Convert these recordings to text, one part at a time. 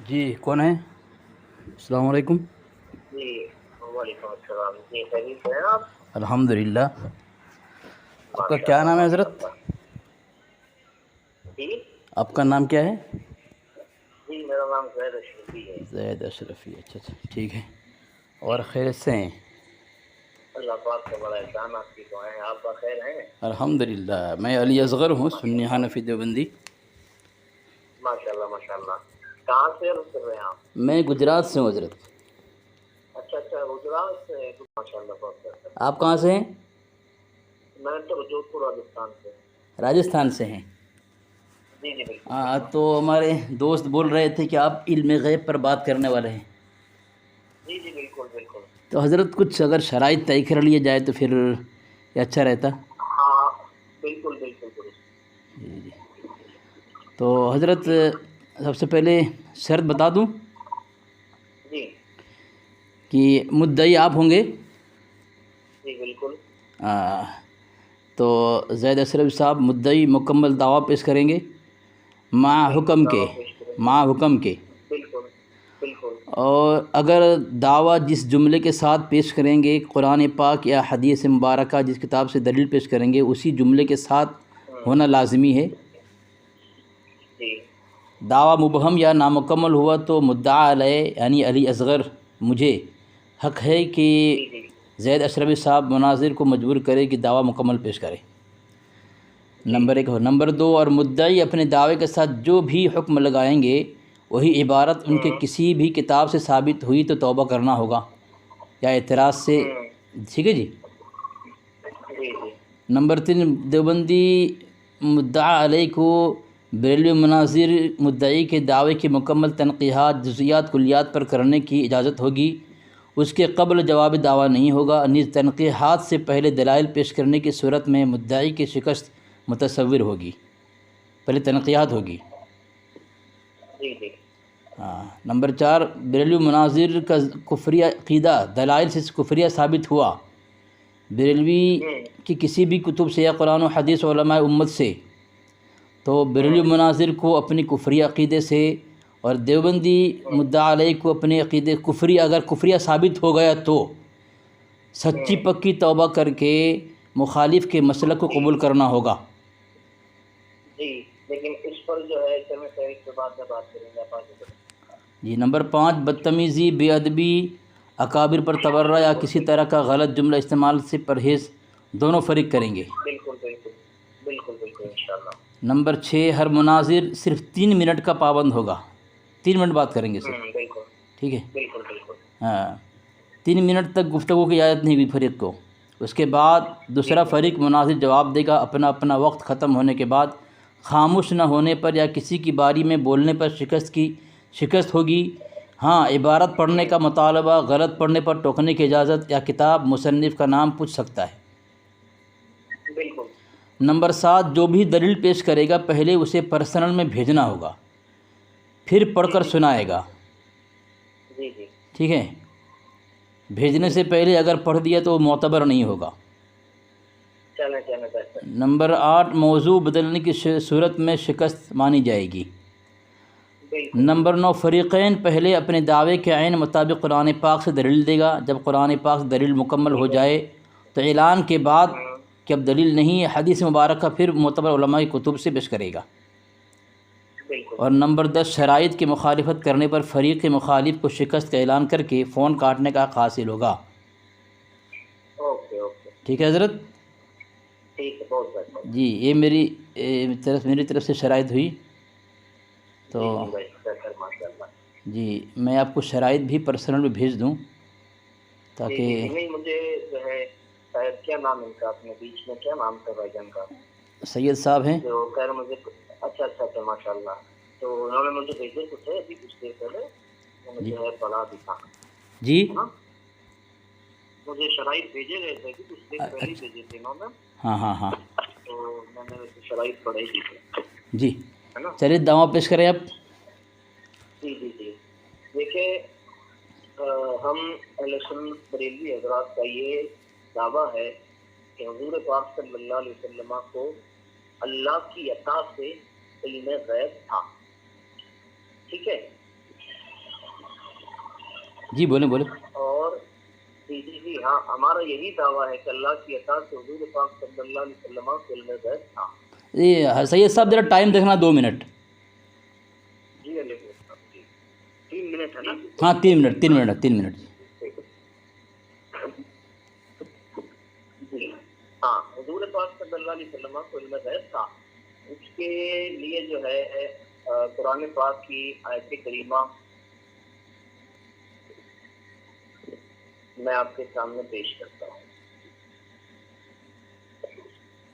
جی کون ہے؟ السلام علیکم۔ جی وعلیکم السلام۔ جی خیریت سے ہیں آپ؟ الحمدللہ۔ آپ کا ماشاء کیا اللہ نام ہے ماشاء حضرت؟ اللہ۔ جی آپ کا نام کیا ہے؟ جی میرا نام زید اشرفی ہے۔ زید اشرفی، اچھا ٹھیک ہے۔ اور خیریت سے ہیں؟ اللہ پاک کا بڑا احسان، آپ کی دعائیں، آپ کا خیر ہیں؟ الحمدللہ۔ میں علی اصغر ہوں، سنی حنفی دیوبندی۔ ماشاء اللہ ماشاء اللہ۔ کہاں سے عرض کر رہے ہیں آپ؟ میں گجرات سے ہوں حضرت۔ اچھا گجرات سے۔ ماشاء اللہ بہت بہتر۔ آپ کہاں سے ہیں؟ میں تو جودھ پور راجستھان سے۔ راجستھان سے ہیں؟ جی جی بالکل ہاں، بالکل۔ تو ہمارے دوست بول رہے تھے کہ آپ علم غیب پر بات کرنے والے ہیں۔ جی جی بالکل بالکل۔ تو حضرت کچھ اگر شرائط طے کر لیے جائے تو پھر یہ اچھا رہتا۔ ہاں بالکل بالکل درست۔ جی تو حضرت سب سے پہلے شرط بتا دوں جی کہ مدعی آپ ہوں گے۔ جی بالکل۔ تو زید اشرف صاحب مدعی مکمل دعویٰ پیش کریں گے مع بالکل حکم کے، دعویٰ پیش کریں گے۔ مع حکم کے۔ بالکل بالکل۔ اور اگر دعویٰ جس جملے کے ساتھ پیش کریں گے، قرآن پاک یا حدیث مبارکہ جس کتاب سے دلیل پیش کریں گے، اسی جملے کے ساتھ ہونا لازمی ہے۔ جی دعویٰ مبہم یا نامکمل ہوا تو مدعا علیہ یعنی علی اصغر مجھے حق ہے کہ جی جی زید اشرفی صاحب مناظر کو مجبور کرے کہ دعویٰ مکمل پیش کرے۔ جی نمبر 1 نمبر 2 اور مدعی اپنے دعوے کے ساتھ جو بھی حکم لگائیں گے وہی عبارت ان کے کسی بھی کتاب سے ثابت ہوئی تو توبہ کرنا ہوگا یا اعتراض سے، ٹھیک ہے جی۔ جی جی نمبر 3 دیوبندی مدعا علیہ کو بریلوی مناظر مدعی کے دعوے کی مکمل تنقیحات جزیات کلیات پر کرنے کی اجازت ہوگی، اس کے قبل جواب دعویٰ نہیں ہوگا۔ نیز تنقیحات سے پہلے دلائل پیش کرنے کی صورت میں مدعی کی شکست متصور ہوگی، پہلے تنقیحات ہوگی۔ جی جی نمبر 4 بریلوی مناظر کا کفریہ عقیدہ دلائل سے کفریہ ثابت ہوا، بریلوی کی کسی بھی کتب سے یا قرآن و حدیث علماء امت سے، تو بریلوی مناظر کو اپنی کفری عقیدے سے اور دیوبندی مدعا علیہ کو اپنے عقیدے کفری، اگر کفریہ ثابت ہو گیا تو سچی پکی توبہ کر کے مخالف کے مسلک کو قبول کرنا ہوگا۔ جی لیکن اس پر جو ہے کہ میں کے بعد میں بات کریں گے آپ آگے بڑھیں۔ جی نمبر 5 بدتمیزی، بے ادبی، اکابر پر تبرہ یا کسی طرح کا غلط جملہ استعمال سے پرہیز دونوں فریق کریں گے۔ بالکل بالکل بالکل بالکل انشاءاللہ۔ نمبر 6 ہر مناظر صرف 3 منٹ کا پابند ہوگا، 3 منٹ بات کریں گے صرف، بالکل ٹھیک ہے؟ بالکل بالکل۔ ہاں 3 منٹ تک گفتگو کی اجازت نہیں ہوئی فریق کو۔ اس کے بعد دوسرا فریق مناظر جواب دے گا، اپنا اپنا وقت ختم ہونے کے بعد خاموش نہ ہونے پر یا کسی کی باری میں بولنے پر شکست ہوگی۔ ہاں عبارت پڑھنے کا مطالبہ، غلط پڑھنے پر ٹوکنے کی اجازت یا کتاب مصنف کا نام پوچھ سکتا ہے۔ بالکل۔ نمبر 7 جو بھی دلیل پیش کرے گا پہلے اسے پرسنل میں بھیجنا ہوگا، پھر پڑھ کر سنائے گا، جی جی ٹھیک ہے؟ بھیجنے سے پہلے اگر پڑھ دیا تو وہ معتبر نہیں ہوگا۔ چلیں بہتر۔ نمبر 8 موضوع بدلنے کی صورت میں شکست مانی جائے گی۔ بالکل۔ نمبر 9 فریقین پہلے اپنے دعوے کے عین مطابق قرآن پاک سے دلیل دے گا، جب قرآن پاک سے دلیل مکمل ہو جائے تو اعلان کے بعد کہ اب دلیل نہیں ہے حدیث مبارکہ پھر معتبر علماء کی کتب سے پیش کرے گا۔ بالکل۔ اور نمبر 10 شرائط کی مخالفت کرنے پر فریق مخالف کو شکست کا اعلان کر کے فون کاٹنے کا حق حاصل ہوگا۔ اوکے اوکے ٹھیک ہے حضرت؟ ٹھیک ہے، بہت بہتر۔ جی یہ میری طرف سے شرائط ہوئی تو جی بہتر ماشاء اللہ۔ جی میں آپ کو شرائط بھی پرسنل میں بھیج دوں جی تاکہ نہیں مجھے جو ہے شاید کیا نام ان کا اپنے بیچ میں کیا نام تھا بھائی جان کا؟ سید صاحب ہیں۔ جو خیر مجھے اچھا ماشاء اللہ، تو انہوں نے مجھے بھیجے تو تھے ابھی کچھ دیر پہلے، مجھے جو ہے پڑھا بھی تھا جی نا، مجھے شرائط بھیجے گئے تھے کہ کچھ دیر پہلے ہی بھیجے تھے انہوں نے، ہاں تو میں نے شرائط پڑھائی دی تھی، جی ہے نا؟ چلیے دعویٰ پیش کریں آپ۔ جی دیکھیں ہم اہل سنت بریلوی حضرات کا یہ دعویٰ ہے کہ حضور پاک صلی اللہ علیہ وسلم کو اللہ کی عطا سے علم غیب تھا، ٹھیک ہے؟ جی بولیں بولیں. اور جی ہاں، ہمارا یہی دعویٰ ہے کہ اللہ کی عطا سے حضور پاک صلی اللہ علیہ وسلم کو علم غیب تھا. جی سید صاحب ذرا ٹائم دیکھنا 2 منٹ. جی علیکم السلام. جی 3 منٹ ہے نا؟ ہاں 3 منٹ 3 منٹ 3 منٹ. جی ہاں، حضور پاک صلی اللہ علیہ وسلم کو علم غیب تھا. اس کے لیے جو ہے قرآن پاک کی آیت کریمہ میں آپ کے سامنے پیش کرتا ہوں.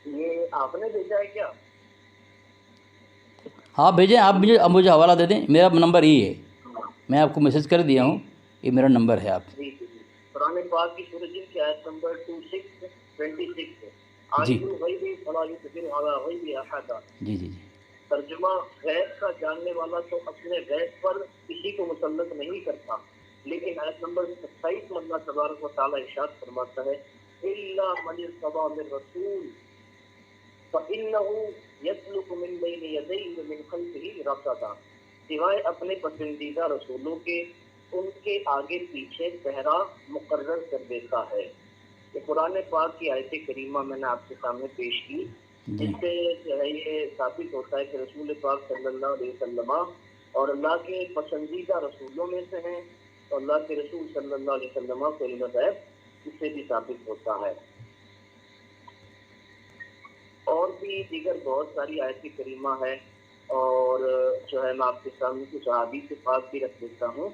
یہ آپ نے بھیجا ہے کیا؟ ہاں بھیجیں آپ. مجھے حوالہ دے دیں. میرا نمبر یہی ہے, میں آپ کو میسج کر دیا ہوں, یہ میرا نمبر ہے. آپ جی قرآن پاک کی سورۃ جن کی آیت نمبر 26 ہے. جی جی جی. ترجمہ غیب کا جاننے والا تو اپنے غیب پر کسی کو مسلط نہیں کرتا, لیکن آیت نمبر 27 میں اللہ تبارک و تعالیٰ ارشاد فرماتا ہے الا من ارتضى من رسول فانه يسلك من بين يديه ومن خلفه رصدا, سوائے اپنے پسندیدہ رسولوں کے ان کے آگے پیچھے پہرا مقرر کر دیتا ہے. یہ قرآن پاک کی آیت کریمہ میں نے آپ کے سامنے پیش کی, جس سے جو ہے یہ ثابت ہوتا ہے کہ رسول پاک صلی اللہ علیہ وسلم اور اللہ کے پسندیدہ رسولوں میں سے ہیں, اور اللہ کے رسول صلی اللہ علیہ وسلم کو علم غیب اس سے بھی ثابت ہوتا ہے. اور بھی دیگر بہت ساری آیت کریمہ ہے, اور جو ہے میں آپ کے سامنے کچھ احادیث پاک بھی رکھ دیتا ہوں,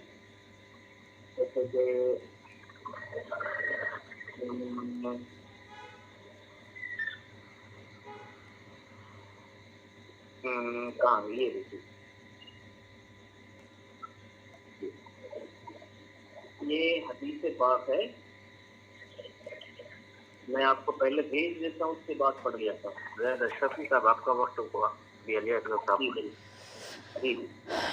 جیسے کہ کہاں یہ دیکھیے, یہ حدیث پاک ہے, میں آپ کو پہلے بھیج دیتا ہوں, اس کے بعد پڑھ لیتا ہوں. زید اشرفی صاحب آپ کا وقت ہوا.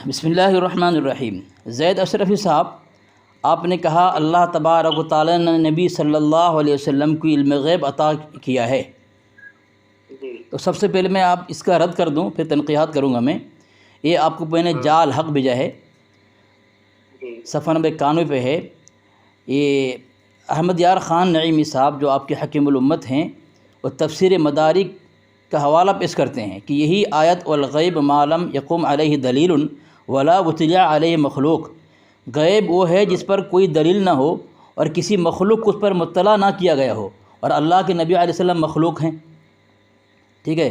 بسم اللہ الرحمن الرحیم. زید اشرفی صاحب, آپ نے کہا اللہ تبارک و تعالیٰ نے نبی صلی اللہ علیہ وسلم کو علم غیب عطا کیا ہے. تو سب سے پہلے میں آپ اس کا رد کر دوں, پھر تنقیحات کروں گا میں. یہ آپ کو میں نے جال حق بھیجا ہے, صفحہ نمبر 91 پہ ہے. یہ احمد یار خان نعیمی صاحب جو آپ کے حکیم الامت ہیں, وہ تفسیر مدارک کا حوالہ پیش کرتے ہیں کہ یہی آیت والغیب ما لم یقم علیہ دلیل ولا وطلع علیہ مخلوق, غیب وہ ہے جس پر کوئی دلیل نہ ہو اور کسی مخلوق کو اس پر مطلع نہ کیا گیا ہو, اور اللہ کے نبی علیہ السلام مخلوق ہیں, ٹھیک ہے,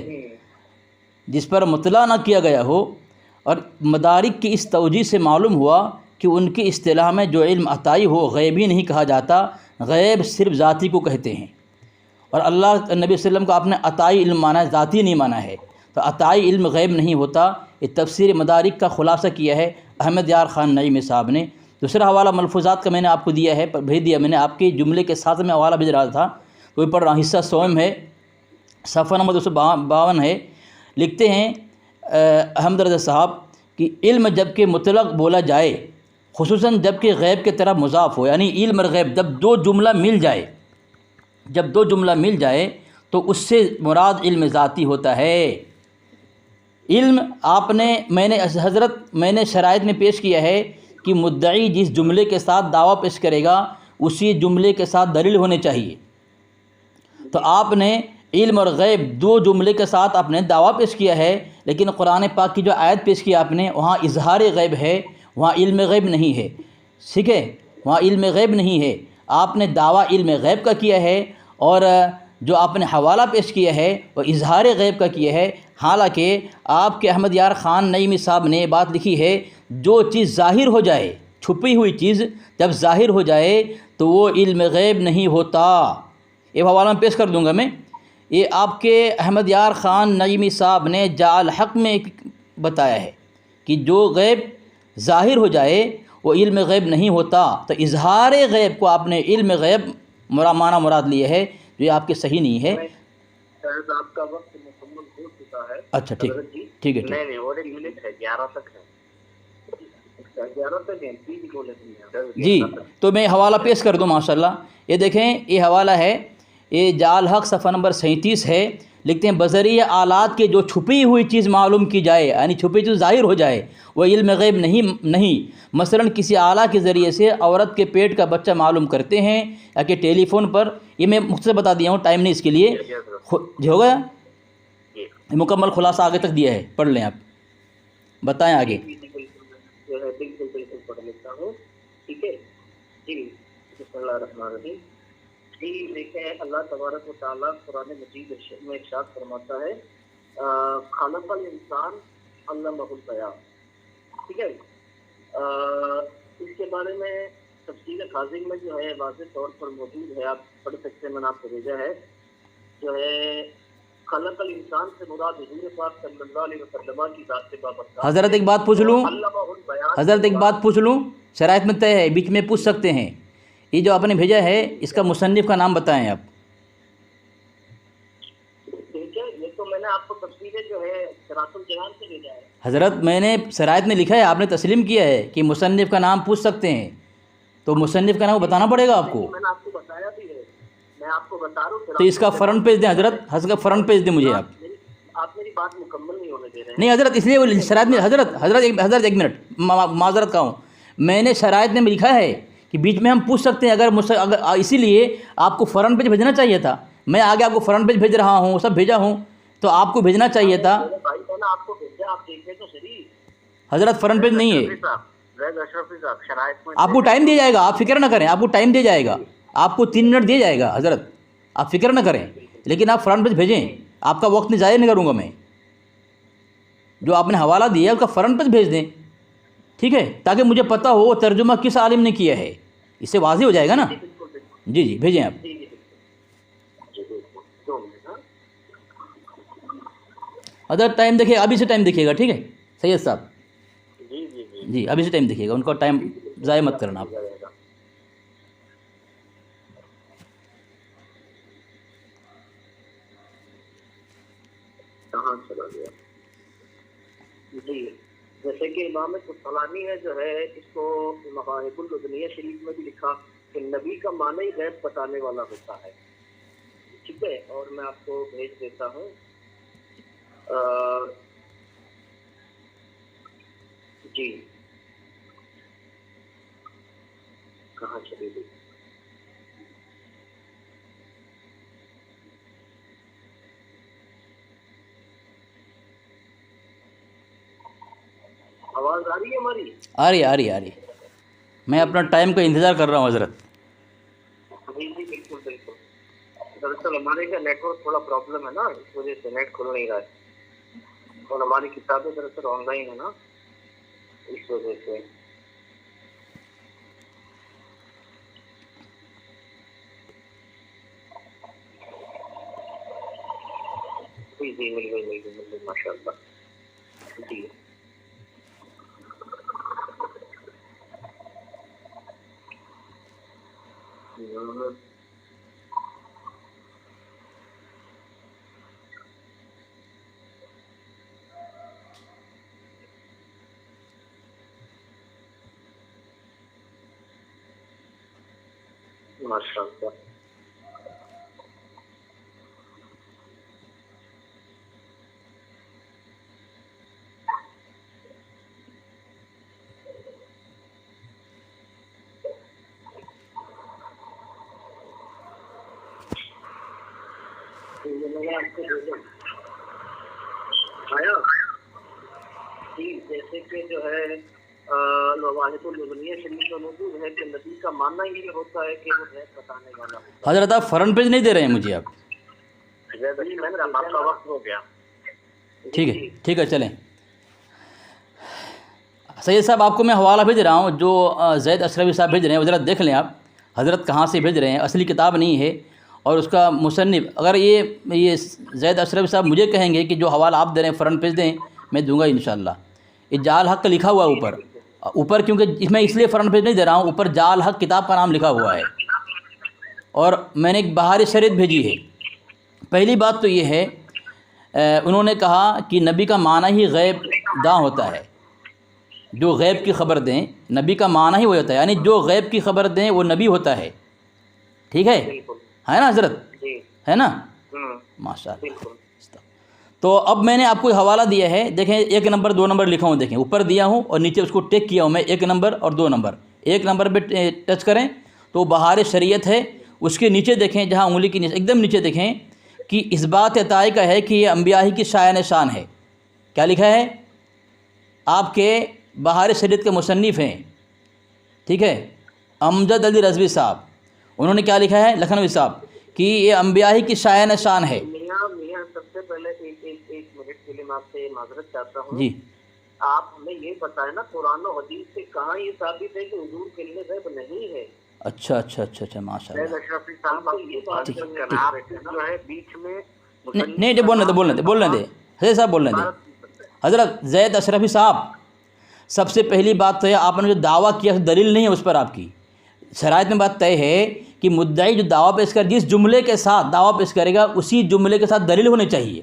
جس پر مطلع نہ کیا گیا ہو. اور مدارک کی اس توجیہ سے معلوم ہوا کہ ان کی اصطلاح میں جو علم عطائی ہو غیبی نہیں کہا جاتا, غیب صرف ذاتی کو کہتے ہیں. اور اللہ نبی صلی اللہ علیہ وسلم کو آپ نے عطائی علم مانا ہے, ذاتی نہیں مانا ہے. تو عطائی علم غیب نہیں ہوتا. یہ تفسیر مدارک کا خلاصہ کیا ہے احمد یار خان نعیمی صاحب نے. دوسرا حوالہ ملفوظات کا میں نے آپ کو دیا ہے, بھیج دیا میں نے, آپ کے جملے کے ساتھ میں حوالہ بھیج رہا تھا, تو پڑھ رہا ہوں. حصہ سوم ہے, صفحہ نمبر 252 ہے. لکھتے ہیں احمد رضا صاحب کہ علم جب کہ مطلق بولا جائے, خصوصاً جب کہ غیب کی طرف مضاف ہو, یعنی علم اور غیب جب دو جملہ مل جائے تو اس سے مراد علم ذاتی ہوتا ہے. علم آپ نے میں نے شرائط میں پیش کیا ہے کہ مدعی جس جملے کے ساتھ دعویٰ پیش کرے گا اسی جملے کے ساتھ دلیل ہونے چاہیے. تو آپ نے علم اور غیب دو جملے کے ساتھ آپ نے دعویٰ پیش کیا ہے, لیکن قرآن پاک کی جو آیت پیش کی آپ نے, وہاں اظہار غیب ہے, وہاں علم غیب نہیں ہے. ٹھیک ہے, وہاں علم غیب نہیں ہے. آپ نے دعویٰ علم غیب کا کیا ہے, اور جو آپ نے حوالہ پیش کیا ہے وہ اظہار غیب کا کیا ہے. حالانکہ آپ کے احمد یار خان نعیمی صاحب نے بات لکھی ہے, جو چیز ظاہر ہو جائے, چھپی ہوئی چیز جب ظاہر ہو جائے تو وہ علم غیب نہیں ہوتا. یہ حوالہ میں پیش کر دوں گا میں. یہ آپ کے احمد یار خان نعیمی صاحب نے جعل حق میں بتایا ہے کہ جو غیب ظاہر ہو جائے وہ علم غیب نہیں ہوتا. تو اظہار غیب کو آپ نے علم غیب معنی مراد لیا ہے, جو یہ آپ کے صحیح نہیں ہے. آپ کا وقت مکمل ہو چکا ہے. اچھا ٹھیک ہے. نہیں اور ایک منٹ ہے, 11 تک ہے. 11 تک ہے, 3 بولے جی. تو میں حوالہ پیش کر دوں ماشاءاللہ. یہ دیکھیں, یہ حوالہ ہے, یہ جعل حق صفحہ نمبر 37 ہے. لکھتے ہیں بذریعہ آلات کے جو چھپی ہوئی چیز معلوم کی جائے، یعنی چھپی چیز ظاہر ہو جائے، وہ علم غیب نہیں۔ مثلا کسی آلہ کے ذریعے سے عورت کے پیٹ کا بچہ معلوم کرتے ہیں، یا کہ ٹیلی فون پر، یہ میں مختصر بتا دیا ہوں، ٹائم نہیں اس کے لیے، ہو گیا مکمل خلاصہ آگے تک دیا ہے، پڑھ لیں آپ، بتائیں آگے۔ بالکل پڑھ لیتا ہوں، ٹھیک ہے جی۔ بسم اللہ الرحمن الرحیم۔ جی دیکھیں، اللہ تبارک و تعالیٰ قرآن مجید میں ارشاد فرماتا ہے خلق الانسان علمہ البیان، ٹھیک ہے۔ اس کے بارے میں تفسیر خازن میں جو ہے واضح طور پر موجود ہے، آپ پڑھ سکتے ہیں، میں نے آپ کو بھیجا ہے، جو ہے خلق الانسان سے مراد حضور پاک صلی اللہ علیہ وسلم کی ذات سے بابرکات۔ حضرت ایک بات پوچھ لوں، حضرت ایک بات پوچھ لوں، شرائط میں طے ہے، بیچ میں پوچھ سکتے ہیں، یہ جو آپ نے بھیجا ہے اس کا مصنف کا نام بتائیں آپ۔ ٹھیک ہے، یہ تو میں نے آپ کو تفسیر جو ہے صراط الجنان سے بھیجا ہے۔ حضرت میں نے شرائط میں لکھا ہے، آپ نے تسلیم کیا ہے کہ مصنف کا نام پوچھ سکتے ہیں، تو مصنف کا نام بتانا پڑے گا آپ کو۔ میں نے آپ کو بتایا بھی ہے، میں آپ کو بتا رہا ہوں، تو اس کا فرنٹ پیج دیں حضرت، حضرت کا فرنٹ پیج دیں مجھے آپ۔ آپ میری بات مکمل نہیں ہونے دے رہے ہیں۔ نہیں حضرت، اس لیے وہ شرائط میں حضرت ایک منٹ معذرت کا ہوں، میں نے شرائط میں لکھا ہے کہ بیچ میں ہم پوچھ سکتے ہیں، اگر اسی لیے آپ کو فرنٹ پیج بھیجنا چاہیے تھا، میں آگے آپ کو فرنٹ پیج بھیج رہا ہوں، سب بھیجا ہوں، تو آپ کو بھیجنا چاہیے تھا۔ بھائی میں نے آپ کو بھیجا، آپ دیکھیں تو صحیح۔ حضرت فرنٹ پیج نہیں ہے، زید اشرفی صاحب شرائط میں آپ کو ٹائم دیا جائے گا، آپ فکر نہ کریں، آپ کو ٹائم دیا جائے گا، آپ کو 3 منٹ دیا جائے گا حضرت، آپ فکر نہ کریں، لیکن آپ فرنٹ پیج بھیجیں، آپ کا وقت نہیں ضائع نہیں کروں گا میں، جو آپ نے حوالہ دیا ہے اس کا فرنٹ پیج بھیج دیں، ٹھیک ہے، تاکہ مجھے پتہ ہو وہ ترجمہ کس عالم نے کیا ہے، اس سے واضح ہو جائے گا نا۔ جی جی بھیجیں آپ۔ حضرت ٹائم دیکھیے، ابھی سے ٹائم دیکھیے گا، ٹھیک ہے سید صاحب، جی ابھی سے ٹائم دیکھیے گا، ان کا ٹائم ضائع مت کرنا آپ۔ کہاں چلا گیا؟ جی جیسے کہ امام قسطلانی ہے جو ہے، اس کو مواہب اللدنیہ شریف میں بھی لکھا کہ نبی کا معنی غیب بتانے والا ہوتا ہے، ٹھیک ہے، اور میں آپ کو بھیج دیتا ہوں۔ جی کہاں چلی گئی؟ آواز آ رہی ہے ہماری؟ آ رہی ہے، میں اپنا ٹائم کا انتظار کر رہا ہوں حضرت۔ جی بالکل، دراصل ہمارے کا نیٹ ورک تھوڑا پرابلم ہے نا، اس وجہ سے نیٹ کھل نہیں رہا ہے، اور ہماری کتابیں دراصل آن لائن ہے نا، اس وجہ سے۔ جی مل گئی ماشاء اللہ۔ جی ماشاء اللہ۔ آیا جی، جیسے کہ جو ہے مواہب اللدنیہ شریف میں موجود ہے کہ نبی کا ماننا یہ ہوتا ہے کہ وہ غیب بتانے والا ہوتا ہے۔ حضرت آپ فرنٹ پیج نہیں دے رہے ہیں مجھے آپ۔ آپ کا وقت ہو گیا، ٹھیک ہے چلیں۔ سید صاحب آپ کو میں حوالہ بھیج رہا ہوں، جو زید اشرفی صاحب بھیج رہے ہیں، وہ ذرا دیکھ لیں آپ، حضرت کہاں سے بھیج رہے ہیں، اصلی کتاب نہیں ہے، اور اس کا مصنف، اگر یہ زید اشرفی صاحب مجھے کہیں گے کہ جو حوالہ آپ دے رہے ہیں فرنٹ پیج دیں، میں دوں گا انشاءاللہ۔ یہ جال حق لکھا ہوا ہے اوپر، کیونکہ میں اس لیے فرنٹ پیج نہیں دے رہا ہوں، اوپر جال حق کتاب کا نام لکھا ہوا ہے، اور میں نے ایک بہار شریعت بھیجی ہے۔ پہلی بات تو یہ ہے، انہوں نے کہا کہ نبی کا معنی ہی غیب داں ہوتا ہے، جو غیب کی خبر دیں، نبی کا معنی ہی وہ ہوتا ہے، یعنی جو غیب کی خبر دیں وہ نبی ہوتا ہے، ٹھیک ہے نا حضرت، ہے نا؟ ماشاء اللہ، تو اب میں نے آپ کو حوالہ دیا ہے، دیکھیں 1 نمبر 2 نمبر لکھا ہوں، دیکھیں اوپر دیا ہوں اور نیچے اس کو ٹیک کیا ہوں میں، 1 نمبر اور 2 نمبر. 1 نمبر پہ ٹچ کریں تو بہار شریعت ہے، اس کے نیچے دیکھیں جہاں انگلی کی نیچے ایک دم نیچے دیکھیں کہ اس بات عطائی کا ہے کہ یہ انبیاء ہی کی شایان شان ہے. کیا لکھا ہے؟ آپ کے بہار شریعت کے مصنف ہیں، ٹھیک ہے، امجد علی رضوی صاحب، انہوں نے کیا لکھا ہے لکھنوی صاحب کہ یہ انبیاء ہی کی شایان شان ہے. میاں سب سے پہلے ایک منٹ کے لیے میں آپ سے معذرت چاہتا ہوں. جی آپ ہمیں یہ بتائیں نا قرآن و حدیث سے کہاں یہ ثابت ہے کہ حضور کے لیے غیب نہیں ہے؟ اچھا اچھا اچھا اچھا ماشاء اللہ. اشرفی صاحب کو یہ بات جو ہے بیچ میں نہیں بولنے دے حضرت صاحب، بولنے دیں. حضرت زید اشرفی صاحب، سب سے پہلی بات تو ہے آپ نے جو دعویٰ کیا دلیل نہیں ہے اس پر آپ کی. شرائط میں بات طے ہے کہ مدعی جو دعویٰ پیش کر جس جملے کے ساتھ دعویٰ پیش کرے گا اسی جملے کے ساتھ دلیل ہونی چاہیے.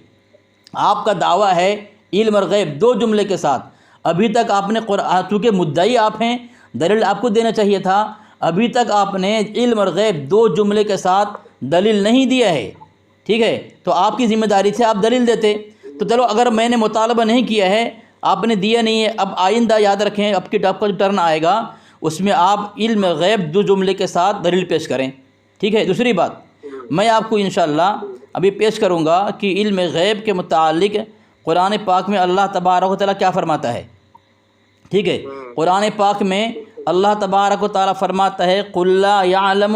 آپ کا دعویٰ ہے علم اور غیب 2 جملے کے ساتھ، ابھی تک آپ نے چونکہ مدعی آپ ہیں دلیل آپ کو دینا چاہیے تھا، ابھی تک آپ نے علم اور غیب 2 جملے کے ساتھ دلیل نہیں دیا ہے. ٹھیک ہے، تو آپ کی ذمہ داری تھی آپ دلیل دیتے. تو چلو اگر میں نے مطالبہ نہیں کیا ہے، آپ نے دیا نہیں ہے، اب آئندہ یاد رکھیں آپ کا جو ٹرن آئے گا اس میں آپ علم غیب 2 جملے کے ساتھ دلیل پیش کریں. ٹھیک ہے. دوسری بات میں آپ کو انشاءاللہ ابھی پیش کروں گا کہ علم غیب کے متعلق قرآن پاک میں اللہ تبارک و تعالیٰ کیا فرماتا ہے. ٹھیک ہے، قرآن پاک میں اللہ تبارک و تعالیٰ فرماتا ہے قُلْ لَا يَعْلَمُ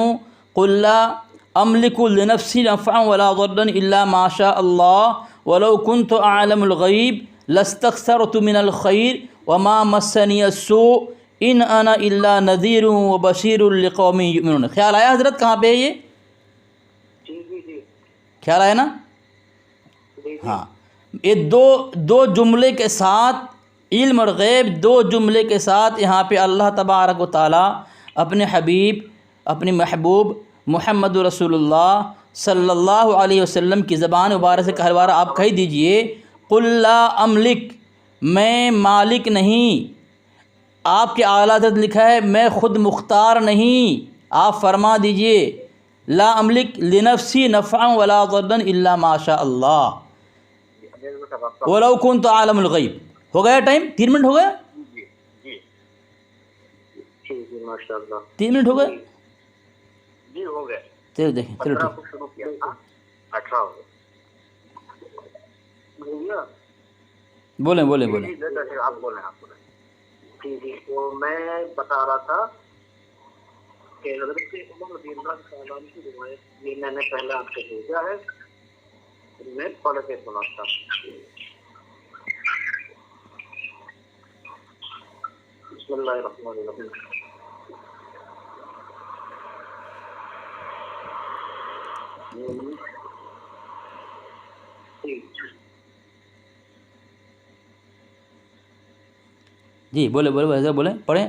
قُلْ لَا أَمْلِكُ لِنَفْسِي نَفْعًا وَلَا ضَرًّا إِلَّا مَا شَاءَ اللَّهُ وَلَوْ كُنْتُ أَعْلَمُ الْغَيْبَ لَاسْتَكْثَرْتُ مِنَ الْخَيْرِ وَمَا مَسَّنِيَ السُّوءُ إِنْ أَنَا إِلَّا نَذِيرٌ وَبَشِيرٌ لِقَوْمٍ يُؤْمِنُونَ. خیال آیا حضرت کہاں پہ ہے یہ؟ جی خیال آیا نا؟ ہاں، یہ دو جملے کے ساتھ علم اور غیب 2 جملے کے ساتھ یہاں پہ اللہ تبارک و تعالیٰ اپنے حبیب اپنے محبوب محمد رسول اللہ صلی اللہ علیہ وسلم کی زبان مبارک سے کہلوارہ آپ کہہ دیجئے قُلْ لَا أَمْلِكُ، میں مالک نہیں. آپ کے اعلیٰ حضرت لکھا ہے میں خود مختار نہیں. آپ فرما دیجئے لا املک لنفسی نفعا ولا ضرا الا ما شاء اللہ ولو كنت عالم الغیب. ہو گیا ٹائم؟ 3 منٹ ہو گیا؟ جی ماشاء اللہ 3 منٹ ہو گئے؟ جی ہو گئے. چلو دیکھیں، چلو ٹھیک. شروع کیا تھا 18 ہو گیا. بولیں آپ بولیں. جی تو میں بتا رہا تھا کہ حضرت عمر رضی اللہ تعالیٰ عنہ کی روایت یہ میں نے پہلے آپ کو بھیجا ہے، میں پڑھ کے سناتا ہوں. بسم اللہ الرحمن الرحیم. جی بولے حضرت بولیں، پڑھیں.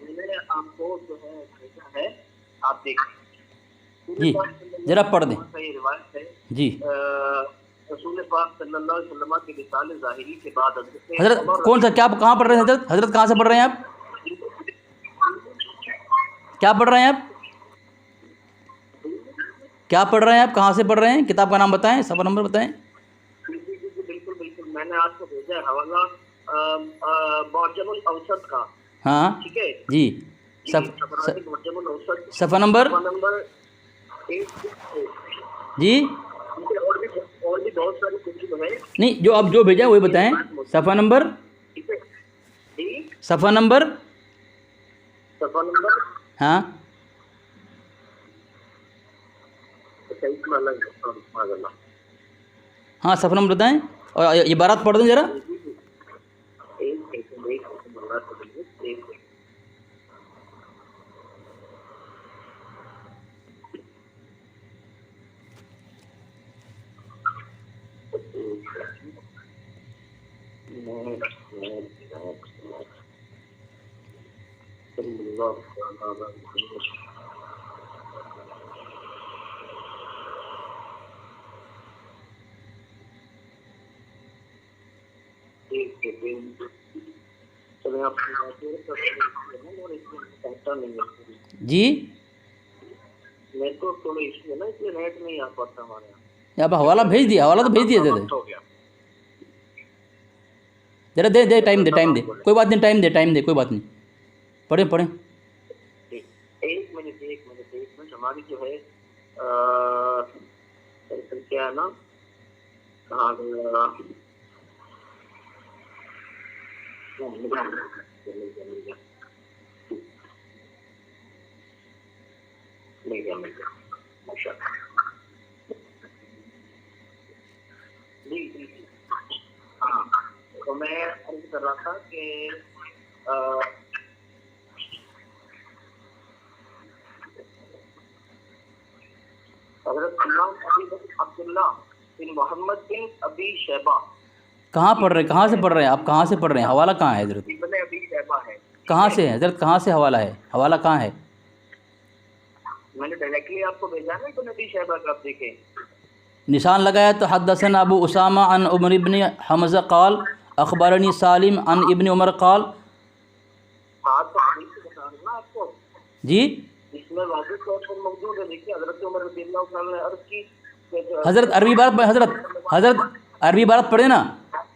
میں نے آپ کو جو ہے بھیجا ہے، آپ دیکھیں. جی ذرا پڑھ دیں. یہ روایت ہے جی رسول پاک صلی اللہ علیہ وسلم کے وصال ظاہری کے بعد حضرت کون سا کیا کہاں پڑھ رہے ہیں حضرت کہاں سے پڑھ رہے ہیں آپ؟ کیا پڑھ رہے ہیں آپ؟ کیا پڑھ رہے ہیں آپ؟ کہاں سے پڑھ رہے ہیں؟ کتاب کا نام بتائیں، صفحہ نمبر بتائیں. بالکل میں نے آپ کو بھیجا ہے حوالہ معجم الاوسط کا. ہاں ٹھیک ہے جی. معجم الاوسط صفحہ نمبر جی اور بھی بہت ساری کتب ہیں. نہیں، جو آپ جو بھیجا وہی بتائیں. صفحہ نمبر صفحہ نمبر ہاں ہاں صفحہ نمبر بتائیں اور عبارات پڑھ دیں ذرا. تو میں آپ کو نہیں ہے جی نیٹ ورک تھوڑا ایشو ہے نا، اس لیے نیٹ نہیں آ پاتا ہمارے یہاں. آپ حوالہ بھیج دیا، حوالہ تو بھیج دیا دے وقت ہو گیا. ذرا دے ٹائم دے کوئی بات نہیں، ٹائم دے کوئی بات نہیں، پڑھیں. ایک منٹ ہماری جو ہے کیا ہے نا، جی ہاں، تو میں عرض کر رہا تھا کہ حضرت امام ابی بکر عبداللہ بن محمد بن ابی شیبہ. کہاں پڑھ رہے ہیں، کہاں سے پڑھ رہے ہیں آپ، کہاں سے پڑھ رہے ہیں، حوالہ کہاں ہے حضرت، ابن ابی شیبہ ہے. کہاں سے ہے حضرت، کہاں سے حوالہ ہے، حوالہ کہاں ہے؟ میں نے ڈائریکٹلی آپ کو بھیجا نا ابن ابی شیبہ کا، آپ دیکھیں نشان لگایا تو حدثنا ابو اسامہ عن عمر ابن حمزہ قال اخبرنی سالم عن ابن عمر قال. ہاتھ تو حدیث سے بتا رہا ہوں نا آپ کو، جی اس میں واضح طور پر موجود ہے. دیکھیے حضرت عمر رضی اللہ عنہ نے عرض کی حضرت عربی حضرت عربی عبارت پڑھے نا.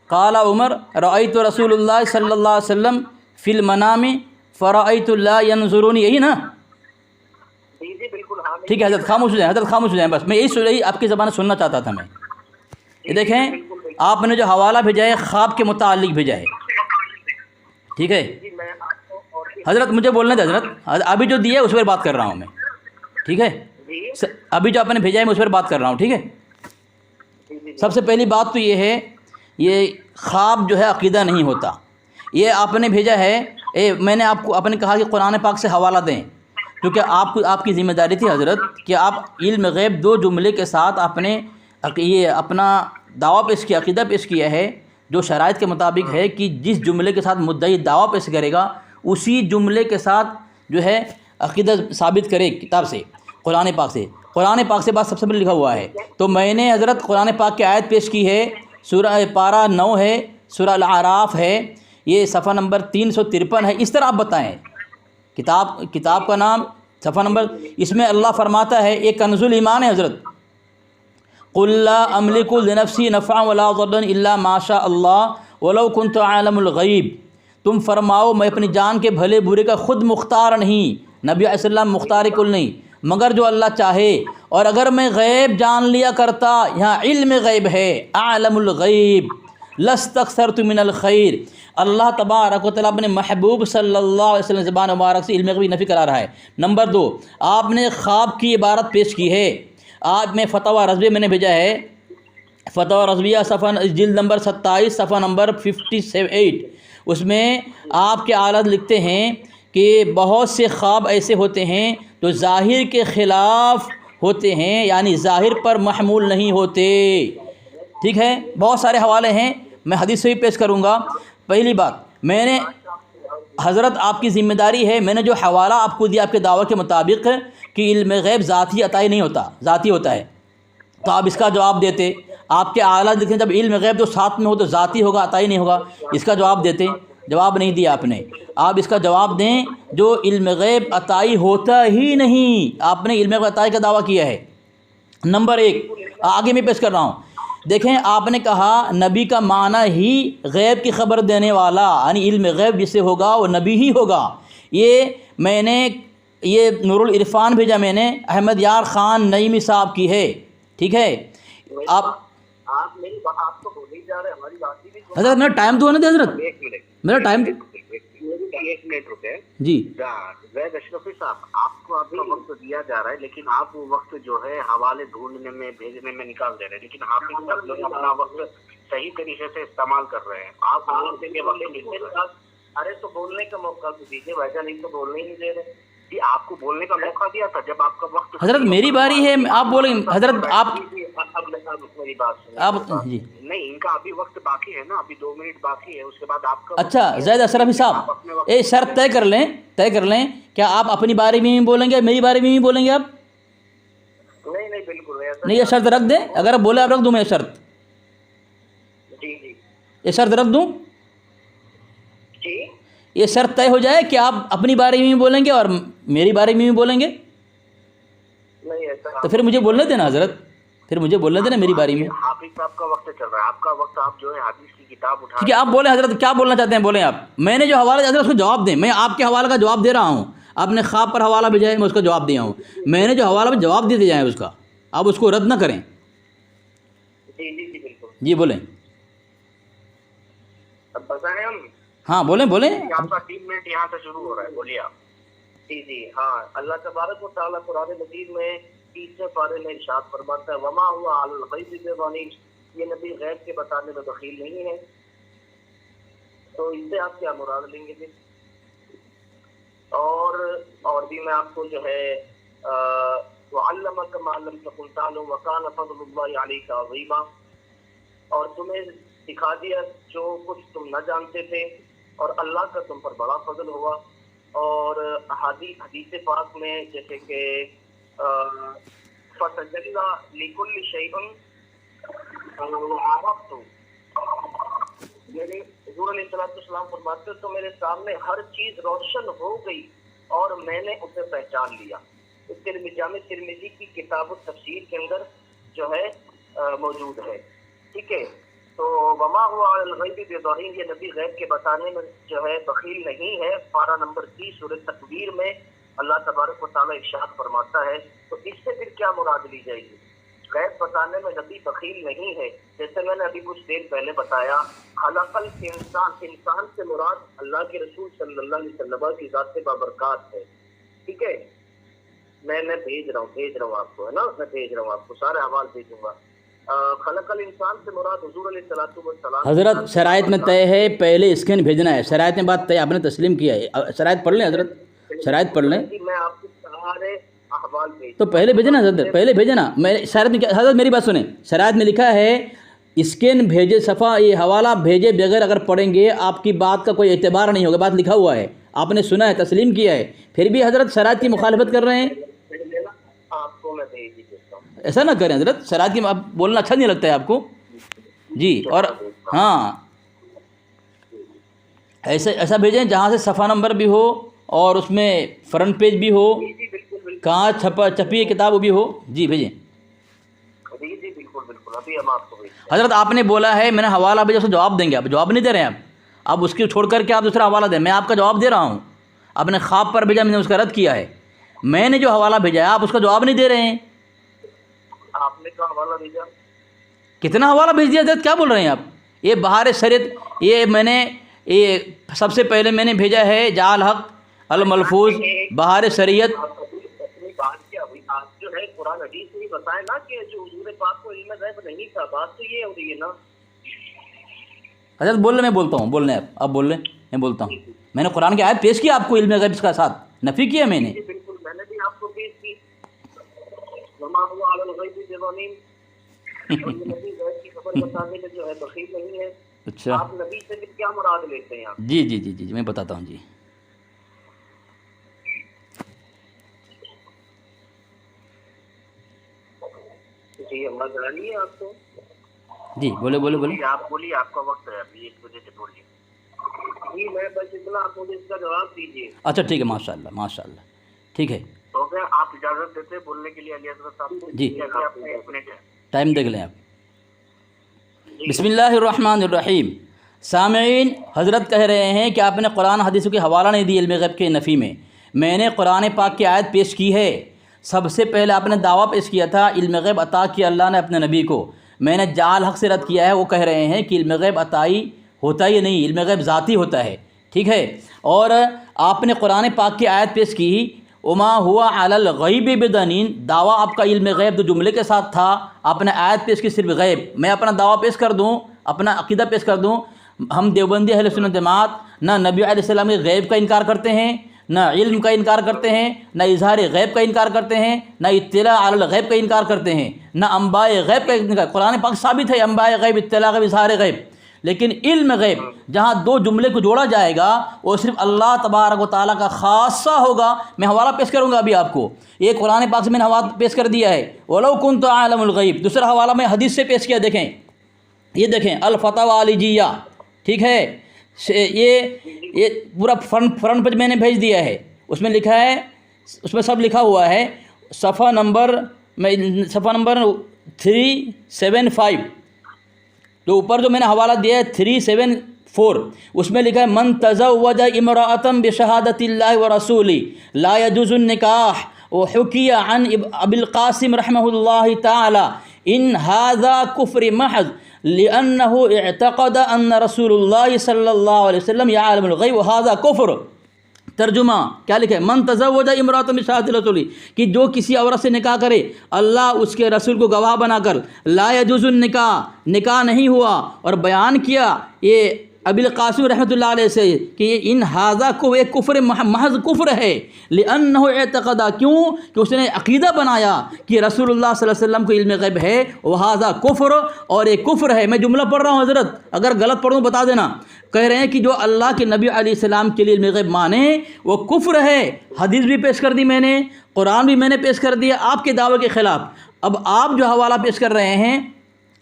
قال عمر رأیت رسول اللہ صلی اللہ علیہ وسلم فی المنام فرأیت اللہ ینظرونی، یہی نا؟ جی بالکل ہاں. ٹھیک ہے حضرت، خاموش ہو جائیں بس، میں یہی آپ کی زبان سننا چاہتا تھا میں. یہ دیکھیں آپ نے جو حوالہ بھیجا ہے خواب کے متعلق بھیجا ہے، ٹھیک ہے حضرت، مجھے بولنے دیں حضرت، ابھی جو دیا ہے اس پر بات کر رہا ہوں میں، ٹھیک ہے، ابھی جو آپ نے بھیجا ہے میں اس پر بات کر رہا ہوں، ٹھیک ہے. سب سے پہلی بات تو یہ ہے، یہ خواب جو ہے عقیدہ نہیں ہوتا. یہ آپ نے بھیجا ہے، میں نے آپ نے کہا کہ قرآن پاک سے حوالہ دیں، کیونکہ آپ کی ذمہ داری تھی حضرت کہ آپ علم غیب 2 جملے کے ساتھ آپ نے یہ اپنا دعویٰ پیش کیا، عقیدہ پیش کیا ہے جو شرائط کے مطابق ہے کہ جس جملے کے ساتھ مدعی دعویٰ پیش کرے گا اسی جملے کے ساتھ جو ہے عقیدہ ثابت کرے کتاب سے، قرآن پاک سے. قرآن پاک سے بات سب سے پہلے لکھا ہوا ہے. تو میں نے حضرت قرآن پاک کی آیت پیش کی ہے، سورہ پارہ 9 ہے، سورہ الاعراف ہے، یہ صفحہ نمبر 353 ہے. اس طرح آپ بتائیں، کتاب کا نام صفحہ نمبر، اس میں اللہ فرماتا ہے، ایک کنز الایمان ہے حضرت، قل لا املک لنفسی نفعا ولا ضرا الا ما شاء اللہ ولو كنت عالم الغیب. تم فرماؤ میں اپنی جان کے بھلے برے کا خود مختار نہیں، نبی علیہ السلام مختار کل نہیں، مگر جو اللہ چاہے، اور اگر میں غیب جان لیا کرتا، یہاں علم غیب ہے، اعلم الغیب لاستکثرت من الخیر. اللہ تبارک و تعالیٰ اپنے محبوب صلی اللہ علیہ وسلم زبان مبارک سے علم غیب نفی کرا رہا ہے. نمبر 2، آپ نے خواب کی عبارت پیش کی ہے. آج میں فتویٰ رضویہ میں نے بھیجا ہے، فتویٰ رضویہ صفحہ جلد نمبر 27 صفحہ نمبر 58، اس میں آپ کے اعلیٰ لکھتے ہیں کہ بہت سے خواب ایسے ہوتے ہیں جو ظاہر کے خلاف ہوتے ہیں، یعنی ظاہر پر محمول نہیں ہوتے. ٹھیک ہے، بہت سارے حوالے ہیں، میں حدیث سے بھی پیش کروں گا. پہلی بات، میں نے حضرت آپ کی ذمہ داری ہے، میں نے جو حوالہ آپ کو دیا آپ کے دعویٰ کے مطابق کہ علم غیب ذاتی عطائی نہیں ہوتا، ذاتی ہوتا ہے، تو آپ اس کا جواب دیتے. آپ کے اعلیٰ لکھیں جب علم غیب جو ساتھ میں ہو تو ذاتی ہوگا، عطائی نہیں ہوگا، اس کا جواب دیتے. جواب نہیں دیا آپ نے. آپ اس کا جواب دیں جو علم غیب عطائی ہوتا ہی نہیں، آپ نے علم غیب عطائی کا دعویٰ کیا ہے. نمبر 1 آگے میں پیش کر رہا ہوں، دیکھیں آپ نے کہا نبی کا معنی ہی غیب کی خبر دینے والا، یعنی علم غیب جس سے ہوگا وہ نبی ہی ہوگا. میں نے یہ نور العرفان بھیجا، میں نے احمد یار خان نعیمی صاحب کی ہے، ٹھیک ہے. آپ میری بات آپ کو بولے جا رہے ہیں، ہماری بات بھی حضرت میرا ٹائم تو ہونے دے حضرت، میرا ٹائم ایک منٹ رکے جی. زید اشرفی صاحب، آپ کو ابھی وقت دیا جا رہا ہے، لیکن آپ وہ وقت جو ہے حوالے ڈھونڈنے میں بھیجنے میں نکال دے رہے ہیں، لیکن آپ سب لوگ اپنا وقت صحیح طریقے سے استعمال کر رہے ہیں. آپ ارے تو بولنے کا موقع تو دیجیے بھائی جان، نہیں تو بولنے ہی نہیں دے رہے. جی آپ کو بولنے کا موقع دیا تھا جب آپ کا وقت. حضرت میری باری ہے، آپ بولیں حضرت. آپ میری بات سنیں، آپ جی نہیں ان کا ابھی وقت باقی ہے نا، ابھی 2 منٹ باقی ہے، اس کے بعد آپ کا. اچھا زید اشرفی صاحب، شرط طے کر لیں کیا آپ اپنی بارے میں بھی بولیں گے، میری بارے میں بھی بولیں گے آپ؟ نہیں بالکل نہیں، یہ شرط رکھ دیں، اگر آپ بولے آپ رکھ دوں میں یہ شرط، جی یہ شرط رکھ دوں. یہ شرط طے ہو جائے کہ آپ اپنی بارے میں بھی بولیں گے اور میری بارے میں بھی بولیں گے؟ نہیں ایسا تو پھر مجھے بولنے دینا حضرت، پھر مجھے بولنے دینا میری باری میں. حافظ صاحب کا وقت چل رہا ہے، آپ کا وقت، آپ جو ہے حدیث کی کتاب اٹھا ٹھیک ہے آپ بولیں حضرت، کیا بولنا چاہتے ہیں بولیں آپ. میں نے جو حوالہ دیا اس کو جواب دیں. میں آپ کے حوالے کا جواب دے رہا ہوں، آپ نے خواب پر حوالہ بھیجا ہے، میں اس کا جواب دیا ہوں. میں نے جو حوالہ پہ جواب دے جائیں اس کا، آپ اس کو رد نہ کریں. جی جی جی بالکل. جی بولیں. اب بتائیں ہم. ہاں بولیں بولیں. آپ کا 3 منٹ یہاں سے شروع ہو رہا ہے، بولیے آپ. جی جی ہاں، اللہ تبارک و تعالیٰ قرآن مجید میں 30ویں پارے میں ارشاد فرماتا ہے وما ہوا علی الغیب بضنین، یہ نبی غیب کے بتانے میں بخیل نہیں ہے. تو اس سے آپ کیا مراد لیں گے؟ اور بھی میں آپ کو جو ہے وعلمک ما لم تکن تعلم وکان فضل اللہ علیک عظیما، اور تمہیں سکھا دیا جو کچھ تم نہ جانتے تھے اور اللہ کا تم پر بڑا فضل ہوا. اور حدیث پاک میں جیسے کہ فَتَجَلَّى لِكُلِّ شَيْءٍ وَعَرَفْتُ، میرے حضور علیہ السلام فرماتے تو میرے سامنے ہر چیز روشن ہو گئی اور میں نے اسے پہچان لیا. جامع ترمذی کی کتاب التفسیر کے اندر جو ہے موجود ہے. ٹھیک ہے، تو وما ہوا علی الغیب بضنین، یہ نبی غیب کے بتانے میں جو ہے بخیل نہیں ہے. پارہ نمبر 30 سورہ تکویر میں اللہ تبارک و تعالیٰ ارشاد فرماتا ہے. تو اس سے پھر کیا مراد لی جائے گی؟ غیب بتانے میں نبی بخیل نہیں ہے. جیسے میں نے ابھی کچھ دیر پہلے بتایا، خلق الانسان، انسان سے مراد اللہ کے رسول صلی اللہ علیہ وسلم کی ذات سے بابرکات ہے. ٹھیک ہے، میں بھیج رہا ہوں آپ کو، ہے نا، میں بھیج رہا ہوں آپ کو، سارے احوال بھیجوں گا. خلق الانسان سے مراد حضور علیہ السلام. حضرت شرائط میں طے ہے، پہلے اسکین بھیجنا ہے. شرائط میں بات طے، آپ نے تسلیم کیا ہے. شرائط پڑھ لیں حضرت، شرائط پڑھ لیں. میں آپ کو سارے احوال بھیج، تو پہلے بھیجنا حضرت، پہلے بھیجنا. میں شرائط میں حضرت میری بات سنیں، شرائط میں لکھا ہے اسکین بھیجے، صفحہ یہ حوالہ بھیجے بغیر اگر پڑھیں گے آپ کی بات کا کوئی اعتبار نہیں ہوگا. بات لکھا ہوا ہے، آپ نے سنا ہے، تسلیم کیا ہے، پھر بھی حضرت شرائط کی مخالفت کر رہے ہیں. آپ کو میں بھیج دیتا ہوں. ایسا نہ کریں حضرت، شرائط کی آپ بولنا اچھا نہیں لگتا ہے آپ کو. جی، اور ہاں ایسا بھیجیں جہاں سے صفحہ نمبر بھی ہو اور اس میں فرنٹ پیج بھی ہو، کہاں چھپی ہے کتاب وہ بھی ہو. جی بھیجیں. جی جی بالکل بالکل، ابھی ہم آپ کو بھیج. حضرت آپ نے بولا ہے میں نے حوالہ بھیجا، اس کو جواب دیں گے. آپ جواب نہیں دے رہے ہیں، آپ اس کو چھوڑ کر کے آپ دوسرا حوالہ دیں. میں آپ کا جواب دے رہا ہوں. آپ نے خواب پر بھیجا، میں نے اس کا رد کیا ہے. میں نے جو حوالہ بھیجا ہے آپ اس کا جواب نہیں دے رہے ہیں. آپ نے کہا حوالہ بھیجا، کتنا حوالہ بھیج دیا حضرت، کیا بول رہے ہیں آپ؟ یہ بہار شریعت، یہ میں نے یہ سب سے پہلے میں نے بھیجا ہے جعل حق الملفوظ بہار شریعت. بات کیا ہوئی؟ آپ جو ہے قرآن حدیث میں بتائیں نا کہ جو حضور پاک کو علم غیب نہیں تھا. بات تو یہ ہو رہی ہے نا حضرت. بول رہے میں بولتا ہوں، بول رہے ہیں آپ بول رہے ہیں، میں بولتا ہوں. میں نے قرآن کی آیت پیش کی آپ کو، علم غیب اس کا ساتھ نفی کیا میں نے. بالکل، میں نے بھی آپ کو پیش کی وما هو علی الغیب بضنین، نبی غیب کی خبر بتانے میں جو ہے بخیل نہیں ہے. اچھا، آپ نبی سے پھر کیا مراد لیتے ہیں آپ؟ جی جی جی جی میں بتاتا ہوں. جی جی ہم نظر آئی ہے آپ کو. جی بولے بولے بولے. آپ بولیے، آپ کا وقت ہے ابھی 1 بجے سے بولیے. جی میں بس اتنا، آپ مجھے اس کا جواب دیجیے. اچھا ٹھیک ہے، ماشاء اللہ ماشاء اللہ، ٹھیک ہے. تو کیا آپ اجازت دیتے بولنے کے لیے علی حضرت صاحب کو؟ جی آپ نے 1 منٹ ہے، ٹائم دیکھ لیں آپ. بسم اللہ الرحمن الرحیم. سامعین، حضرت کہہ رہے ہیں کہ آپ نے قرآن حدیث کے حوالہ نہیں دی علم غیب کے نفی میں. میں نے قرآن پاک کی آیت پیش کی ہے. سب سے پہلے آپ نے دعویٰ پیش کیا تھا علم غیب عطا کیا اللہ نے اپنے نبی کو. میں نے جعل حق سے رد کیا ہے. وہ کہہ رہے ہیں کہ علم غیب عطائی ہوتا ہی نہیں، علم غیب ذاتی ہوتا ہے. ٹھیک ہے، اور آپ نے قرآن پاک کی آیت پیش کی وما ہوا علی الغیب بضنین. دعویٰ آپ کا علم غیب دو جملے کے ساتھ تھا. آپ نے آیت پیش کی صرف غیب. میں اپنا دعویٰ پیش کر دوں، اپنا عقیدہ پیش کر دوں. ہم دیوبندی اہل سنت جماعت نہ نبی علیہ السلام کے غیب کا انکار کرتے ہیں، نہ علم کا انکار کرتے ہیں، نہ اظہار غیب کا انکار کرتے ہیں، نہ اطلاع علی الغیب کا انکار کرتے ہیں، نہ انباء غیب کا انکار. قرآن پاک ثابت ہے انباء غیب، اطلاع غیب، اظہار غیب. لیکن علم غیب جہاں دو جملے کو جوڑا جائے گا وہ صرف اللہ تبارک و تعالیٰ کا خاصہ ہوگا. میں حوالہ پیش کروں گا ابھی آپ کو. یہ قرآن پاک سے میں نے حوالہ پیش کر دیا ہے وَلَوْ كُنْتُ أَعْلَمُ الْغَيْبِ. دوسرا حوالہ میں حدیث سے پیش کیا، دیکھیں، یہ دیکھیں الفتاوی علیجیہ. ٹھیک ہے، یہ پورا فرنٹ پیج میں نے بھیج دیا ہے، اس میں لکھا ہے، اس میں سب لکھا ہوا ہے، صفحہ نمبر 375، جو اوپر جو میں نے حوالہ دیا ہے 374، اس میں لکھا ہے من تزوج امرأة بشہادت اللہ ورسولہ لا يجوز النکاح وحکی عن ابی القاسم رحمہ اللہ تعالی ان هذا کفر محض لأنه اعتقد ان رسول اللہ صلی اللہ علیہ وسلم یعلم الغیب وهذا کفر۔ ترجمہ کیا لکھا ہے؟ من تزوج امرأة بشہادت رسول، کہ جو کسی عورت سے نکاح کرے اللہ اس کے رسول کو گواہ بنا کر، لا یجوز النکاح، نکاح نہیں ہوا، اور بیان کیا یہ ابی القاسم رحمۃ اللہ علیہ سے کہ یہ ان ہاذا کو ایک کفر محض کفر ہے، لأنہ اعتقدا، کیوں کہ اس نے عقیدہ بنایا کہ رسول اللہ صلی اللہ علیہ وسلم کو علم غیب ہے، وہذا کفر، اور ایک کفر ہے۔ میں جملہ پڑھ رہا ہوں حضرت، اگر غلط پڑھوں بتا دینا۔ کہہ رہے ہیں کہ جو اللہ کے نبی علیہ السلام کے لیے علم غیب مانے وہ کفر ہے۔ حدیث بھی پیش کر دی میں نے، قرآن بھی میں نے پیش کر دیا آپ کے دعوے کے خلاف۔ اب آپ جو حوالہ پیش کر رہے ہیں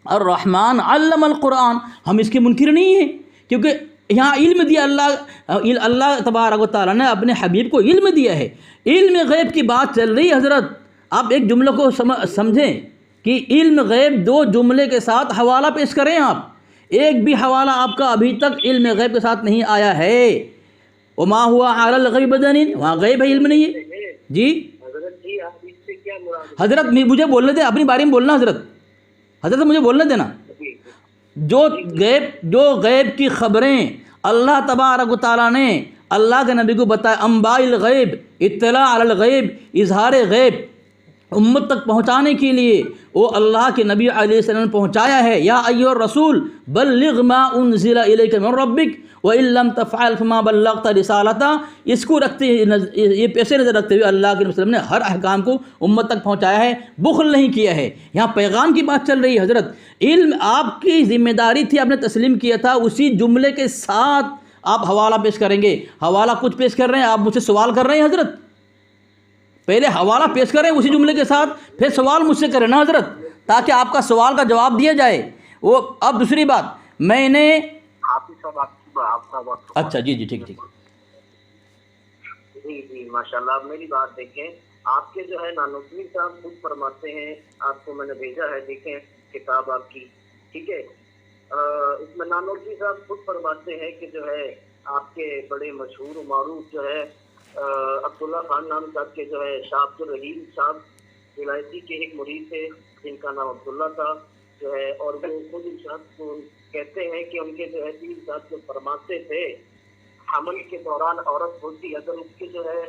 الرحمن علم القرآن، ہم اس کے منکر نہیں ہیں، کیونکہ یہاں علم دیا اللہ تبارک و تعالیٰ نے اپنے حبیب کو علم دیا ہے۔ علم غیب کی بات چل رہی ہے حضرت، آپ ایک جملے کو سمجھیں کہ علم غیب، دو جملے کے ساتھ حوالہ پیش کریں آپ، ایک بھی حوالہ آپ کا ابھی تک علم غیب کے ساتھ نہیں آیا ہے۔ وما ہوا علی الغیب بدنین، وہاں غیب ہے، علم نہیں ہے۔ جی حضرت جی آپ اس سے کیا مراد؟ حضرت مجھے بولنے دیں، اپنی باری میں بولنا حضرت مجھے بولنے دینا۔ جو غیب کی خبریں اللہ تبارک و تعالیٰ نے اللہ کے نبی کو بتایا، انباء الغیب، اطلاع علی الغیب، اظہار غیب امت تک پہنچانے کے لیے وہ اللہ کے نبی علیہ السلام نے پہنچایا ہے۔ یا ایھا الرسول بلغ ما انزل الیک من ربک وان لم تفعل فما بلغت رسالتہ، اس کو رکھتے یہ پیش نظر رکھتے ہوئے اللہ کے نبی صلی اللہ علیہ وسلم نے ہر احکام کو امت تک پہنچایا ہے، بخل نہیں کیا ہے۔ یہاں پیغام کی بات چل رہی ہے حضرت، علم آپ کی ذمہ داری تھی، آپ نے تسلیم کیا تھا، اسی جملے کے ساتھ آپ حوالہ پیش کریں گے۔ حوالہ کچھ پیش کر رہے ہیں، آپ مجھ سے سوال کر رہے ہیں حضرت، پہلے حوالہ پیش کریں اسی جملے کے ساتھ، پھر سوال مجھ سے کریں نا حضرت، تاکہ آپ کا سوال کا جواب دیا جائے۔ وہ اب دوسری بات میں نے اچھا جی ٹھیک جی ماشاءاللہ۔ اب میری بات دیکھیں، آپ کے جو ہے نانوتوی صاحب خود فرماتے ہیں، آپ کو میں نے بھیجا ہے، دیکھیں کتاب آپ کی، ٹھیک ہے، اس میں نانوتوی صاحب خود فرماتے ہیں کہ جو ہے آپ کے بڑے مشہور و معروف جو ہے عبداللہ خان نام صاحب کے جو ہے شاہ عبد الرحیم صاحب ولایتی کے ایک مرید تھے جن کا نام عبداللہ تھا جو ہے، اور وہ خود ارشاد کو کہتے ہیں کہ ان کے جو ہے پیر صاحب جو فرماتے تھے حمل کے دوران عورت ہوتی، اگر اس کے جو ہے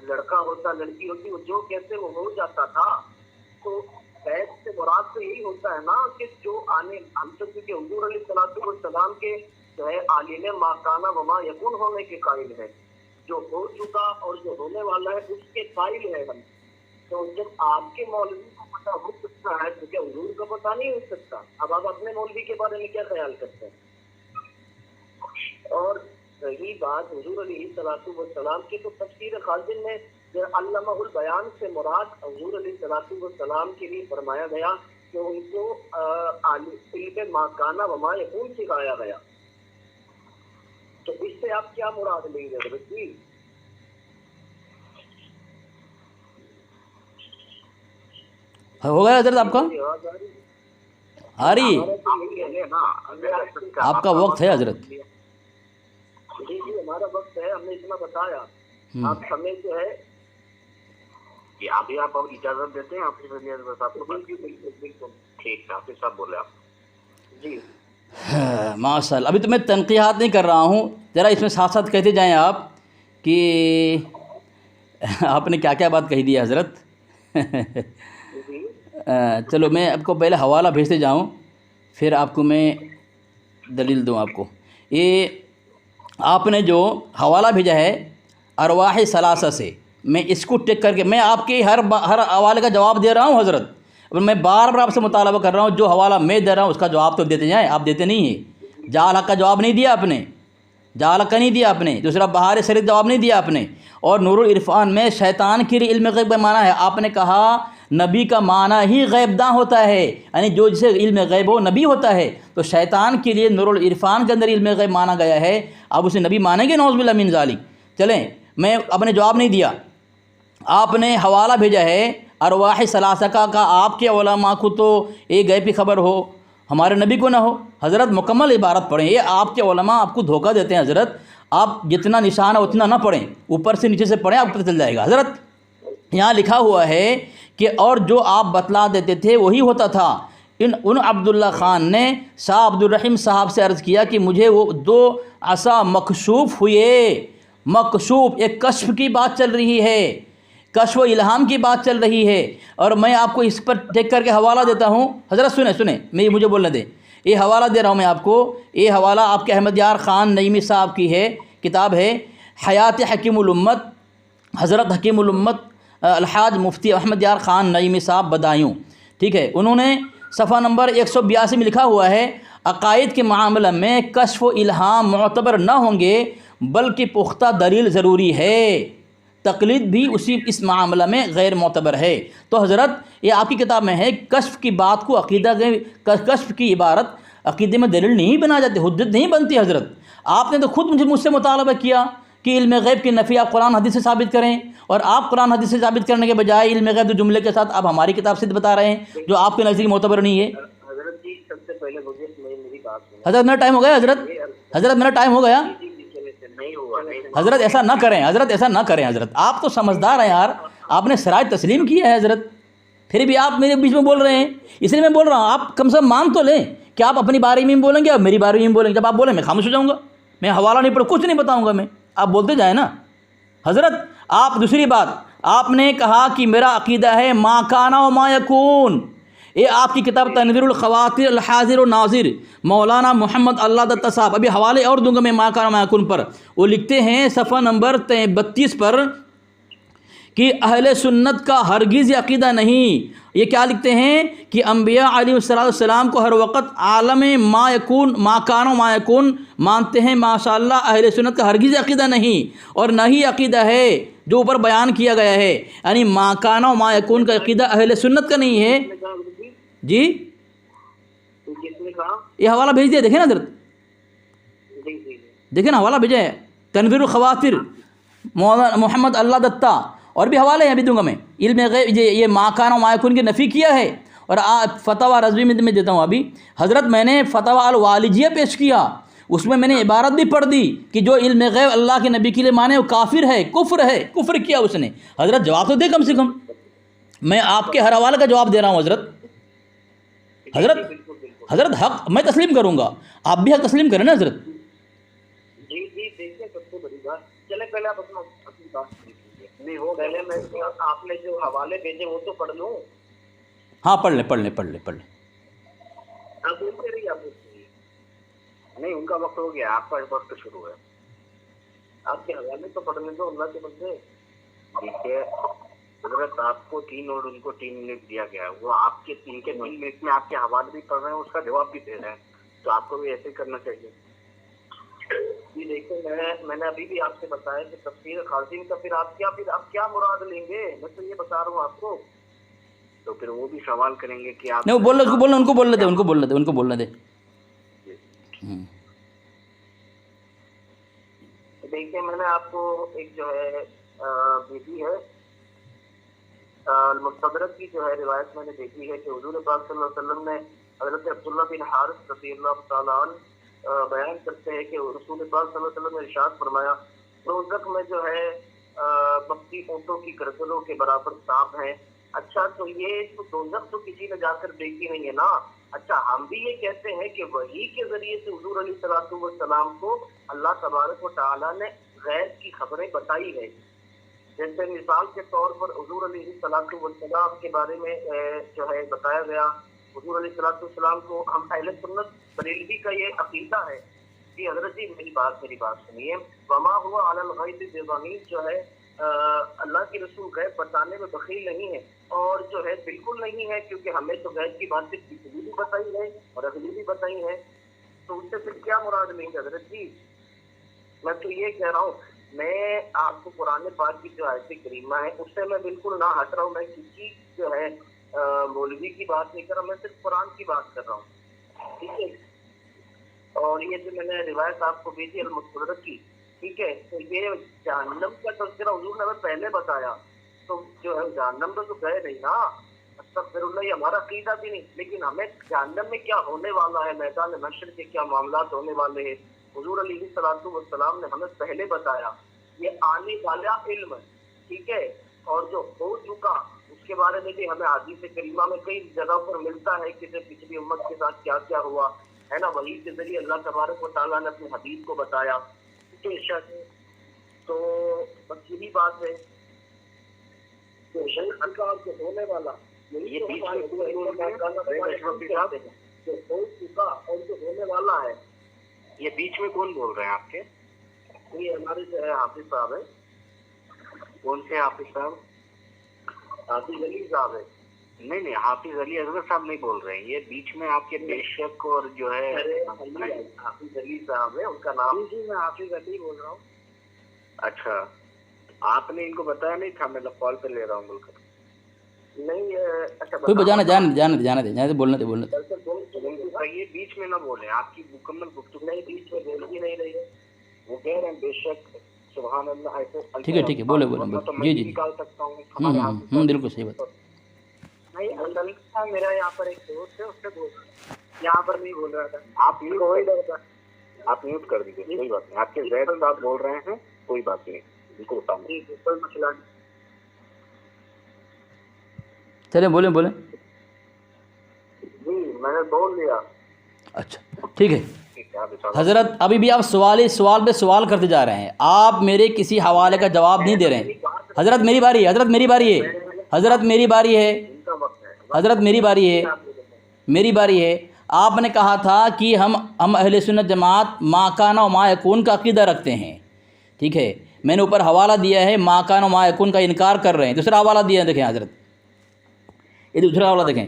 لڑکا ہوتا لڑکی ہوتی، وہ جو کہتے وہ ہو جاتا تھا۔ تو بیت سے مراد تو یہی ہوتا ہے نا کہ جو آنے ہم تو کیونکہ حضور علیہ السلام کے جو ہے عالم ما کان و ما یکون ہونے کے قائل ہے، جو ہو چکا اور جو ہونے والا ہے اس کے قائل ہے ہم۔ تو جب آپ کے مولوی کو پتہ ہو سکتا ہے تو کیا حضور کا پتہ نہیں ہو سکتا؟ اب آپ اپنے مولوی کے بارے میں کیا خیال کرتے ہیں؟ اور رہی بات حضور علیہ السلام کی، تو تفسیر خازن میں علامہ البیان سے مراد حضور علیہ السلام کے لیے فرمایا گیا کہ ان کو علم ما کان و ما یکون سکھایا گیا۔ تو اس سے آپ کیا مراد لیں گے حضرت جی؟ ہو گیا حضرت آپ کا؟ آ رہی آپ کا وقت ہے حضرت؟ جی ہمارا وقت ہے، ہم نے اتنا بتایا، آپ ہمیں جو ہے کہ ابھی آپ اجازت دیتے ہیں آپ بالکل ٹھیک ہے، آپ سب بولے آپ جی ماشاء اللہ۔ ابھی تو میں تنقیحات نہیں کر رہا ہوں، ذرا اس میں ساتھ ساتھ کہتے جائیں آپ کہ آپ نے کیا کیا بات کہی دی ہے حضرت۔ چلو میں آپ کو پہلے حوالہ بھیجتے جاؤں پھر آپ کو میں دلیل دوں آپ کو۔ یہ آپ نے جو حوالہ بھیجا ہے ارواح ثلاثہ سے، میں اس کو ٹیک کر کے میں آپ کے ہر حوالے کا جواب دے رہا ہوں حضرت، میں بار بار آپ سے مطالبہ کر رہا ہوں، جو حوالہ میں دے رہا ہوں اس کا جواب تو دیتے جائیں، آپ دیتے نہیں ہیں۔ جعل حق کا جواب نہیں دیا آپ نے، جعل حق کا نہیں دیا آپ نے، دوسرا بہار شریف جواب نہیں دیا آپ نے، اور نور العرفان میں شیطان کے لیے علم غیب کا معنی ہے، آپ نے کہا نبی کا معنی ہی غیب داں ہوتا ہے، یعنی جو جسے علم غیب ہو نبی ہوتا ہے، تو شیطان کے لیے نور العرفان کے اندر علم غیب مانا گیا ہے، اب اسے نبی مانیں گے نعوذ باللہ من ذالک۔ چلیں، میں اپنے جواب نہیں دیا، آپ نے حوالہ بھیجا ہے ارواح ثلاثہ کا آپ کے علماء کو تو ایک غیب کی خبر ہو، ہمارے نبی کو نہ ہو۔ حضرت مکمل عبارت پڑھیں، یہ آپ کے علماء آپ کو دھوکہ دیتے ہیں حضرت، آپ جتنا نشان ہے اتنا نہ پڑھیں، اوپر سے نیچے سے پڑھیں، آپ کو پتہ چل جائے گا۔ حضرت یہاں لکھا ہوا ہے کہ اور جو آپ بتلا دیتے تھے وہی ہوتا تھا۔ ان عبداللہ خان نے شاہ عبد الرحیم صاحب سے عرض کیا کہ مجھے وہ 2 عصا مکشوف ہوئے، مکشوف ایک کشف کی بات چل رہی ہے، کشف و الہام کی بات چل رہی ہے، اور میں آپ کو اس پر دیکھ کر کے حوالہ دیتا ہوں۔ حضرت سنیں میں مجھے بولنے دیں، یہ حوالہ دے رہا ہوں میں آپ کو، یہ حوالہ آپ کے احمد یار خان نعیمی صاحب کی ہے، کتاب ہے حیات حکیم الامت، حضرت حکیم الامت الحاج مفتی احمد یار خان نعیمی صاحب بدایوں، ٹھیک ہے۔ انہوں نے صفحہ نمبر 182 میں لکھا ہوا ہے، عقائد کے معاملہ میں کشف و الہام معتبر نہ ہوں گے بلکہ پختہ دلیل ضروری ہے، تقلید بھی اس معاملہ میں غیر معتبر ہے۔ تو حضرت یہ آپ کی کتاب میں ہے، کشف کی بات کو عقیدہ کشف کی عبارت عقیدے میں دلیل نہیں بنا جاتی، حجت نہیں بنتی۔ حضرت آپ نے تو خود مجھ سے مطالبہ کیا کہ علم غیب کی نفی آپ قرآن حدیث سے ثابت کریں، اور آپ قرآن حدیث سے ثابت کرنے کے بجائے علم غیب جملے کے ساتھ آپ ہماری کتاب سے بتا رہے ہیں جو آپ کے نزدیک معتبر نہیں ہے۔ حضرت جی سب سے پہلے مجھے میری بات سنیں۔ حضرت میرا ٹائم ہو گیا، حضرت میرا ٹائم ہو گیا۔ نہیں ہوا، حضرت ایسا نہ کریں، حضرت ایسا نہ کریں، حضرت آپ تو سمجھدار ہیں یار، آپ نے سراج تسلیم کی ہے حضرت، پھر بھی آپ میرے بیچ میں بول رہے ہیں، اس لیے میں بول رہا ہوں آپ کم سے کم مان تو لیں کہ آپ اپنی بارے میں بولیں گے اور میری بارے میں بولیں گے۔ جب آپ بولیں میں خاموش ہو جاؤں گا، میں حوالہ نہیں پڑھ کچھ نہیں بتاؤں گا میں، آپ بولتے جائیں نا۔ حضرت آپ دوسری بات آپ نے کہا کہ میرا عقیدہ ہے ما کان و ما یکون، یہ آپ کی کتاب تنویر الخواطر الحاضر و ناظر مولانا محمد اللہ دتہ صاحب، ابھی حوالے اور دوں گا میں ما کان و ما یکون پر، وہ لکھتے ہیں صفحہ نمبر 32 پر کہ اہل سنت کا ہرگز یہ عقیدہ نہیں۔ یہ کیا لکھتے ہیں کہ انبیاء علیہ السلام کو ہر وقت عالم ما یکون ما کان و ما یکون مانتے ہیں، ماشاءاللہ اہل سنت کا ہرگز عقیدہ نہیں، اور نہ ہی عقیدہ ہے جو اوپر بیان کیا گیا ہے، یعنی ما کان و ما یکون کا عقیدہ اہل سنت کا نہیں ہے۔ جی یہ حوالہ بھیج دیا، دیکھیں نا حضرت، دیکھیں نا حوالہ بھیجا ہے تنویر الخواطر مولانا محمد اللہ دتہ، اور بھی حوالے ہیں ابھی دوں گا میں، علم غیب یہ ما کان و ما یکون کی نفی کیا ہے، اور فتویٰ رضوی میں دیتا ہوں ابھی۔ حضرت میں نے فتویٰ الوالجیہ پیش کیا، اس میں نے عبارت بھی پڑھ دی کہ جو علم غیب اللہ کے نبی کے لیے مانے وہ کافر ہے، کفر کیا اس نے۔ حضرت جواب تو دے کم سے کم، میں آپ کے ہر حوالے کا جواب دے رہا ہوں حضرت۔ حضرت حق میں تسلیم کروں گا، آپ بھی حق تسلیم کریں نا حضرت۔ جی دیکھیں سب سے بڑی بات، چلے پہلے آپ اپنی بات نہیں ہو، پہلے میں آپ نے جو حوالے بھیجے وہ تو پڑھ لوں۔ ہاں پڑھ لیں۔ آپ بولتے رہیے، آپ نہیں، ان کا وقت ہو گیا، آپ کا وقت شروع ہے، آپ کے حوالے تو پڑھنے دو اللہ کے بندے۔ دیکھیے حضرت آپ کو 3 اور ان کو 3 منٹ دیا گیا، وہ آپ کے 3 منٹ میں آپ کے حوالے بھی پڑھ رہے ہیں، اس کا جواب بھی دے رہے ہیں، تو آپ کو بھی ایسے کرنا چاہیے۔ جی دیکھیں میں نے ابھی بھی آپ سے بتایا کہ تفسیر خازن کا پھر آپ کیا مراد لیں گے، میں تو یہ بتا رہا ہوں آپ کو، تو پھر وہ بھی سوال کریں گے کہ آپ نہیں، وہ ان کو بولنے دے۔ دیکھیں میں نے آپ کو ایک جو ہے بھیجی ہے المستدرک کی جو ہے روایت میں نے دیکھی ہے کہ حضور پاک صلی اللہ علیہ وسلم نے حضرت عبداللہ بن حارث رضی اللہ تعالیٰ عنہ بیان کرتے ہیں کہ رسول پاک صلی اللہ علیہ وسلم نے ارشاد فرمایا، دوزخ میں جو ہے بکتی اونٹوں کی گردنوں کے برابر سانپ ہیں۔ اچھا تو یہ تو دوزخ تو کسی نے جا کر دیکھی نہیں ہے نا، اچھا ہم بھی یہ کہتے ہیں کہ وحی کے ذریعے سے حضور علیہ الصلوۃ والسلام کو اللہ تبارک و تعالیٰ نے غیب کی خبریں بتائی ہے۔ جیسے مثال کے طور پر حضور علیہ الصلوۃ والسلام کے بارے میں جو ہے بتایا گیا، حضور علیہ الصلوۃ والسلام کو ہم اہل سنت بریلوی کا یہ عقیدہ ہے کہ حضرت جی میری بات سنیے، وما ہوا علی الغیب بضنین، جو ہے اللہ کے رسول غیب بتانے میں بخیل نہیں ہے، اور جو ہے بالکل نہیں ہے، کیونکہ ہمیں تو غیب کی باتیں پچھلی بھی بتائی ہے اور اگلی بھی بتائی ہے، تو اس سے پھر کیا مراد نہیں حضرت جی؟ میں تو یہ کہہ رہا ہوں میں آپ کو قرآن پاک کی جو آیت کریمہ ہے اس سے میں بالکل نہ ہٹ رہا ہوں، میں کسی جو ہے مولوی کی بات نہیں کر رہا، میں صرف قرآن کی بات کر رہا ہوں، ٹھیک ہے؟ اور یہ جو میں نے روایت آپ کو بھیجی المستدرک کی، ٹھیک ہے، تو یہ جہنم کا تذکرہ حضور نے ہمیں پہلے بتایا، تو جو ہے جہنم میں تو گئے نہیں نا، استغفر اللہ، یہ ہمارا عقیدہ بھی نہیں، لیکن ہمیں جہنم میں کیا ہونے والا ہے، میدان محشر کے کیا معاملات ہونے والے ہیں، حضور علیہ الصلوۃ والسلام نے ہمیں پہلے بتایا، یہ آنے والا علم ہے، ٹھیک ہے، اور جو ہو چکا اس کے بارے میں بھی ہمیں حدیث کریمہ میں کئی جگہ پر ملتا ہے کہ پچھلی امت کے ساتھ کیا کیا ہوا ہے نا، وحی کے ذریعے اللہ تبارک و تعالیٰ نے اپنی حدیث کو بتایا، تو بس یہی بات ہے کہ ہونے والا یہ بیچ میں جو ہو چکا اور جو ہونے والا ہے، یہ بیچ میں کون بول رہے ہیں آپ کے؟ یہ ہمارے جو ہے حافظ صاحب ہے، کون سے حافظ صاحب؟ حافظ علی صاحب ہے، نہیں نہیں، حافظ علی اصغر صاحب نہیں بول رہے ہیں، یہ بیچ میں آپ کے بے شک اور جو ہے حافظ علی صاحب ہے ان کا نام، جی میں حافظ علی بول رہا ہوں۔ اچھا، آپ نے ان کو بتایا نہیں تھا؟ میں کال پہ لے رہا ہوں بول کر نہیں، اچھا کوئی بجانا جانے دے بولنے دے یہ بیچ میں نہ بولیں، آپ کی مکمل گفتگو نہیں بیچ میں بول ہی نہیں رہی ہے، وہ کہہ رہے ہیں بے شک سبحان اللہ ایسے، ٹھیک ہے بولے جی جی نکال سکتا ہوں۔ بالکل صحیح بات۔ نہیں اصل کا میرا یہاں پر ایک دوست ہے، اس سے بول رہا تھا، یہاں پر نہیں بول رہا تھا، آپ میوٹ کر دیجیے، کوئی بات نہیں، آپ کے زید صاحب بول رہے ہیں، کوئی بات نہیں، بالکل جی کوئی مسئلہ نہیں۔ چلیں بولیں جی میں نے بول لیا۔ اچھا ٹھیک ہے حضرت، ابھی بھی آپ سوال پہ سوال کرتے جا رہے ہیں، آپ میرے کسی حوالے کا جواب نہیں دے رہے ہیں۔ حضرت میری باری ہے، حضرت میری باری ہے۔ آپ نے کہا تھا کہ ہم اہل سنت جماعت ما کان و ما یکون کا عقیدہ رکھتے ہیں، ٹھیک ہے، میں نے اوپر حوالہ دیا ہے، ما کان و ما یکون کا انکار کر رہے ہیں۔ دوسرا حوالہ دیا ہے، دیکھیں حضرت، یہ دوسرا حوالہ دیکھیں،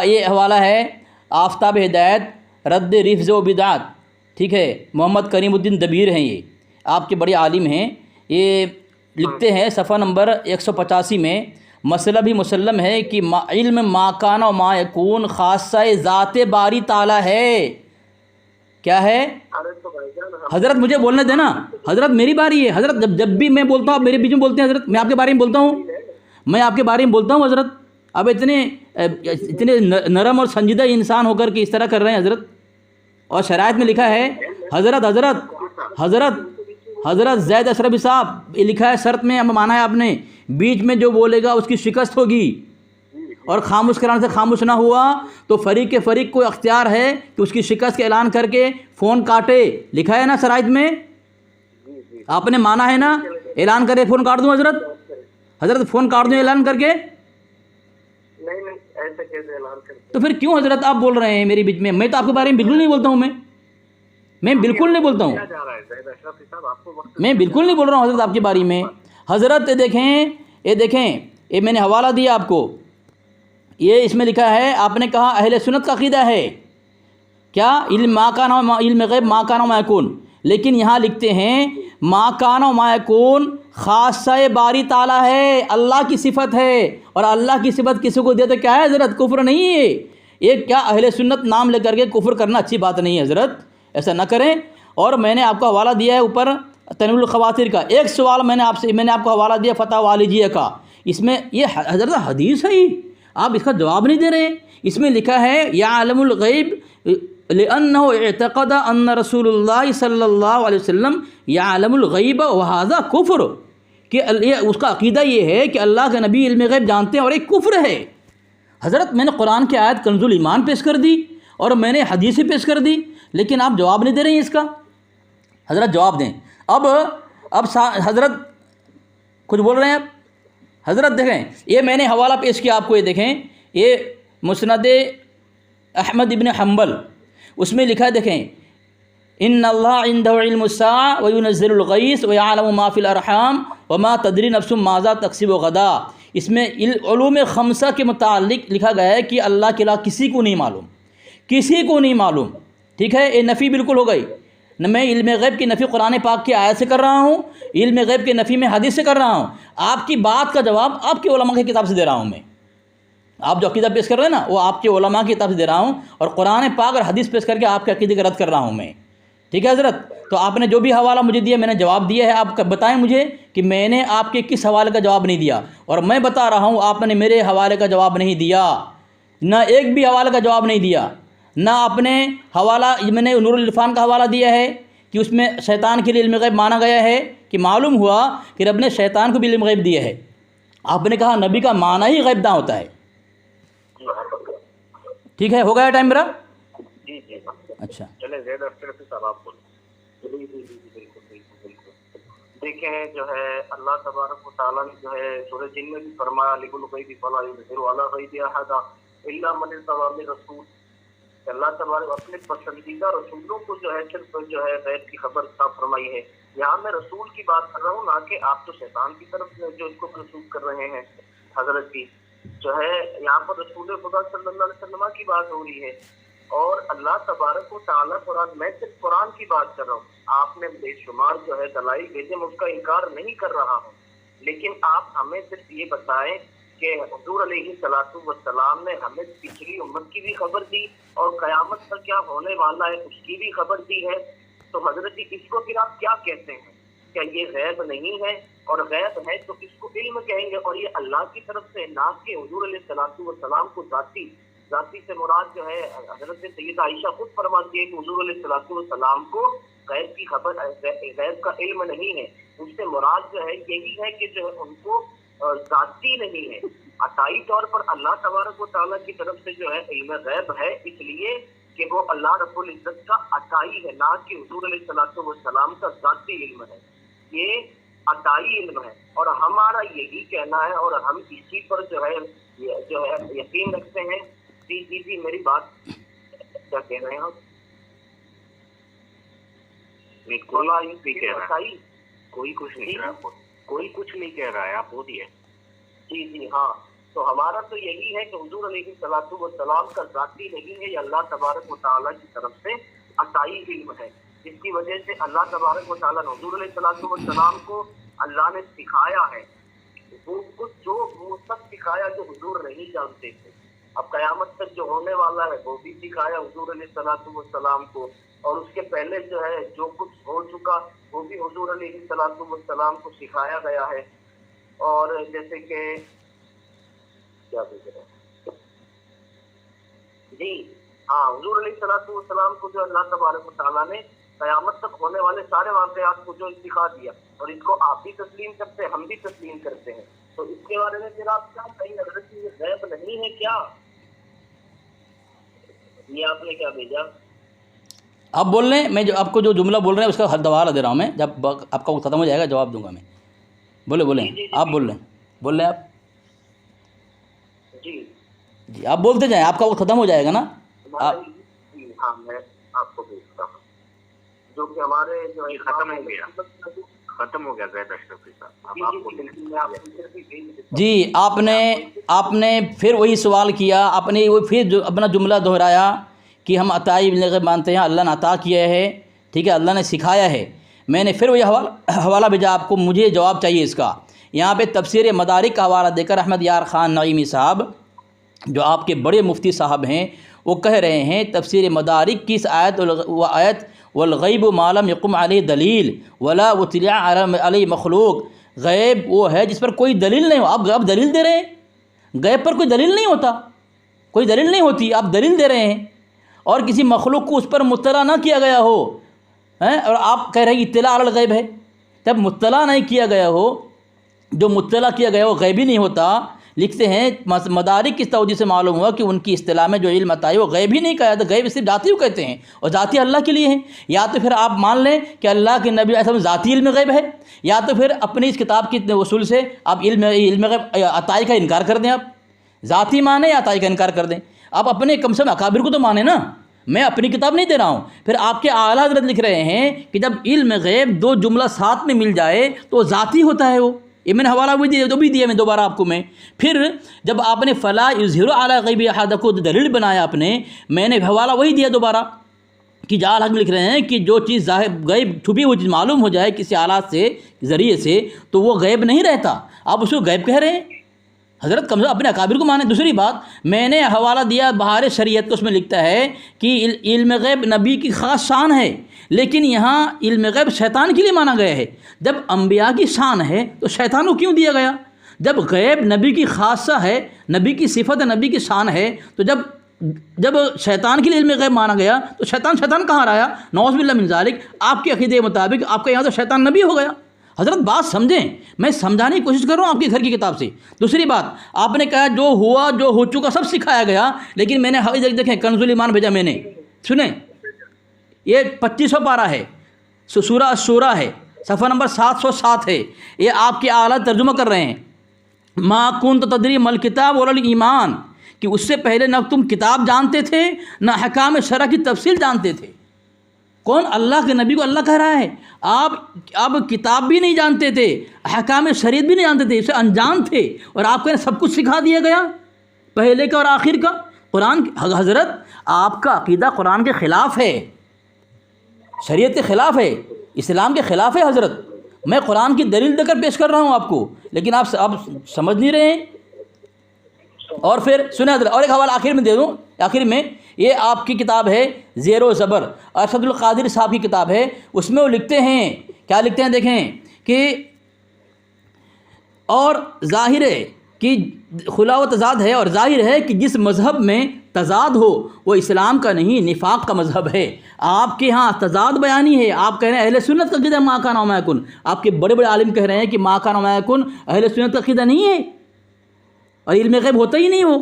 یہ حوالہ ہے آفتاب ہدایت رد رفض و بدعات، ٹھیک ہے، محمد کریم الدین دبیر ہیں، یہ آپ کے بڑے عالم ہیں، یہ لکھتے ہیں صفحہ نمبر 185 میں، مسئلہ بھی مسلم ہے کہ علم ما کان و ما یکون خاصہ ذات باری تعالیٰ ہے۔ کیا ہے حضرت؟ مجھے بولنے دینا حضرت، میری باری ہے حضرت، جب بھی میں بولتا ہوں آپ میرے بیچ میں بولتے ہیں حضرت، میں آپ کے بارے میں بولتا ہوں، حضرت، اب اتنے نرم اور سنجیدہ انسان ہو کر کے اس طرح کر رہے ہیں حضرت، اور شرائط میں لکھا ہے حضرت زید اشرفی صاحب، یہ لکھا ہے شرط میں مانا ہے آپ نے، بیچ میں جو بولے گا اس کی شکست ہوگی، اور خاموش کرانے سے خاموش نہ ہوا تو فریق کو اختیار ہے کہ اس کی شکست کا اعلان کر کے فون کاٹے، لکھا ہے نا شرائط میں، آپ نے مانا ہے نا، اعلان کرے فون کاٹ دوں حضرت فون کاٹ دوں اعلان کر کے؟ نہیں ایسے کیسے اعلان کرتے؟ تو پھر کیوں حضرت آپ بول رہے ہیں میرے بیچ میں؟ میں تو آپ کے بارے میں بالکل نہیں بولتا ہوں، میں بالکل نہیں بولتا ہوں، میں بالکل نہیں بول رہا ہوں حضرت آپ کے بارے میں۔ حضرت یہ دیکھیں یہ میں نے حوالہ دیا آپ کو، یہ اس میں لکھا ہے، آپ نے کہا اہل سنت کا عقیدہ ہے کیا علم غیب ما کان و ما یکون، لیکن یہاں لکھتے ہیں ما کان و ما یکون خاصہ باری تعالیٰ ہے، اللہ کی صفت ہے، اور اللہ کی صفت کسی کو دے تو کیا ہے حضرت؟ کفر نہیں ہے یہ، کیا اہل سنت نام لے کر کے کفر کرنا اچھی بات نہیں ہے حضرت، ایسا نہ کریں۔ اور میں نے آپ کو حوالہ دیا ہے اوپر تنویر الخواطر کا، ایک سوال میں نے آپ کو حوالہ دیا فتح والجیہ کا، اس میں یہ حضرت حدیث ہے، آپ اس کا جواب نہیں دے رہے ہیں۔ اس میں لکھا ہے یعلم الغیب لأنہ اعتقد ان رسول اللہ صلی اللہ علیہ وسلم یعلم الغیب وہذا کفر، کہ اس کا عقیدہ یہ ہے کہ اللہ کے نبی علم غیب جانتے ہیں، اور ایک کفر ہے۔ حضرت میں نے قرآن کی آیت کنز الایمان پیش کر دی اور میں نے حدیثیں پیش کر دی، لیکن آپ جواب نہیں دے رہے ہیں اس کا، حضرت جواب دیں۔ اب حضرت کچھ بول رہے ہیں آپ؟ حضرت دیکھیں یہ میں نے حوالہ پیش کیا آپ کو، یہ دیکھیں یہ مسند احمد ابن حنبل، اس میں لکھا ہے، دیکھیں ان اللہ عنده علم الساعة وينزل الغیث ويعلم ما في الارحام وما تدری نفس ماذا تکسب غدا، اس میں علوم خمسہ کے متعلق لکھا گیا ہے کہ اللہ کے علاوہ کسی کو نہیں معلوم، ٹھیک ہے، یہ نفی بالکل ہو گئی، نہ میں علم غیب کی نفی قرآن پاک کی آیت سے کر رہا ہوں، علم غیب کی نفی میں حدیث سے کر رہا ہوں، آپ کی بات کا جواب آپ کے علماء کی کتاب سے دے رہا ہوں میں. آپ جو عقیدہ پیش کر رہے ہیں نا وہ آپ کے علماء کی کتاب سے دے رہا ہوں، اور قرآن پاک اور حدیث پیش کر کے آپ کے عقیدے کا رد کر رہا ہوں میں. ٹھیک ہے حضرت؟ تو آپ نے جو بھی حوالہ مجھے دیا میں نے جواب دیا ہے. آپ بتائیں مجھے کہ میں نے آپ کے کس حوالے کا جواب نہیں دیا، اور میں بتا رہا ہوں آپ نے میرے حوالے کا جواب نہیں دیا، نہ ایک بھی حوالے کا جواب نہیں دیا. نہ آپ نے حوالہ، میں نے نور العرفان کا حوالہ دیا ہے کہ اس میں شیطان کے لیے علم غیب مانا گیا ہے، کہ معلوم ہوا کہ رب نے شیطان کو بھی علم غیب دیا ہے. آپ نے کہا نبی کا معنی ہی غیب نہ ہوتا ہے. ٹھیک ہے، ہو گیا ٹائم میرا؟ جی جی اچھا چلے زید اختر صاحب آپ بولیں. جی جی جی بالکل بالکل بالکل. دیکھیں جو ہے اللہ تبارک و تعالیٰ نے جو ہے سورہ جن میں بھی فرمایا لِكُلِّ غَيْبٍ فَلَا يُظْهِرُ عَلَىٰ غَيْبِهِ أَحَدًا إِلَّا مَنِ ارْتَضَىٰ مِن رَّسُولٍ. اللہ تبارک اپنے پسندیدہ رسولوں کو جو ہے صرف جو ہے غیب کی خبر عطا فرمائی ہے. یہاں میں رسول کی بات کر رہا ہوں، نہ کہ آپ تو شیطان کی طرف جو اس کو منسوخ کر رہے ہیں. حضرت کی جو ہے یہاں پر رسول خدا صلی اللہ علیہ وسلم کی بات ہو رہی ہے، اور اللہ تبارک و تعالیٰ قرآن، میں صرف قرآن کی بات کر رہا ہوں. آپ نے بے شمار جو ہے دلائل بھیجے، میں اس کا انکار نہیں کر رہا ہوں، لیکن آپ ہمیں صرف یہ بتائیں کہ حضور علیہ السلام نے ہمیں پچھلی امت کی بھی خبر دی اور قیامت پر کیا ہونے والا ہے اس کی بھی خبر دی ہے. تو حضرت اس کو پھر آپ کیا کہتے ہیں؟ کیا یہ غیب نہیں ہے؟ اور غیب ہے تو اس کو علم کہیں گے، اور یہ اللہ کی طرف سے، نہ کہ حضور علیہ السلام کو ذاتی سے مراد جو ہے حضرت سیدہ عائشہ خود فرماتی ہے کہ حضور علیہ السلام کو غیب کی خبر، غیب کا علم نہیں ہے. اس سے مراد جو ہے یہی ہے کہ جو ہے ان کو ذاتی نہیں ہے، عطائی طور پر اللہ تبارک و تعالیٰ کی طرف سے جو ہے علم غیب ہے، اس لیے کہ وہ اللہ رب العزت کا عطائی ہے، نہ کہ حضور علیہ السلام کا ذاتی علم ہے. یہ عطائی علم ہے، اور ہمارا یہی کہنا ہے، اور ہم اسی پر جو ہے یقین رکھتے ہیں. جی جی جی میری بات کیا کہہ رہے ہیں آپ؟ کوئی کچھ نہیں کہہ رہا، کوئی کچھ نہیں کہہ رہا ہے، آپ بولیے. جی جی ہاں، تو ہمارا تو یہی ہے کہ حضور علیہ السلام کا ذاتی نہیں ہے، یہ اللہ تبارک و تعالیٰ کی طرف سے عطائی علم ہے، جس کی وجہ سے اللہ تبارک و تعالیٰ نے حضور علیہ السلام کو اللہ نے سکھایا ہے وہ کچھ جو وہ سب سکھایا جو حضور نہیں جانتے تھے. اب قیامت تک جو ہونے والا ہے وہ بھی سکھایا حضور علیہ السلام کو، اور اس کے پہلے جو ہے جو کچھ ہو چکا وہ بھی حضور علیہ السلام کو سکھایا گیا ہے. اور جیسے کہ کیا جی ہاں، حضور علیہ السلام کو جو اللہ تبارک و تعالیٰ نے قیامت تک ہونے والے سارے واقعات کو جو سکھا دیا، اور اس کو آپ بھی تسلیم کرتے ہیں، ہم بھی تسلیم کرتے ہیں. تو اس کے بارے میں پھر آپ کیا کہیں گے؟ یہ غیب نہیں ہے کیا؟ یہ آپ نے کیا بھیجا؟ آپ بول رہے ہیں، میں جو آپ کو جو جملہ بول رہے ہیں اس کا حوالہ دے رہا ہوں میں، جب آپ کا وقت ختم ہو جائے گا جواب دوں گا میں. بولیں آپ بول رہے ہیں آپ جی آپ بولتے جائیں، آپ کا وقت ختم ہو جائے گا نا. ہاں میں آپ کو بھیجتا ہوں جو کہ ہمارے جو ختم ہو گیا زید اشرفی صاحب. جی آپ نے پھر وہی سوال کیا، آپ نے وہ پھر اپنا جملہ دہرایا کہ ہم عطائی غیب مانتے ہیں، اللہ نے عطا کیا ہے، ٹھیک ہے، اللہ نے سکھایا ہے. میں نے پھر وہی حوالہ بھیجا آپ کو، مجھے جواب چاہیے اس کا. یہاں پہ تفسیر مدارک کا حوالہ دے کر احمد یار خان نعیمی صاحب جو آپ کے بڑے مفتی صاحب ہیں وہ کہہ رہے ہیں تفسیر مدارک کی اس آیت والغیب ما لم یقم علیہ دلیل ولا وطلع علیہ مخلوق، غیب وہ ہے جس پر کوئی دلیل نہیں ہو. آپ دلیل دے رہے ہیں، غیب پر کوئی دلیل نہیں ہوتا، کوئی دلیل نہیں ہوتی، آپ دلیل دے رہے ہیں، اور کسی مخلوق کو اس پر مطلع نہ کیا گیا ہو، اور آپ کہہ رہے ہیں اطلاع علی الغیب ہے. جب مطلع نہیں کیا گیا ہو، جو مطلع کیا گیا وہ غیبی نہیں ہوتا. لکھتے ہیں مدارک کی توجہ سے معلوم ہوا کہ ان کی اصطلاح میں جو علم عطا ہے وہ غیب ہی نہیں کہا جاتا، غیب صرف ذاتی کو کہتے ہیں، اور ذاتی اللہ کے لیے ہیں. یا تو پھر آپ مان لیں کہ اللہ کے نبی علیہ السلام ذاتی علم غیب ہے، یا تو پھر اپنی اس کتاب کی اصول سے آپ علم غیب عطائی کا انکار کر دیں. آپ ذاتی مانیں یا عطائی کا انکار کر دیں، آپ اپنے کم سے کم اکابر کو تو مانیں نا. میں اپنی کتاب نہیں دے رہا ہوں. پھر آپ کے اعلیٰ حضرت لکھ رہے ہیں کہ جب علم غیب دو جملہ ساتھ میں مل جائے تو ذاتی ہوتا ہے. وہ یہ میں نے حوالہ بھی دیا میں دوبارہ آپ کو. پھر جب آپ نے فلا یظہر علی غیب احد کو دلیل بنایا آپ نے، میں نے حوالہ وہی دیا دوبارہ. کہ جال حق میں لکھ رہے ہیں کہ جو چیز ظاہر غیب چھپی ہوئی چیز معلوم ہو جائے کسی آلات سے ذریعے سے تو وہ غیب نہیں رہتا، آپ اس کو غیب کہہ رہے ہیں۔ حضرت کم اپنے اکابر کو مانیں۔ دوسری بات میں نے حوالہ دیا بہار شریعت کو، اس میں لکھتا ہے کہ علم غیب نبی کی خاص شان ہے، لیکن یہاں علم غیب شیطان کے لیے مانا گیا ہے۔ جب انبیاء کی شان ہے تو شیطان کو کیوں دیا گیا؟ جب غیب نبی کی خاصہ ہے، نبی کی صفت نبی کی شان ہے، تو جب شیطان کے لیے علم غیب مانا گیا تو شیطان کہاں رہا؟ نعوذ باللہ من ذالک۔ آپ کے عقیدے کے مطابق آپ کا یہاں تو شیطان نبی ہو گیا۔ حضرت بات سمجھیں، میں سمجھانے کی کوشش کر رہا ہوں آپ کے گھر کی کتاب سے۔ دوسری بات، آپ نے کہا جو ہوا جو ہو چکا سب سکھایا گیا، لیکن میں نے دیکھیں کنز الایمان بھیجا میں نے، سنیں یہ 2500 پارہ ہے، سورہ الشورى ہے، صفحہ نمبر 707 ہے، یہ آپ کے اعلیٰ ترجمہ کر رہے ہیں۔ ما کنت تدری ما الکتاب ولا الایمان، کہ اس سے پہلے نہ تم کتاب جانتے تھے نہ حکام شرع کی تفصیل جانتے تھے۔ کون؟ اللہ کے نبی کو اللہ کہہ رہا ہے آپ کتاب بھی نہیں جانتے تھے، احکام شریعت بھی نہیں جانتے تھے، اسے انجان تھے، اور آپ کو سب کچھ سکھا دیا گیا پہلے کا اور آخر کا۔ قرآن حضرت آپ کا عقیدہ قرآن کے خلاف ہے، شریعت کے خلاف ہے، اسلام کے خلاف ہے حضرت۔ میں قرآن کی دلیل دے کر پیش کر رہا ہوں آپ کو، لیکن آپ سمجھ نہیں رہے ہیں۔ اور پھر سنیں حضرت، اور ایک حوالہ آخر میں دے دوں، آخر میں یہ آپ کی کتاب ہے زیر و زبر، ارشد القادری صاحب کی کتاب ہے، اس میں وہ لکھتے ہیں، کیا لکھتے ہیں دیکھیں کہ اور ظاہر ہے کہ خلا و تضاد ہے، اور ظاہر ہے کہ جس مذہب میں تضاد ہو وہ اسلام کا نہیں نفاق کا مذہب ہے۔ آپ کے ہاں تضاد بیانی ہے، آپ کہہ رہے ہیں اہل سنت کا عقیدہ ما کان وما یکن، آپ کے بڑے بڑے عالم کہہ رہے ہیں کہ ما کان وما یکن اہل سنت کا عقیدہ نہیں ہے، اور علم غیب ہوتا ہی نہیں ہو۔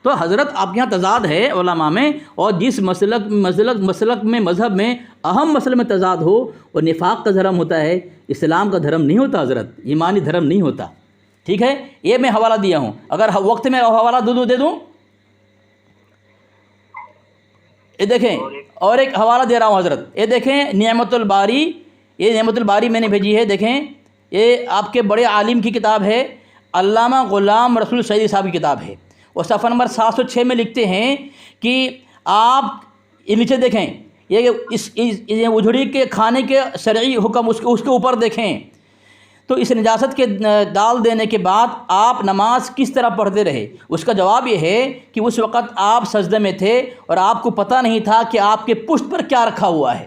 تو حضرت آپ کے یہاں تضاد ہے علماء میں، اور جس مسلک میں مذہب میں اہم مسئلے میں تضاد ہو وہ نفاق کا دھرم ہوتا ہے، اسلام کا دھرم نہیں ہوتا حضرت، ایمانی دھرم نہیں ہوتا۔ ٹھیک ہے، یہ میں حوالہ دیا ہوں، اگر وقت میں حوالہ دے دوں، یہ دیکھیں، اور ایک حوالہ دے رہا ہوں حضرت، یہ دیکھیں نعمت الباری، یہ نعمت الباری میں نے بھیجی ہے، دیکھیں یہ آپ کے بڑے عالم کی کتاب ہے، علامہ غلام رسول سعیدی صاحب کی کتاب ہے، اور صفحہ نمبر 706 میں لکھتے ہیں کہ آپ یہ نیچے دیکھیں، یہ اس اجڑی کے کھانے کے شرعی حکم اس کے اوپر دیکھیں، تو اس نجاست کے ڈال دینے کے بعد آپ نماز کس طرح پڑھتے رہے؟ اس کا جواب یہ ہے کہ اس وقت آپ سجدے میں تھے اور آپ کو پتہ نہیں تھا کہ آپ کے پشت پر کیا رکھا ہوا ہے۔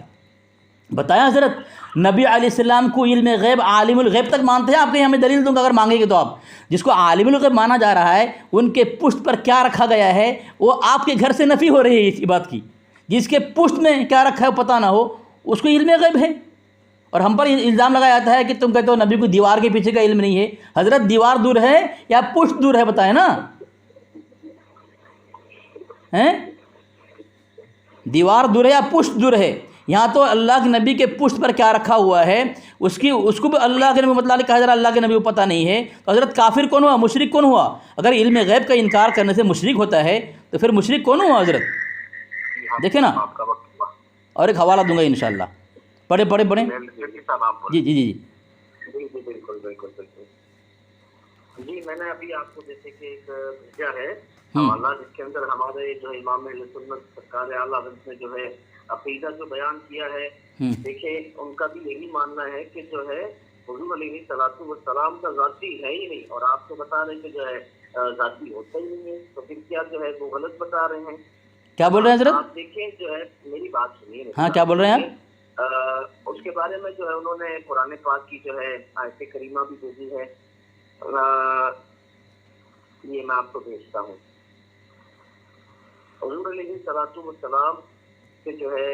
بتایا حضرت، نبی علیہ السلام کو علم غیب عالم الغیب تک مانتے ہیں؟ آپ کے ہمیں دلیل دوں گا اگر مانگیں گے تو آپ، جس کو عالم الغیب مانا جا رہا ہے ان کے پشت پر کیا رکھا گیا ہے وہ آپ کے گھر سے نفی ہو رہی ہے اس بات کی۔ جس کے پشت میں کیا رکھا ہے پتہ نہ ہو اس کو علم غیب ہے، اور ہم پر الزام لگایا جاتا ہے کہ تم کہتے ہو نبی کو دیوار کے پیچھے کا علم نہیں ہے۔ حضرت دیوار دور ہے یا پشت دور ہے؟ بتائیں نا، دیوار دور ہے یا پشت دور ہے؟ یہاں تو اللہ کے نبی کے پشت پر کیا رکھا ہوا ہے اس کو بھی اللہ کے نبی مطلع کہا جا رہا ہے، اللہ کے نبی کو پتہ نہیں ہے، تو حضرت کافر کون ہوا؟ مشرک کون ہوا؟ اگر علم غیب کا انکار کرنے سے مشرک ہوتا ہے تو پھر مشرک کون ہوا حضرت؟ دیکھیں نا، اور ایک حوالہ دوں گا انشاءاللہ، پڑھیں جی جی جی بالکل جی، میں نے ابھی آپ کو جیسے کہ ایک بھیجا ہے حوالہ جس کے اندر ہمارے جو امام اہل سنت سرکار اعلیٰ حضرت نے جو ہے عقیدہ جو بیان کیا ہے، دیکھیں ان کا بھی یہی ماننا ہے کہ جو ہے حضور علیہ السلام کا ذاتی ہے ہی نہیں، اور آپ کو بتا رہے ہیں کہ جو ہے ذاتی ہوتا ہی نہیں ہے، تو پھر کیا جو ہے وہ غلط بتا رہے ہیں؟ کیا بول رہے ہیں حضرت؟ آپ دیکھیں جو ہے میری بات سنیے، ہاں کیا بول رہے ہیں آپ؟ اس کے بارے میں جو ہے انہوں نے قرآن پاک کی جو ہے آیت کریمہ بھی بھیجی ہے، یہ میں آپ کو بھیجتا ہوں۔ حضور علیہ السلام کے جو ہے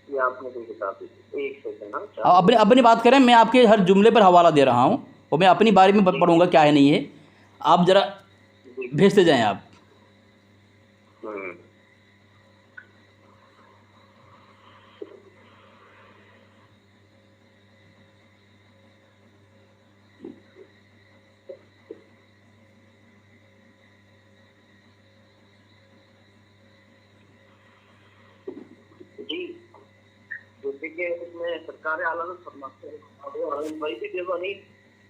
یہ آپ نے کوئی کتاب دی، ایک سیکنڈ، اپنی بات کریں، میں آپ کے ہر جملے پر حوالہ دے رہا ہوں، اور میں اپنی بارے میں پڑھوں گا کیا ہے نہیں ہے، آپ ذرا بھیجتے جائیں آپ۔ جی جیسے کہ اس میں سرکار اعلیٰ فرماتے ہیں بھائی بھی دیوانی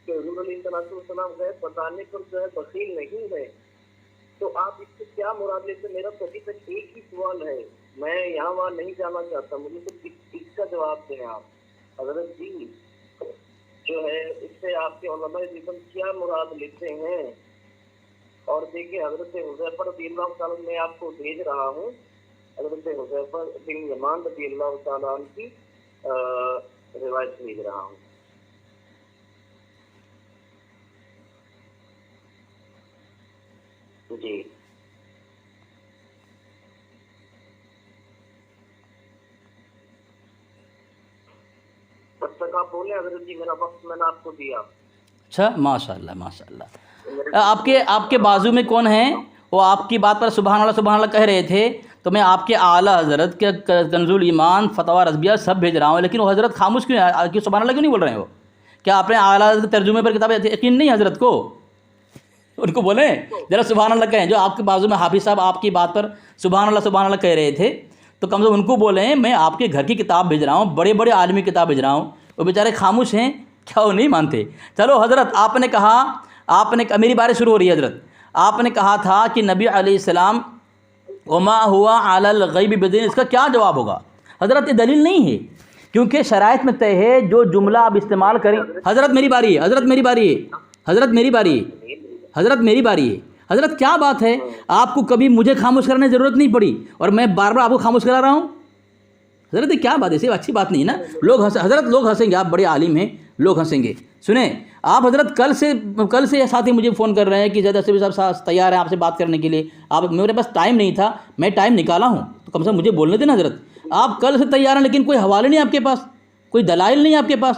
کہ حضور علیہ السلام غیب بتانے پر جو ہے بخیل نہیں ہے، تو آپ اس سے کیا مراد لیتے؟ میرا تو ابھی تک ایک ہی سوال ہے میں یہاں وہاں نہیں جانا چاہتا، مجھے تو اس کا جواب دیں آپ حضرت جی، جو ہے اس سے آپ کے علماء دیوبند کیا مراد لیتے ہیں؟ اور دیکھیے حضرت حذیفہ رضی اللہ تعالیٰ میں آپ کو بھیج رہا ہوں، حضرت حذیفہ بن یمان رضی اللہ تعالیٰ عنہ کی روایت بھیج رہا ہوں۔ جی تب تک آپ بولیں حضرت جی، میرا وقت میں نے آپ کو دیا۔ اچھا، ماشاء اللہ ماشاء اللہ۔ آپ کے بازو میں کون ہیں؟ وہ آپ کی بات پر سبحان اللہ کہہ رہے تھے، تو میں آپ کے اعلیٰ حضرت کے کنز الایمان، فتاوی رضویہ سب بھیج رہا ہوں، لیکن وہ حضرت خاموش کیوں ہیں؟ کہ سبحان اللہ کیوں نہیں بول رہے ہیں وہ؟ کیا آپ نے اعلیٰ حضرت کے ترجمے پر کتاب یقین نہیں حضرت کو؟ ان کو بولیں ذرا سبحان اللہ کہیں، جو آپ کے بازو میں حافظ صاحب آپ کی بات پر سبحان اللہ کہہ رہے تھے، تو کم سے کم ان کو بولیں میں آپ کے گھر کی کتاب بھیج رہا ہوں، بڑے بڑے عالمی کتاب بھیج رہا ہوں، وہ بیچارے خاموش ہیں، کیا وہ نہیں مانتے؟ چلو حضرت، آپ نے کہا، میری باری شروع ہو رہی ہے حضرت، آپ نے کہا تھا کہ نبی علیہ السلام وما ہوا علی الغیب بدین، اس کا کیا جواب ہوگا؟ حضرت یہ دلیل نہیں ہے، کیونکہ شرائط میں طے ہے جو جملہ آپ استعمال کریں۔ حضرت میری باری ہے، حضرت میری باری ہے، حضرت میری باری ہے، حضرت میری باری ہے۔ حضرت کیا بات ہے، آپ کو کبھی مجھے خاموش کرنے کی ضرورت نہیں پڑی اور میں بار بار آپ کو خاموش کرا رہا ہوں؟ حضرت یہ کیا بات ہے؟ اچھی بات نہیں ہے نا، حضرت لوگ ہنسیں گے، آپ بڑے عالم ہیں، لوگ ہنسیں گے۔ سنیں آپ حضرت، کل سے یہ ساتھی مجھے فون کر رہے ہیں کہ زیادہ سے صاحب تیار ہیں آپ سے بات کرنے کے لیے، میرے پاس ٹائم نہیں تھا، میں ٹائم نکالا ہوں، تو کم سے کم مجھے بولنے دیں نا حضرت۔ آپ کل سے تیار ہیں لیکن کوئی حوالے نہیں آپ کے پاس، کوئی دلائل نہیں آپ کے پاس،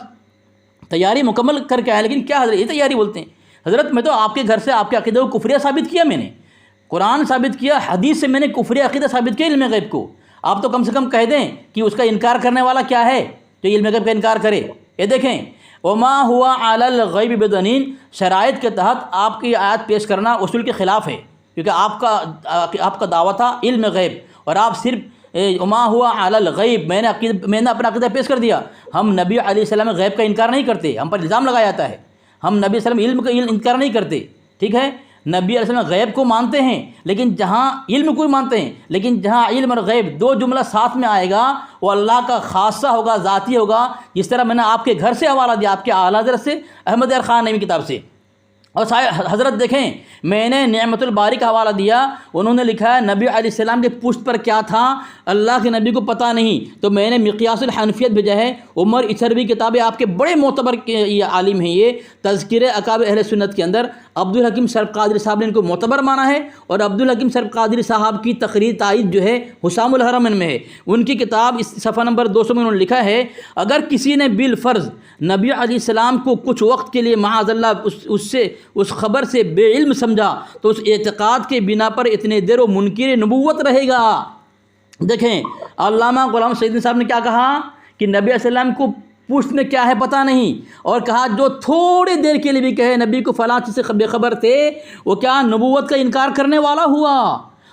تیاری مکمل کر کے آئے لیکن کیا حضرت یہ تیاری بولتے ہیں؟ حضرت میں تو آپ کے گھر سے آپ کے عقیدے کو کفریہ ثابت کیا، میں نے قرآن ثابت کیا، حدیث سے میں نے کفریہ عقیدہ ثابت کیا علم غیب کو۔ آپ تو کم سے کم کہہ دیں کہ اس کا انکار کرنے والا کیا ہے جو علم غیب کا انکار کرے۔ یہ دیکھیں وما ہوا علی الغیب بدنین، شرائط کے تحت آپ کی آیت پیش کرنا اصول کے خلاف ہے، کیونکہ آپ کا دعویٰ تھا علم غیب، اور آپ صرف وما ہوا علی الغیب، میں نے اپنا عقیدہ پیش کر دیا۔ ہم نبی علیہ السلام غیب کا انکار نہیں کرتے، ہم پر الزام لگایا جاتا ہے، ہم نبی علیہ السلام علم کا انکار نہیں کرتے، ٹھیک ہے؟ نبی علیہ السلام غیب کو مانتے ہیں لیکن جہاں علم کو مانتے ہیں، لیکن جہاں علم اور غیب دو جملہ ساتھ میں آئے گا وہ اللہ کا خاصہ ہوگا، ذاتی ہوگا، جس طرح میں نے آپ کے گھر سے حوالہ دیا، آپ کے اعلیٰ حضرت سے، احمد یار خان نعیمی کتاب سے۔ اور حضرت دیکھیں میں نے نعمت الباری کا حوالہ دیا، انہوں نے لکھا ہے نبی علیہ السلام کے پشت پر کیا تھا اللہ کے نبی کو پتہ نہیں، تو میں نے مقیاس الحنفیت بھیجا ہے، عمر اچھروی کتابیں آپ کے بڑے معتبر یہ عالم ہیں، یہ تذکیر اکابر اہل سنت کے اندر عبدالحکیم سرف قادری صاحب نے ان کو معتبر مانا ہے، اور عبدالحکیم سرف قادری صاحب کی تقریر تائید جو ہے حسام الحرمین میں ہے، ان کی کتاب اس صفحہ نمبر 200 میں انہوں نے لکھا ہے اگر کسی نے بالفرض نبی علیہ السلام کو کچھ وقت کے لیے معاذ اللہ اس خبر سے بے علم سمجھا تو اس اعتقاد کے بنا پر اتنے دیر وہ منکر نبوت رہے گا۔ دیکھیں علامہ غلام سعید صاحب نے کیا کہا کہ نبی علیہ السلام کو پشت میں کیا ہے پتہ نہیں، اور کہا جو تھوڑی دیر کے لیے بھی کہے نبی کو فلاں چیز سے بے خبر تھے وہ کیا نبوت کا انکار کرنے والا ہوا،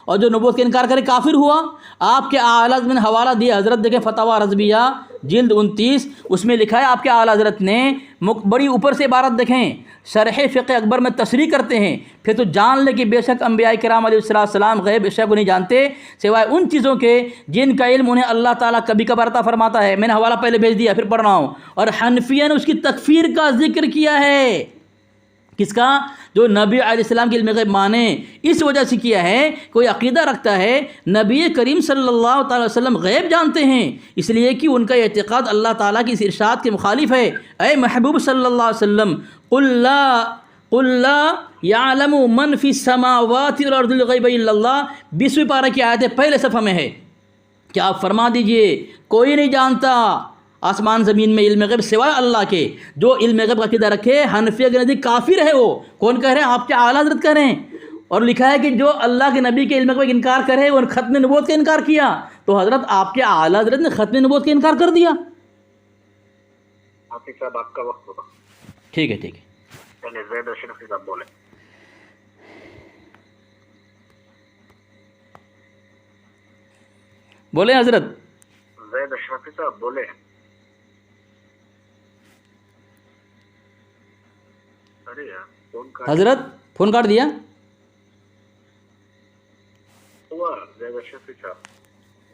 اور جو نبوت کا انکار کرے کافر ہوا۔ آپ کے اعلیٰ حضرت میں نے حوالہ دیا، حضرت دیکھیں فتاوی رضویہ جلد 29، اس میں لکھا ہے آپ کے اعلیٰ حضرت نے بڑی اوپر سے عبارت دیکھیں، شرح فقہ اکبر میں تشریح کرتے ہیں، پھر تو جان لے کہ بے شک انبیاء کرام علیہ السلام غیب اشیاء کو نہیں جانتے سوائے ان چیزوں کے جن کا علم انہیں اللہ تعالیٰ کبھی کبھار عطا فرماتا ہے۔ میں نے حوالہ پہلے بھیج دیا، پھر پڑھ رہا ہوں، اور حنفیہ نے اس کی تکفیر کا ذکر کیا ہے، کس کا؟ جو نبی علیہ السلام کے علم غیب مانے، اس وجہ سے کیا ہے، کوئی عقیدہ رکھتا ہے نبی کریم صلی اللہ تعالی وسلم غیب جانتے ہیں، اس لیے کہ ان کا اعتقاد اللہ تعالیٰ کی اس ارشاد کے مخالف ہے۔ اے محبوب صلی اللہ علیہ وسلم قل لا یعلم من فی السماوات والارض الغیب الا اللہ، 20ویں پارہ کی آیت پہلے صفحہ میں ہے کہ آپ فرما دیجئے کوئی نہیں جانتا آسمان زمین میں علم غیب سوائے اللہ کے۔ جو علم غیب کا عقیدہ رکھے حنفیہ کے نزدیک کافر ہے۔ وہ کون کہہ رہے ہیں؟ آپ کے اعلیٰ حضرت کہہ رہے ہیں، اور لکھا ہے کہ جو اللہ کے نبی کے علم غیب کا انکار کرے وہ ختم نبوت کا انکار کیا، تو حضرت آپ کے اعلیٰ حضرت نے ختم نبوت کا انکار کر دیا۔ حافظ صاحب آپ کا وقت ہوگا۔ ٹھیک ہے ٹھیک ہے، چلے زید اشرفی صاحب بولے۔ بولے حضرت۔ زید اشرفی صاحب بولے۔ ارے یار فون کاٹ حضرت فون کاٹ دیا۔ ہوا زید اشرفی صاحب۔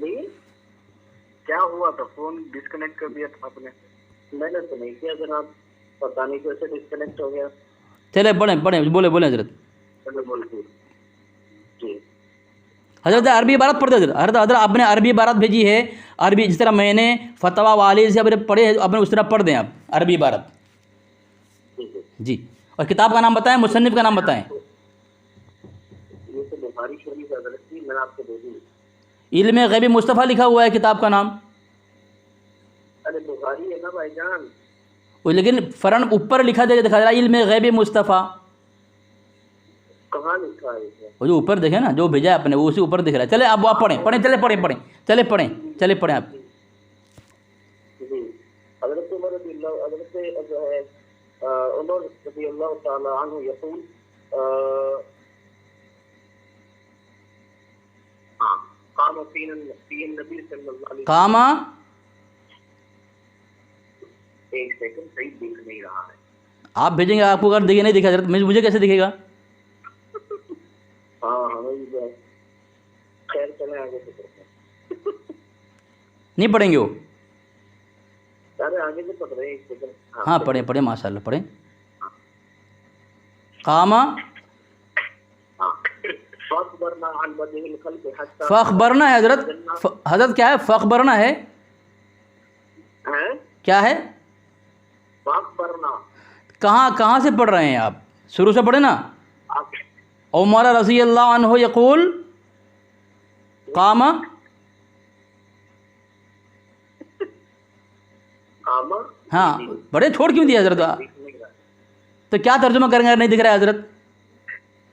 جی کیا ہوا تھا فون ڈسکنیکٹ کر دیا تھا آپ نے میں نے تو نہیں کیا جناب پتہ نہیں کیسے ڈسکنیکٹ ہو گیا چلے پڑھیں پڑھیں بولیں حضرت. چلو بولتے جی حضرت عربی عبارت پڑھتے حضرت. حضرت آپ نے عربی عبارت بھیجی ہے عربی، جس طرح میں نے فتویٰ والد سے پڑھے آپ نے اس طرح پڑھ دیں آپ عربی عبارت. ٹھیک ہے. جی اور کتاب کا نام بتائیں، مصنف کا نام بتائیں. یہ تو بخاری شریف حضرت کی میں نے آپ کو دے دی. علم غیبی مصطفیٰ لکھا ہوا ہے کتاب کا نام. ارے بخاری ہے نا بھائی جان. وہ لیکن فرنٹ اوپر لکھا دکھا رہا ہے علم غیبی مصطفیٰ. کہاں لکھا ہے اسے؟ وہ جو اوپر دیکھے نا جو بھیجا ہے آپ نے وہ اسی اوپر دکھ رہا ہے. چلے اب آپ پڑھیں چلے پڑھیں آپ. جی حضرت عمر رضی اللہ حضرت جو ہے عمر رضی اللہ تعالی عنہ یقول قام فی النبی صلی اللہ علیہ کام وسلم. ایک سیکنڈ صحیح دکھ نہیں رہا ہے. آپ بھیجیں گے، آپ کو اگر دیکھے نہیں دکھا حضرت مجھے کیسے دکھے گا؟ ہاں ہمیں بھی جو ہے خیر چلیں آگے سے کرتے ہیں. نہیں پڑھیں گے وہ؟ ارے آگے سے پڑھ رہے ہیں. ایک سیکنڈ. ہاں پڑھیں ماشاء اللہ پڑھیں. قام فاخبرنا عن بدء الخلق حتى فاخبرنا ہے حضرت. حضرت کیا ہے فاخبرنا ہے؟ ہیں کیا ہے؟ فاخبرنا کہاں سے پڑھ رہے ہیں آپ؟ شروع سے پڑھیں نا. آپ عمر رضی اللہ عنہ یقول قام. قام ہاں بڑے چھوڑ کیوں دیا حضرت؟ دکھ نہیں رہا. تو کیا ترجمہ کریں گے اگر نہیں دکھ رہا ہے حضرت؟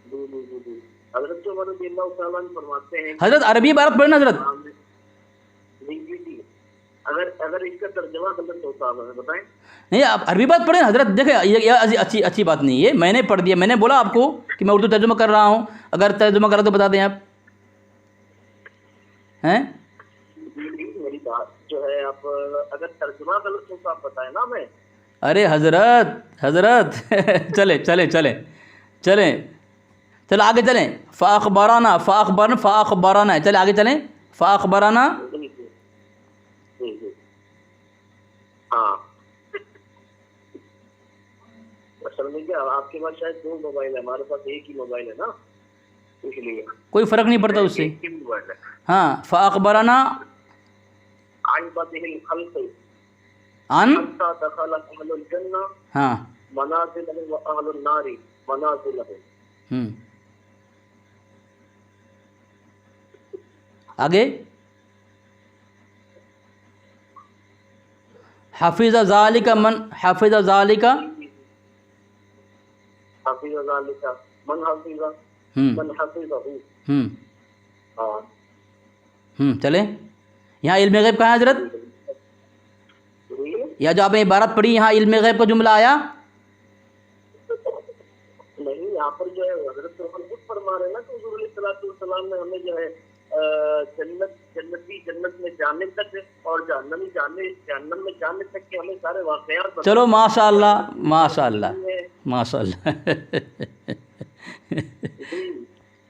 جی حضرت عمر رضی اللہ تعالیٰ عنہ فرماتے ہیں حضرت عربی عبارت پڑھیں نا حضرت. جی اگر اس کا ترجمہ غلط ہوتا ہے ہمیں بتائیں. نہیں آپ عربی بات پڑھیں حضرت. دیکھیں یہ اچھی بات نہیں ہے. میں نے پڑھ دیا، میں نے بولا آپ کو کہ میں اردو ترجمہ کر رہا ہوں. اگر ترجمہ کرا تو بتا دیں آپ ہیں. میری بات جو ہے آپ اگر ترجمہ غلط ہوتا آپ بتائیں نا ہمیں. ارے حضرت چلیں چلو آگے چلیں. فاخبرنا ہے. چلے آگے چلیں. فاخبرنا جی ہاں اصل میں کیا آپ کے پاس شاید دو موبائل ہے، ہمارے پاس ایک ہی موبائل ہے نا، اس لیے کوئی فرق نہیں پڑتا اس سے. ایک ہی موبائل ہے. ہاں فاخبرنا عن بدء الخلق عن حتى دخل اهل الجنہ ہاں منازلهم واهل النار منازلهم. آگے حفظ ذالک من حفظ ذالک. حفظ ذلك من حفظ من حفظه. ہاں چلیں یہاں علم غیب کہاں ہے حضرت؟ یا جو آپ نے عبارت پڑھی یہاں علم غیب کا جملہ آیا نہیں. یہاں پر جو ہے حضرت خود فرما رہے ہیں نا کہ حضور علیہ السلام نے ہمیں جو ہے جنت میں جانے تک اور جہنم میں جانے تک کے ہمیں سارے واقعات بتائے. چلو ماشاء اللہ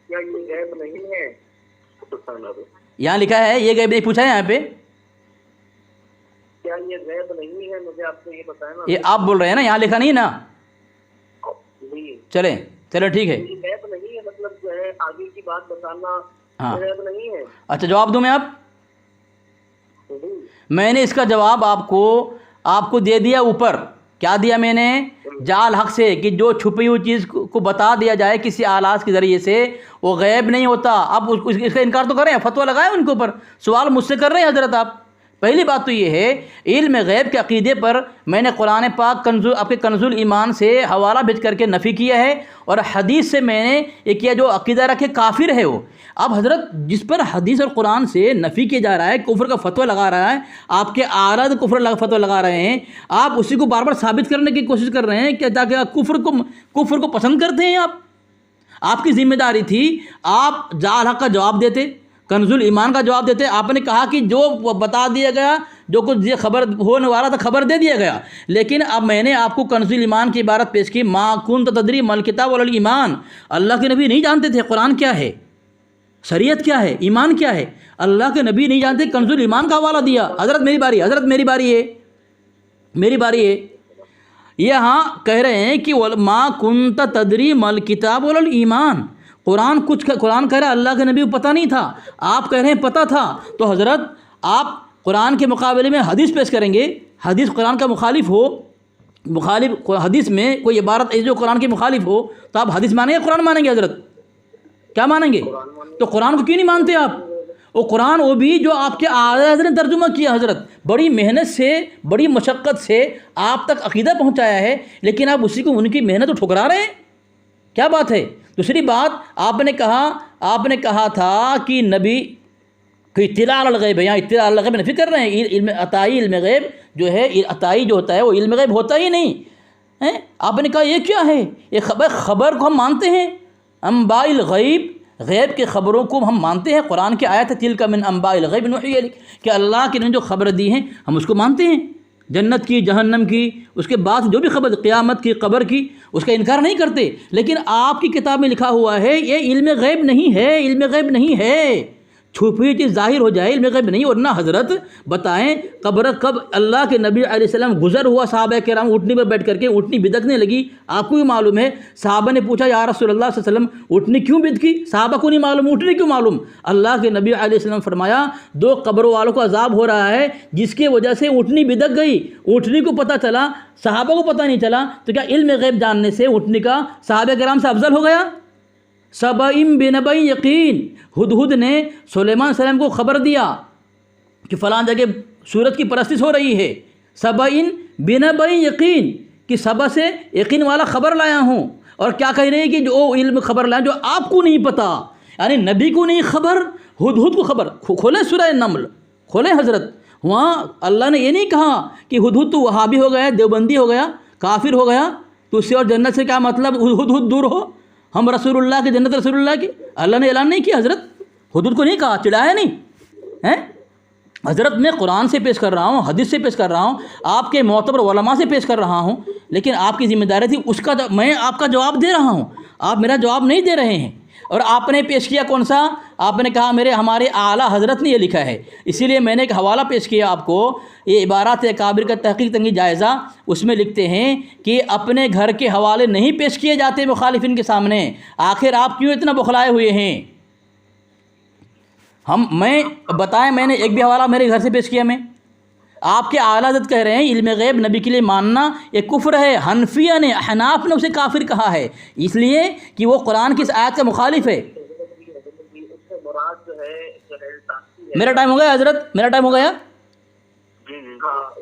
کیا یہ غیب نہیں ہے؟ یہاں لکھا ہے یہ غیب نہیں پوچھا ہے یہاں پہ. کیا یہ غیب نہیں ہے؟ مجھے آپ کو یہ بتائیں نا. یہ آپ بول رہے ہیں نا، یہاں لکھا نہیں نا. جی چلیں ٹھیک ہے. یہ غیب نہیں ہے مطلب جو ہے آگے کی بات بتانا ہاں غیب نہیں ہے. اچھا جواب دوں میں آپ. میں نے اس کا جواب آپ کو دے دیا اوپر. کیا دیا میں نے؟ جعل حق سے کہ جو چھپی ہوئی چیز کو بتا دیا جائے کسی آلات کے ذریعے سے وہ غیب نہیں ہوتا. اب اس کا انکار تو کر رہے ہیں، فتویٰ لگائے ان کے اوپر. سوال مجھ سے کر رہے ہیں حضرت آپ. پہلی بات تو یہ ہے علم غیب کے عقیدے پر میں نے قرآن پاک آپ کے کنز الایمان سے حوالہ بھیج کر کے نفی کیا ہے، اور حدیث سے میں نے یہ کیا جو عقیدہ رکھے کافر ہے وہ. اب حضرت جس پر حدیث اور قرآن سے نفی کیا جا رہا ہے، کفر کا فتویٰ لگا رہا ہے، آپ کے اعراض کفر فتویٰ لگا رہے ہیں، آپ اسی کو بار بار ثابت کرنے کی کوشش کر رہے ہیں کہ تاکہ کفر کو پسند کرتے ہیں. آپ کی ذمہ داری تھی آپ جعل حق کا جواب دیتے، کنز الایمان کا جواب دیتے. آپ نے کہا کہ جو بتا دیا گیا، جو کچھ یہ خبر ہونے والا تھا خبر دے دیا گیا. لیکن اب میں نے آپ کو کنز الایمان کی عبارت پیش کی، ما کنت تدری مل کتاب ولا الایمان. اللہ کے نبی نہیں جانتے تھے قرآن کیا ہے. شریعت کیا ہے، ایمان کیا ہے، اللہ کے نبی نہیں جانتے، کنز ایمان کا حوالہ دیا. حضرت میری باری، حضرت میری باری ہے، میری باری ہے. یہاں کہہ رہے ہیں کہ ما کنت تدری مل کتاب ولا ایمان. قرآن کہہ رہا ہے اللہ کے نبی کو پتہ نہیں تھا، آپ کہہ رہے ہیں پتہ تھا. تو حضرت آپ قرآن کے مقابلے میں حدیث پیش کریں گے، حدیث قرآن کا مخالف ہو، حدیث میں کوئی عبارت ایسی جو قرآن کے مخالف ہو، تو آپ حدیث مانیں گے قرآن مانیں گے؟ حضرت کیا مانیں گے؟ تو قرآن کو کیوں نہیں مانتے آپ؟ وہ قرآن وہ بھی جو آپ کے اعلیٰ حضرت نے ترجمہ کیا، حضرت بڑی محنت سے بڑی مشقت سے آپ تک عقیدہ پہنچایا ہے، لیکن آپ اسی کو ان کی محنت کو ٹھکرا رہے ہیں، کیا بات ہے؟ دوسری بات آپ نے کہا تھا کہ نبی کہ اطلاع علی الغیب ہے، یہاں اطلاع علی الغیب نفی کر رہے ہیں. علم عطائی، علم غیب جو ہے، عطائی جو ہوتا ہے وہ علم غیب ہوتا ہی نہیں ہے. آپ نے کہا یہ کیا ہے؟ یہ خبر کو ہم مانتے ہیں، انباء الغیب، غیب کے خبروں کو ہم مانتے ہیں. قرآن کی آیت ہے تلک من انباء الغیب نوحی الیک، کہ اللہ کے نے جو خبر دی ہیں ہم اس کو مانتے ہیں، جنت کی، جہنم کی، اس کے بعد جو بھی خبر، قیامت کی، قبر کی، اس کا انکار نہیں کرتے. لیکن آپ کی کتاب میں لکھا ہوا ہے یہ علم غیب نہیں ہے، علم غیب نہیں ہے، چھپی ہوئی چیز ظاہر ہو جائے، علم غیب نہیں. اور نہ حضرت بتائیں قبر کب اللہ کے نبی علیہ السلام گزر ہوا، صحابہ کرام اونٹنی پر بیٹھ کر کے اونٹنی بدکنے لگی، آپ کو بھی معلوم ہے. صحابہ نے پوچھا یا رسول اللہ صلی اللہ علیہ وسلم اونٹنی کیوں بدکی؟ صحابہ کو نہیں معلوم، اونٹنی کیوں معلوم؟ اللہ کے نبی علیہ السلام فرمایا 2 قبر والوں کو عذاب ہو رہا ہے جس کی وجہ سے اونٹنی بدک گئی. اونٹنی کو پتہ چلا، صحابہ کو پتہ نہیں چلا، تو کیا علم غیب جاننے سے اونٹنی کا صحابہ کرام سے افضل ہو گیا؟ سبعین بنبع یقین، ہدہد نے سلیمان علیہ السلام کو خبر دیا کہ فلاں جگہ سورج کی پرستش ہو رہی ہے. سبعین بنبع یقین، کہ سبا سے یقین والا خبر لایا ہوں. اور کیا کہہ رہے ہیں کہ جو علم خبر لائیں جو آپ کو نہیں پتہ، یعنی نبی کو نہیں خبر، ہدہد کو خبر. کھولیں سورہ نمل، کھولیں حضرت، وہاں اللہ نے یہ نہیں کہا کہ ہدہد تو وہابی ہو گیا، دیوبندی ہو گیا، کافر ہو گیا، تو اس سے اور جنت سے کیا مطلب، ہدہد دور ہو، ہم رسول اللہ کی جنت رسول اللہ کی. اللہ نے اعلان نہیں کیا حضرت، حدود کو نہیں کہا، چڑھایا نہیں ہے. حضرت میں قرآن سے پیش کر رہا ہوں، حدیث سے پیش کر رہا ہوں، آپ کے معتبر علماء سے پیش کر رہا ہوں، لیکن آپ کی ذمہ داری تھی اس کا، میں آپ کا جواب دے رہا ہوں، آپ میرا جواب نہیں دے رہے ہیں. اور آپ نے پیش کیا کون سا؟ آپ نے کہا ہمارے اعلیٰ حضرت نے یہ لکھا ہے، اسی لیے میں نے ایک حوالہ پیش کیا آپ کو، یہ عبارات اکابر کا تحقیق تنگی جائزہ، اس میں لکھتے ہیں کہ اپنے گھر کے حوالے نہیں پیش کیے جاتے مخالفین کے سامنے. آخر آپ کیوں اتنا بخلائے ہوئے ہیں؟ میں بتائیں، میں نے ایک بھی حوالہ میرے گھر سے پیش کیا؟ میں آپ کے اعلیٰ حضرت کہہ رہے ہیں علم غیب نبی کے لیے ماننا یہ کفر ہے. حنفیہ نے، احناف نے اسے کافر کہا ہے، اس لیے کہ وہ قرآن کی اس آیت کا مخالف ہے. میرا ٹائم ہو گیا حضرت، میرا ٹائم ہو گیا.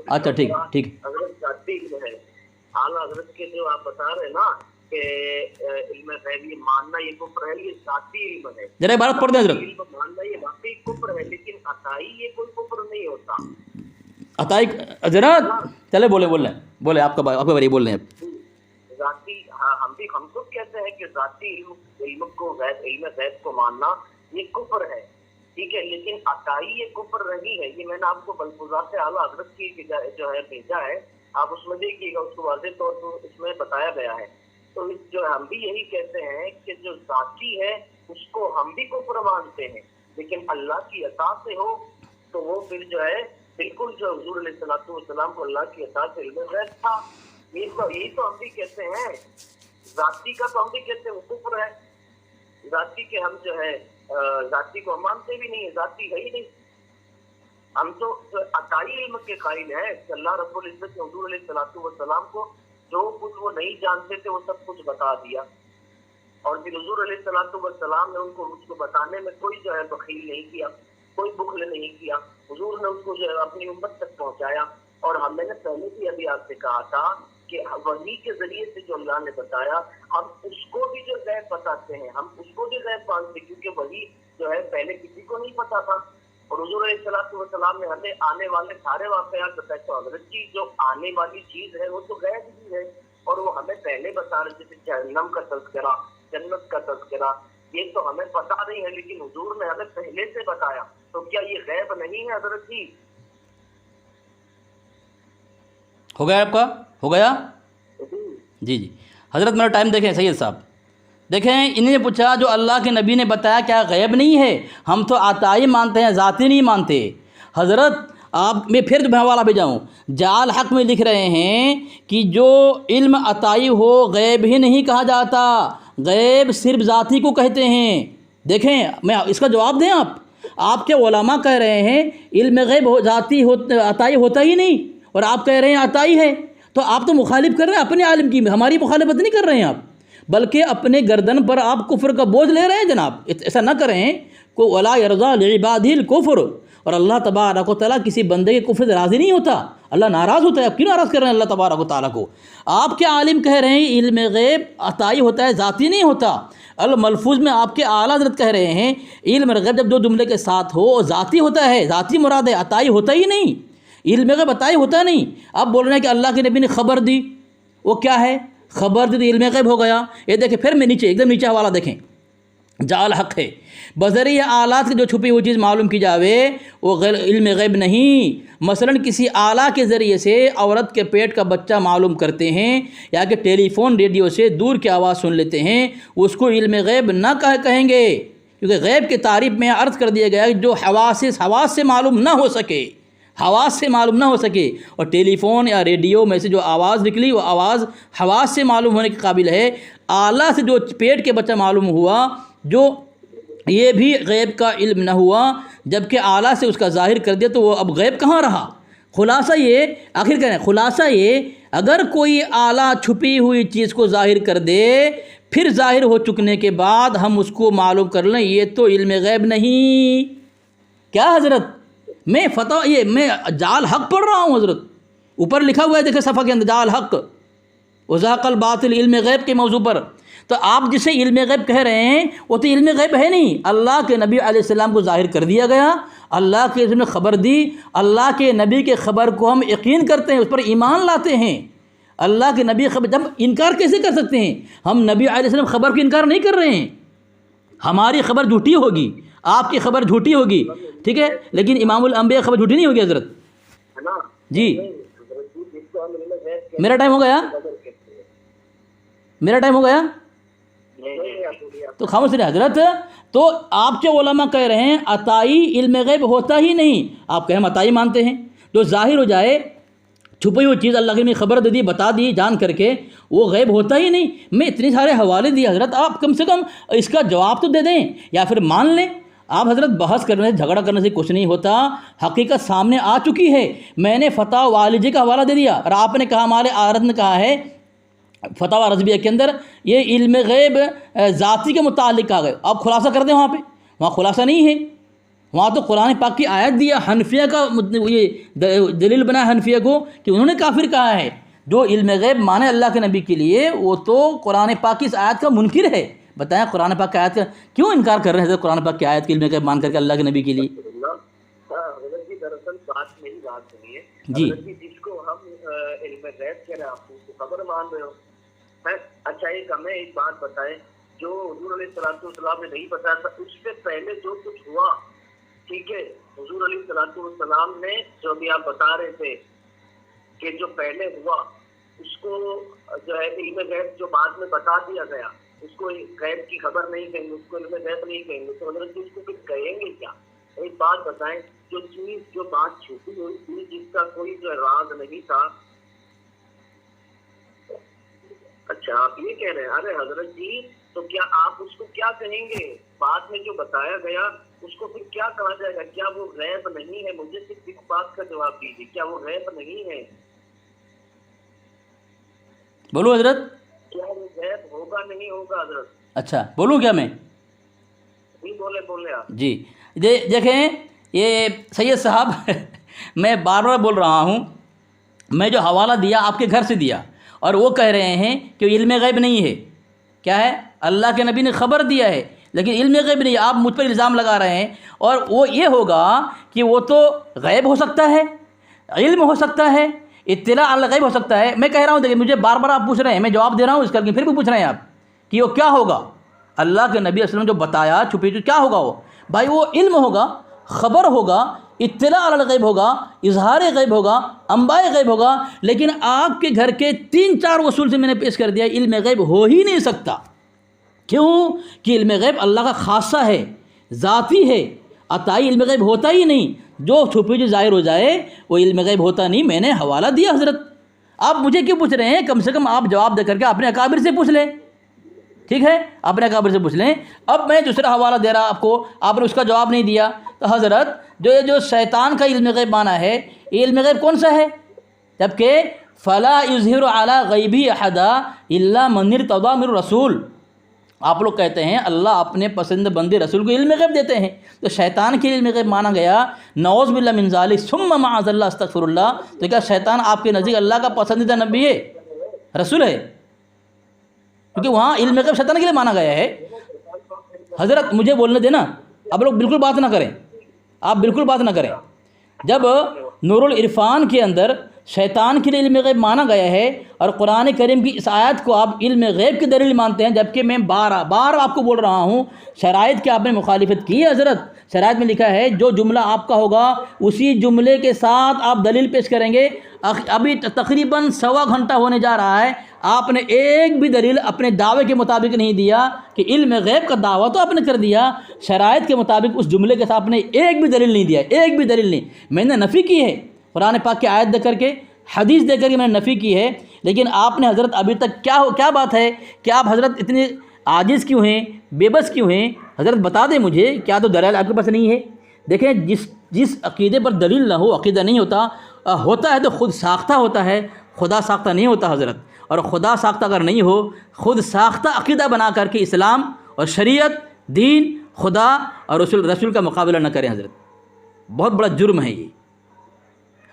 اچھا ٹھیک ٹھیک. حضرت ذاتی جو ہے اعلیٰ حضرت کے جو آپ بتا رہے ہیں نا کہ علم غیب یہ ماننا یہ کفر ہے، یہ ذاتی علم ہے. ذرا عبارت پڑھ دیں حضرت. علم ماننا یہ واقعی کفر ہے، لیکن عطائی یہ کوئی کفر نہیں ہوتا. عطائی ذرا چلے بولے آپ کا باری بول رہے ہیں. ذاتی، ہاں ہم خود کہتے ہیں کہ ذاتی علم کو علم غیب کو ماننا یہ کفر ہے، ٹھیک ہے، لیکن عطائی یہ کفر نہیں ہے. یہ میں نے آپ کو ملفوظات اعلیٰ حضرت کی جو ہے بھیجا ہے، آپ اس میں دیکھیے گا، اس کو واضح طور پر اس میں بتایا گیا ہے. تو جو ہم بھی یہی کہتے ہیں کہ جو ذاتی ہے اس کو ہم بھی کفر مانتے ہیں، لیکن اللہ کی عطا سے ہو تو وہ پھر جو ہے بالکل جو حضور علیہ الصلوۃ والسلام کو اللہ کی عطا سے علم غیب تھا. یہی تو ہم بھی کہتے ہیں. ذاتی کا تو ہم بھی کہتے ہیں وہ کفر ہے. ذاتی کے ہم جو ہے ذاتی کو ہم مانتے بھی نہیں ہے، ذاتی ہے ہی نہیں. ہم تو عطائی علم کے قائل ہیں کہ اللہ رب العزت نے حضور علیہ الصلوۃ والسلام کو جو کچھ وہ نہیں جانتے تھے وہ سب کچھ بتا دیا، اور پھر حضور علیہ الصلوۃ والسلام نے ان کو اس کو بتانے میں کوئی جو ہے بخیل نہیں کیا، کوئی بخل نہیں کیا. حضور نے اس کو جو ہے اپنی امت تک پہنچایا. اور ہم نے پہلے بھی ابھی آپ سے کہا تھا کہ وحی کے ذریعے سے جو اللہ نے بتایا ہم اس کو بھی جو غیب بتاتے ہیں، ہم اس کو بھی غیب مانتے، کیونکہ وحی جو ہے پہلے کسی کو نہیں پتا تھا. اور حضور علیہ الصلوۃ والسلام نے ہمیں آنے والے سارے واقعات بتائے. تو حضرت کی جو آنے والی چیز ہے وہ تو غیب ہی ہے، اور وہ ہمیں پہلے بتا رہے، جیسے جہنم کا تذکرہ، جنت کا تذکرہ، یہ تو ہمیں پتا نہیں ہے، لیکن حضور نے ہمیں پہلے سے بتایا. تو کیا یہ غیب نہیں ہے حضرت جی؟ ہو گیا آپ کا؟ ہو گیا جی. حضرت میرا ٹائم دیکھیں سید صاحب، دیکھیں انہوں نے پوچھا جو اللہ کے نبی نے بتایا کیا غیب نہیں ہے؟ ہم تو عطائی مانتے ہیں، ذاتی نہیں مانتے۔ حضرت آپ میں پھر حوالہ بھی جاؤں، جال حق میں لکھ رہے ہیں کہ جو علم عطائی ہو غیب ہی نہیں کہا جاتا، غیب صرف ذاتی کو کہتے ہیں۔ دیکھیں میں اس کا جواب دیں، آپ کے علماء کہہ رہے ہیں علم غیب ذاتی عطائی ہوتا ہی نہیں، اور آپ کہہ رہے ہیں عطائی ہے، تو آپ تو مخالف کر رہے ہیں اپنے عالم کی، ہماری مخالفت نہیں کر رہے ہیں آپ، بلکہ اپنے گردن پر آپ کفر کا بوجھ لے رہے ہیں۔ جناب ایسا نہ کریں کو ولا یرضا لعبادہ الکفر، اور اللہ تبارک و تعالیٰ کسی بندے کے کفر سے راضی نہیں ہوتا، اللہ ناراض ہوتا ہے۔ آپ کیوں ناراض کر رہے ہیں اللہ تبارک و تعالیٰ کو؟ آپ کے عالم کہہ رہے ہیں علم غیب عطائی ہوتا ہے، ذاتی نہیں ہوتا۔ الملفوظ میں آپ کے اعلیٰ حضرت کہہ رہے ہیں علم غیب جب دو جملے کے ساتھ ہو ذاتی ہوتا ہے، ذاتی مراد ہے، عطائی ہوتا ہی نہیں، علم غیب عطائی ہوتا نہیں۔ آپ بول رہے ہیں کہ اللہ کے نبی نے خبر دی، وہ کیا ہے؟ خبر دی تو علم غیب ہو گیا۔ یہ دیکھیں پھر میں نیچے ایک دم نیچے حوالہ دیکھیں، جعل حق ہے، بذریعہ آلات کی جو چھپی ہوئی چیز معلوم کی جاوے وہ علم غیب نہیں۔ مثلا کسی آلہ کے ذریعے سے عورت کے پیٹ کا بچہ معلوم کرتے ہیں، یا کہ ٹیلی فون ریڈیو سے دور کی آواز سن لیتے ہیں، اس کو علم غیب نہ کہیں گے، کیونکہ غیب کی تعریف میں عرض کر دیا گیا کہ جو حواس سے معلوم نہ ہو سکے، حواس سے معلوم نہ ہو سکے، اور ٹیلی فون یا ریڈیو میں سے جو آواز نکلی وہ آواز حواس سے معلوم ہونے کے قابل ہے۔ آلہ سے جو پیٹ کے بچہ معلوم ہوا جو یہ بھی غیب کا علم نہ ہوا، جبکہ آلہ سے اس کا ظاہر کر دیا تو وہ اب غیب کہاں رہا؟ خلاصہ یہ آخر کریں، خلاصہ یہ اگر کوئی آلہ چھپی ہوئی چیز کو ظاہر کر دے پھر ظاہر ہو چکنے کے بعد ہم اس کو معلوم کر لیں، یہ تو علم غیب نہیں۔ کیا حضرت میں میں جعل حق پڑھ رہا ہوں، حضرت اوپر لکھا ہوا ہے دیکھیں صفحہ کے اندر، جعل حق وزاق الباطل علم غیب کے موضوع پر۔ تو آپ جسے علم غیب کہہ رہے ہیں وہ تو علم غیب ہے نہیں، اللہ کے نبی علیہ السلام کو ظاہر کر دیا گیا، اللہ کے نے خبر دی، اللہ کے نبی کے خبر کو ہم یقین کرتے ہیں، اس پر ایمان لاتے ہیں۔ اللہ کے نبی خبر جب انکار کیسے کر سکتے ہیں؟ ہم نبی علیہ السلام خبر کو انکار نہیں کر رہے ہیں، ہماری خبر جھوٹی ہوگی، آپ کی خبر جھوٹی ہوگی، ٹھیک ہے، لیکن امام الانبیاء خبر جھوٹی نہیں ہوگی حضرت۔ جی میرا ٹائم ہو گیا، میرا ٹائم ہو گیا تو خاموش رہے حضرت۔ تو آپ کے علماء کہہ رہے ہیں عطائی علم غیب ہوتا ہی نہیں، آپ کہیں ہم عطائی مانتے ہیں، جو ظاہر ہو جائے چھپی ہوئی چیز اللہ کے لیے خبر دے دی، بتا دی جان کر کے، وہ غیب ہوتا ہی نہیں۔ میں اتنے سارے حوالے دیے حضرت، آپ کم سے کم اس کا جواب تو دے دیں یا پھر مان لیں۔ آپ حضرت بحث کرنے سے جھگڑا کرنے سے کچھ نہیں ہوتا، حقیقت سامنے آ چکی ہے۔ میں نے فتح والجی کا حوالہ دے دیا، اور آپ نے کہا ہمارے عارض نے کہا ہے فتح رضویہ کے اندر یہ علم غیب ذاتی کے متعلق آ گئے، آپ خلاصہ کر دیں، وہاں خلاصہ نہیں ہے، وہاں تو قرآن پاک کی آیت دیا، حنفیہ کا یہ دلیل بنا حنفیہ کو کہ انہوں نے کافر کہا ہے۔ جو علم غیب مانے اللہ کے نبی کے لیے وہ تو قرآن پاک کی اس آیت کا منکر ہے۔ بتائیں قرآن پاک کی آیت کا کیوں انکار کر رہے ہیں قرآن پاک کی آیت کے علم غیب مان کر کے اللہ کے نبی کے لیے؟ دراصل بات میری بات سنیے جی، جس کو ہم علم غیب کہہ رہے ہیں آپ اس کو خبر مان رہے ہو۔ اچھا ایک ہمیں ایک بات بتائیں، جو حضور علیہ السلام نے نہیں بتایا تھا اس سے پہلے جو کچھ ہوا، ٹھیک ہے، حضور علیہ السلام نے جو بھی آپ بتا رہے تھے کہ جو پہلے ہوا اس کو جو ہے علم غیب جو بعد میں بتا دیا گیا اس کو غیب کی خبر نہیں کہیں گے، اس کو علم غیب نہیں کہیں گے، تو حضرت جی اس کو پھر کہیں گے کیا؟ ایک بات بتائیں، جو چیز جو بات چھپی ہوئی تھی جس کا کوئی جو راز نہیں تھا، اچھا آپ یہ کہہ رہے ہیں، ارے حضرت جی تو کیا آپ اس کو کیا کہیں گے؟ بعد میں جو بتایا گیا اس کو پھر کیا کہا جائے گا؟ کیا وہ غیب نہیں ہے؟ مجھے صرف اس بات کا جواب دیجیے، کیا وہ غیب نہیں ہے؟ بولو حضرت، کیا وہ غیب ہوگا نہیں ہوگا حضرت؟ اچھا بولوں کیا میں؟ جی بولے آپ۔ جی دیکھیں یہ سید صاحب میں بار بار بول رہا ہوں، میں جو حوالہ دیا آپ کے گھر سے دیا، اور وہ کہہ رہے ہیں کہ علم غیب نہیں ہے، کیا ہے؟ اللہ کے نبی نے خبر دیا ہے لیکن علم غیب نہیں ہے، آپ مجھ پر الزام لگا رہے ہیں، اور وہ یہ ہوگا کہ وہ تو غیب ہو سکتا ہے، علم ہو سکتا ہے، اطلاع علی الغیب ہو سکتا ہے۔ میں کہہ رہا ہوں دیکھیں مجھے بار بار آپ پوچھ رہے ہیں، میں جواب دے رہا ہوں اس کر کے، پھر بھی پوچھ رہے ہیں آپ کہ وہ کیا ہوگا؟ اللہ کے نبی صلی اللہ علیہ وسلم جو بتایا چھپی تو کیا ہوگا؟ وہ بھائی وہ علم ہوگا، خبر ہوگا، اطلاع علی الغیب ہوگا، اظہار غیب ہوگا، انباء غیب ہوگا، لیکن آپ کے گھر کے 3-4 اصول سے میں نے پیش کر دیا علم غیب ہو ہی نہیں سکتا۔ کیوں کہ علم غیب اللہ کا خاصہ ہے، ذاتی ہے، عطائی علم غیب ہوتا ہی نہیں، جو چھپی جو ظاہر ہو جائے وہ علم غیب ہوتا نہیں۔ میں نے حوالہ دیا حضرت، آپ مجھے کیوں پوچھ رہے ہیں؟ کم سے کم آپ جواب دے کر کے اپنے اکابر سے پوچھ لیں، ٹھیک ہے، اپنے اکابر سے پوچھ لیں۔ اب میں دوسرا حوالہ دے رہا آپ کو، آپ نے اس کا جواب نہیں دیا، تو حضرت جو شیطان کا علم غیب مانا ہے، یہ علم غیب کون سا ہے؟ جبکہ فلا یظہر علی غیبی احدا الا من ارتضی من رسول، آپ لوگ کہتے ہیں اللہ اپنے پسند بندے رسول کو علم غیب دیتے ہیں، تو شیطان کے علم غیب مانا گیا، نعوذ باللہ من ذالک ثم معاذ اللہ استغفر اللہ، تو کیا شیطان آپ کے نزدیک اللہ کا پسندیدہ نبی ہے، رسول ہے؟ کیونکہ وہاں علم غیب شیطان کے لیے مانا گیا ہے۔ حضرت مجھے بولنے دینا، اب لوگ بالکل بات نہ کریں، آپ بالکل بات نہ کریں۔ جب نور العرفان کے اندر شیطان کے لیے علم غیب مانا گیا ہے اور قرآن کریم کی اس آیت کو آپ علم غیب کی دلیل مانتے ہیں، جبکہ میں بار آپ کو بول رہا ہوں شرائط کی آپ نے مخالفت کی ہے حضرت۔ شرائط میں لکھا ہے جو جملہ آپ کا ہوگا اسی جملے کے ساتھ آپ دلیل پیش کریں گے۔ ابھی تقریباً 1.25 گھنٹہ ہونے جا رہا ہے، آپ نے ایک بھی دلیل اپنے دعوے کے مطابق نہیں دیا کہ علم غیب کا دعویٰ تو آپ نے کر دیا، شرائط کے مطابق اس جملے کے ساتھ آپ نے ایک بھی دلیل نہیں دیا، ایک بھی دلیل نہیں۔ میں نے نفی کی ہے، قرآن پاک کی آیت دے کر کے، حدیث دے کر کے میں نے نفی کی ہے، لیکن آپ نے حضرت ابھی تک کیا بات ہے کہ آپ حضرت اتنے عاجز کیوں ہیں، بے بس کیوں ہیں؟ حضرت بتا دیں مجھے، کیا تو دلائل آپ کے پاس نہیں ہے؟ دیکھیں جس عقیدے پر دلیل نہ ہو عقیدہ نہیں ہوتا، ہوتا ہے تو خود ساختہ ہوتا ہے، خدا ساختہ نہیں ہوتا حضرت۔ اور خدا ساختہ اگر نہیں ہو، خود ساختہ عقیدہ بنا کر کے اسلام اور شریعت، دین، خدا اور رسول کا مقابلہ نہ کریں حضرت، بہت بڑا جرم ہے یہ۔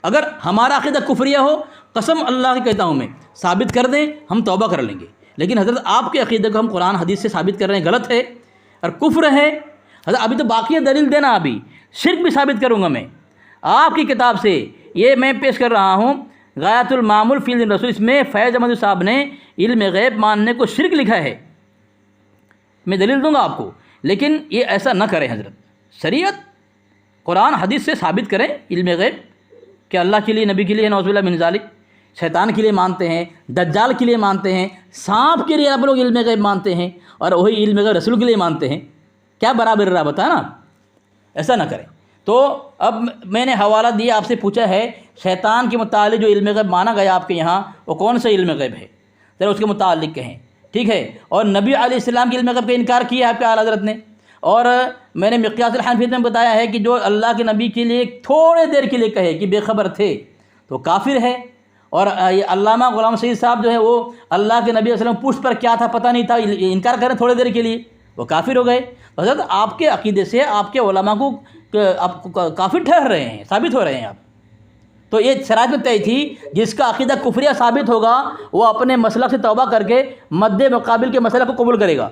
اگر ہمارا عقیدہ کفریہ ہو، قسم اللہ کی کہتا ہوں میں، ثابت کر دیں، ہم توبہ کر لیں گے، لیکن حضرت آپ کے عقیدے کو ہم قرآن حدیث سے ثابت کر رہے ہیں غلط ہے اور کفر ہے حضرت۔ ابھی تو باقی ہے دلیل دینا، ابھی شرک بھی ثابت کروں گا میں آپ کی کتاب سے۔ یہ میں پیش کر رہا ہوں غایۃ المعمول فی علم الرسول، اس میں فیض احمد صاحب نے علم غیب ماننے کو شرک لکھا ہے، میں دلیل دوں گا آپ کو، لیکن یہ ایسا نہ کریں حضرت۔ شریعت قرآن حدیث سے ثابت کریں علم غیب کہ اللہ کے لیے، نبی کے لیے، نعوذ باللہ من ذالک، شیطان کے لیے مانتے ہیں، دجال کے لیے مانتے ہیں، سانپ کے لیے آپ لوگ علم غیب مانتے ہیں، اور وہی علم غیب رسول کے لیے مانتے ہیں، کیا برابر رہا بتائیں نا؟ ایسا نہ کریں۔ تو اب میں نے حوالہ دیا، آپ سے پوچھا ہے شیطان کے متعلق جو علم غیب مانا گیا آپ کے یہاں، وہ کون سا علم غیب ہے؟ ذرا اس کے متعلق کہیں، ٹھیک ہے؟ اور نبی علیہ السلام کے علم غیب کا انکار کیا ہے آپ کے اعلیٰ حضرت نے، اور میں نے مقیاس الحنفیت میں بتایا ہے کہ جو اللہ کے نبی کے لیے تھوڑے دیر کے لیے کہے کہ بے خبر تھے تو کافر ہے، اور یہ علامہ غلام سعید صاحب جو ہے وہ اللہ کے نبی علیہ السلام پشت پر کیا تھا پتہ نہیں تھا، انکار کریں تھوڑے دیر کے لیے، وہ کافر ہو گئے۔ حضرت آپ کے عقیدے سے آپ کے علماء کو آپ کافر ٹھہر رہے ہیں، ثابت ہو رہے ہیں آپ۔ تو یہ شرائط میں طے تھی، جس کا عقیدہ کفریہ ثابت ہوگا وہ اپنے مسلک سے توبہ کر کے مد مقابل کے مسئلہ کو قبول کرے گا۔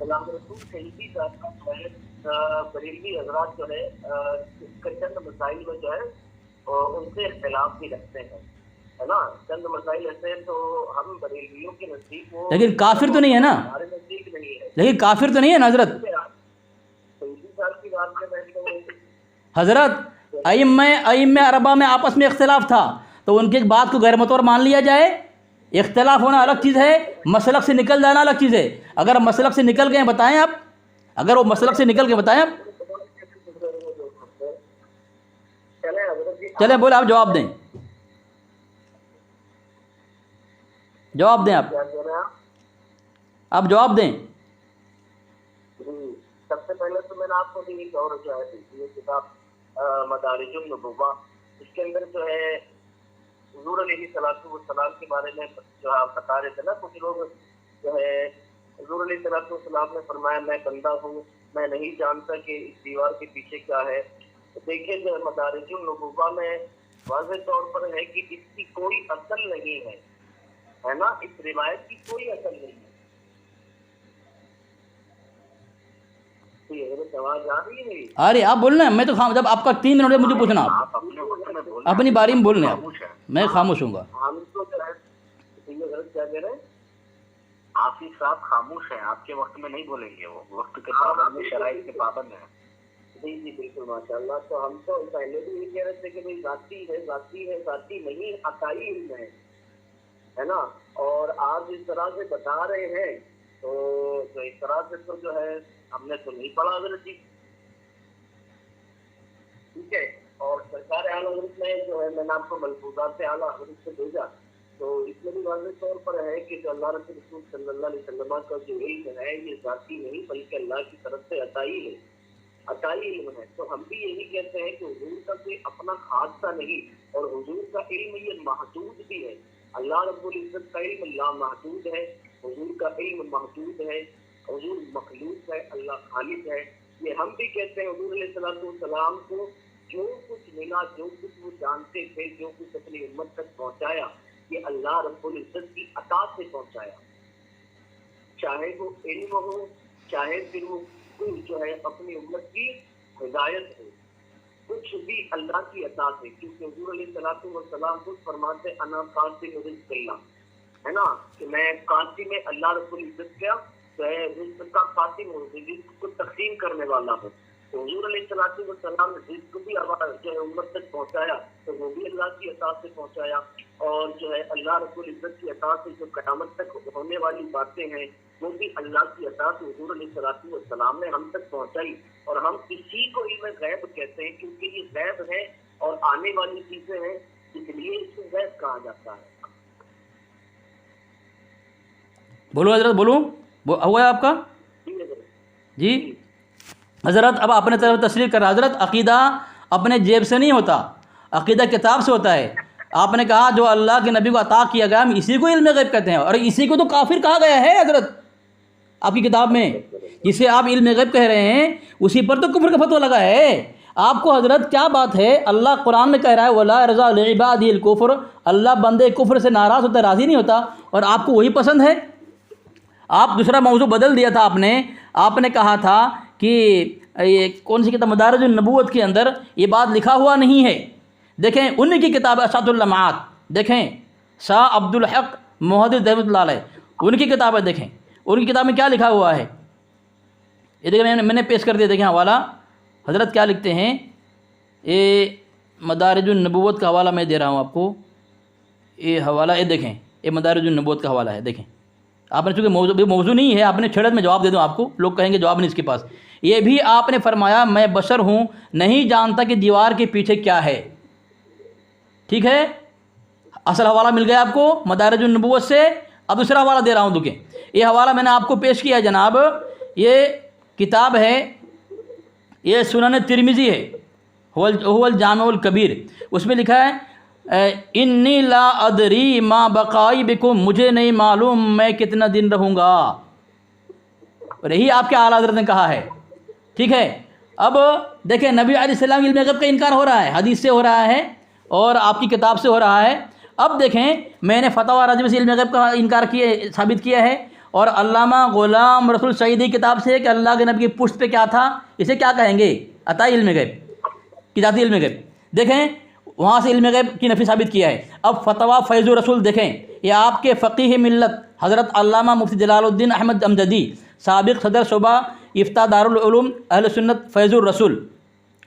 غلام رسول شہیدی صاحب کا جو ہے بریلوی حضرات جو ہے اس کے چند مسائل میں جو ہے ان سے اختلاف بھی رکھتے ہیں، ہے نا؟ چند مسائل ایسے ہیں تو ہم بریلویوں کے نزدیک وہ، لیکن کافر تو نہیں ہے نا، ہمارے نزدیک نہیں ہے، لیکن کافر تو نہیں ہے نا حضرت۔ شہیدی صاحب کی بات میں حضرت ائمہ اربعہ میں آپس میں اختلاف تھا، تو ان کی بات کو غیر معتبر مان لیا جائے؟ اختلاف ہونا الگ چیز ہے، مسلک سے نکل جانا الگ چیز ہے۔ اگر مسلک سے نکل گئے بتائیں آپ، اگر وہ مسلک سے نکل کے بتائیں آپ، چلیں بولے آپ جواب دیں، جواب دیں آپ جواب دیں۔ سب سے پہلے تو میں نے آپ کو بھی ایک اور جو ہے یہ کتاب مدارج النبوہ، اس کے اندر جو ہے حضور علیہ السلام کے بارے میں جو آپ بتا رہے تھے نا، کچھ لوگ جو ہے حضور علیہ السلام نے فرمایا میں بندہ ہوں، میں نہیں جانتا کہ اس دیوار کے پیچھے کیا ہے۔ دیکھیں جو مدارج النبوہ میں واضح طور پر ہے کہ اس کی کوئی اصل نہیں ہے نا، اس روایت کی کوئی اصل نہیں ہے۔ ارے آپ بولنا، میں تو جب آپ کا 3 منٹ مجھے پوچھنا، آپ اپنی باری میں بولنے، آپ میں خاموش ہوں گا۔ ہم تو کیا کہہ رہے ہیں، حافظ صاحب خاموش ہیں، آپ کے وقت میں نہیں بولیں گے، وہ وقت کے پابند میں، شرائط کے پابند ہیں۔ جی جی بالکل ماشاء اللہ۔ تو ہم تو پہلے بھی یہ کہہ رہے تھے کہ بھائی ذاتی نہیں، عطائی علم ہے نا، اور آپ جس طرح سے بتا رہے ہیں تو اس طرح سے تو جو ہے ہم نے تو نہیں پڑھا حضرت جی، ٹھیک ہے. اور سرکار اعلیٰ حضرت نے جو ہے میں نے آپ کو ملفوظات اعلیٰ حضرت سے بھیجا، تو اس میں بھی واضح طور پر ہے کہ جو اللہ رسول صلی اللہ علیہ وسلم کا جو علم ہے یہ ذاتی نہیں بلکہ اللہ کی طرف سے عطائی ہے، عطائی علم ہے. تو ہم بھی یہی کہتے ہیں کہ حضور کا کوئی اپنا خاصہ نہیں، اور حضور کا علم یہ محدود بھی ہے. اللہ رب العزت کا علم لامحدود ہے، حضور کا علم محدود ہے. حضور مخلوق ہے، اللہ خالق ہے. یہ ہم بھی کہتے ہیں حضور علیہ السلام کو جو کچھ ملا، جو کچھ وہ جانتے تھے، جو کچھ اپنی امت تک پہنچایا، یہ اللہ رب العزت کی عطا سے پہنچایا. چاہے وہ علم ہو، چاہے پھر وہ کوئی جو ہے اپنی امت کی ہدایت ہو، کچھ بھی اللہ کی عطا سے. کیونکہ حضور علیہ السلام خود فرماتے انا قاسم رزق اللہ، ہے نا، کہ میں قاسم میں اللہ رب العزت کا جو ہے رزق کا قاسم ہوں، رزق کو تقسیم کرنے والا ہوں. تو حضور علیہ السلام نے رزق بھی جو ہے امت تک پہنچایا، تو وہ بھی اللہ کی عطا سے پہنچایا. اور جو ہے اللہ رب العزت کی عطا سے جو قیامت تک ہونے والی باتیں ہیں وہ بھی اللہ کی عطا سے حضور علیہ السلام نے ہم تک پہنچائی. اور ہم اسی کو علم غیب کہتے ہیں، کیونکہ یہ غیب ہے اور آنے والی چیزیں ہیں، اس لیے اس کو غیب کہا جاتا ہے. بولو حضرت، بولو، ہوا ہے آپ کا؟ جی حضرت اب اپنے طرف تشریح کر رہا. حضرت عقیدہ اپنے جیب سے نہیں ہوتا، عقیدہ کتاب سے ہوتا ہے. آپ نے کہا جو اللہ کے نبی کو عطا کیا گیا ہم اسی کو علم غیب کہتے ہیں، اور اسی کو تو کافر کہا گیا ہے حضرت آپ کی کتاب میں. جسے آپ علم غیب کہہ رہے ہیں اسی پر تو کفر کا فتویٰ لگا ہے. آپ کو حضرت کیا بات ہے، اللہ قرآن میں کہہ رہا ہے وَلَا يَرْضَىٰ لِعِبَادِهِ الْكُفْرَ، اللہ بندے کفر سے ناراض ہوتا ہے، راضی نہیں ہوتا، اور آپ کو وہی پسند ہے. آپ دوسرا موضوع بدل دیا تھا آپ نے کہا تھا کہ یہ کون سی کتاب مدارج النبوت کے اندر یہ بات لکھا ہوا نہیں ہے. دیکھیں انہی کی کتاب اشاعت اللمعات، دیکھیں شاہ عبد الحق محدث رحمۃ اللہ علیہ، ان کی کتاب ہے، دیکھیں ان کی کتاب میں کیا لکھا ہوا ہے. یہ دیکھیں میں نے پیش کر دیا، دیکھیں حوالہ حضرت کیا لکھتے ہیں. یہ مدارج النبوت کا حوالہ میں دے رہا ہوں آپ کو، یہ حوالہ یہ دیکھیں، یہ مدارج النبوت کا حوالہ ہے. دیکھیں آپ نے چونکہ موضوع نہیں ہے، آپ نے چھڑت میں جواب دے دوں آپ کو، لوگ کہیں گے جواب نہیں اس کے پاس. یہ بھی آپ نے فرمایا میں بشر ہوں، نہیں جانتا کہ دیوار کے پیچھے کیا ہے. ٹھیک ہے، اصل حوالہ مل گیا آپ کو مدارج النبوت سے. اب دوسرا حوالہ دے رہا ہوں. دکھیں یہ حوالہ میں نے آپ کو پیش کیا ہے جناب، یہ کتاب ہے، یہ سنن ترمذی ہے، هو الجامع الکبیر. اس میں لکھا ہے انی لا ادری ما بقائی بکم، مجھے نہیں معلوم میں کتنا دن رہوں گا. اور یہی آپ کے اعلیٰ حضرت نے کہا ہے. ٹھیک ہے، اب دیکھیں نبی علیہ السلام علم غیب کا انکار ہو رہا ہے، حدیث سے ہو رہا ہے اور آپ کی کتاب سے ہو رہا ہے. اب دیکھیں میں نے فتاوی رضوی سے علم غیب کا انکار کیا، ثابت کیا ہے، اور علامہ غلام رسول سعیدی کتاب سے کہ اللہ کے نبی کی پشت پہ کیا تھا، اسے کیا کہیں گے، عطائی علم غیب کی ذاتی علم غیب. دیکھیں وہاں سے علم غیب کی نفی ثابت کیا ہے. اب فتویٰ فیض الرسول دیکھیں، یہ آپ کے فقیہ ملت حضرت علامہ مفتی جلال الدین احمد امجدی، سابق صدر شعبہ افتاء دارالعلوم اہل سنت فیض الرسول،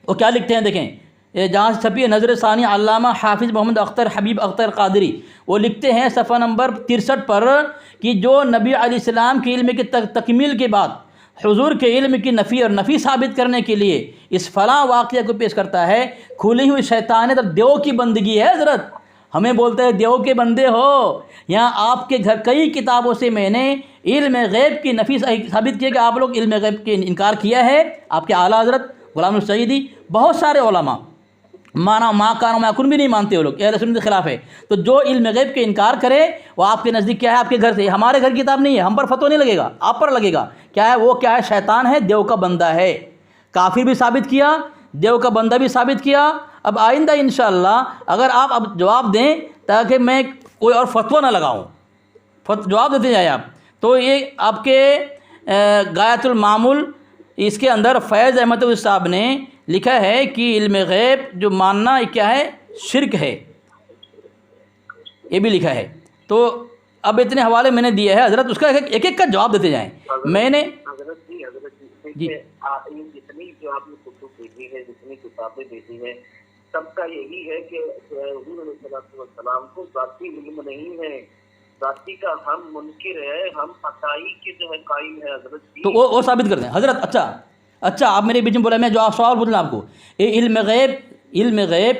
وہ کیا لکھتے ہیں. دیکھیں جہاں سے چھپی ہے نظر ثانی علامہ حافظ محمد اختر حبیب اختر قادری، وہ لکھتے ہیں صفحہ نمبر 63 پر کہ جو نبی علیہ السلام کے علم کی تکمیل کے بعد حضور کے علم کی نفی اور نفی ثابت کرنے کے لیے اس فلاں واقعہ کو پیش کرتا ہے. کھلی ہوئی شیطانیت اور دیو کی بندگی ہے. حضرت ہمیں بولتے ہیں دیو کے بندے ہو. یہاں آپ کے گھر کئی کتابوں سے میں نے علم غیب کی نفی ثابت کیا کہ آپ لوگ علم غیب کے انکار کیا ہے. آپ کے اعلیٰ حضرت غلام السعیدی، بہت سارے علماء مانا ماں کانوں میں کن بھی نہیں مانتے، وہ لوگ اہل سنت کے خلاف ہے. تو جو علم غیب کے انکار کرے وہ آپ کے نزدیک کیا ہے، آپ کے گھر سے، ہمارے گھر کی کتاب نہیں ہے، ہم پر فتویٰ نہیں لگے گا، آپ پر لگے گا. کیا ہے وہ، کیا ہے، شیطان ہے، دیو کا بندہ ہے. کافر بھی ثابت کیا، دیو کا بندہ بھی ثابت کیا. اب آئندہ انشاءاللہ اگر آپ اب جواب دیں تاکہ میں کوئی اور فتویٰ نہ لگاؤں، جواب دیتے جائیں آپ. تو یہ آپ کے غایۃ المعمول اس کے اندر فیض احمد صاحب نے لکھا ہے کہ علم غیب جو ماننا کیا ہے، شرک ہے، یہ بھی لکھا ہے. تو اب اتنے حوالے میں نے دیے ہیں حضرت، اس کا ایک ایک کا جواب دیتے جائیں. میں نے حضرت جی دیکھیے یہ جتنی جو آپ نے کتب بھیجی ہے، جتنی کتابیں بھیجی ہیں، سب کا یہی ہے کہ حضور علیہ السلام کو ذاتی علم نہیں ہے، ذاتی کا ہم منکر ہے، ہم عطائی کے جو ہے قائم ہے حضرت جی۔ تو وہ ثابت کر دیں حضرت۔ اچھا آپ میرے بیچ میں بولا، میں جو آپ سوال پوچھ رہا ہوں آپ کو، یہ علم غیب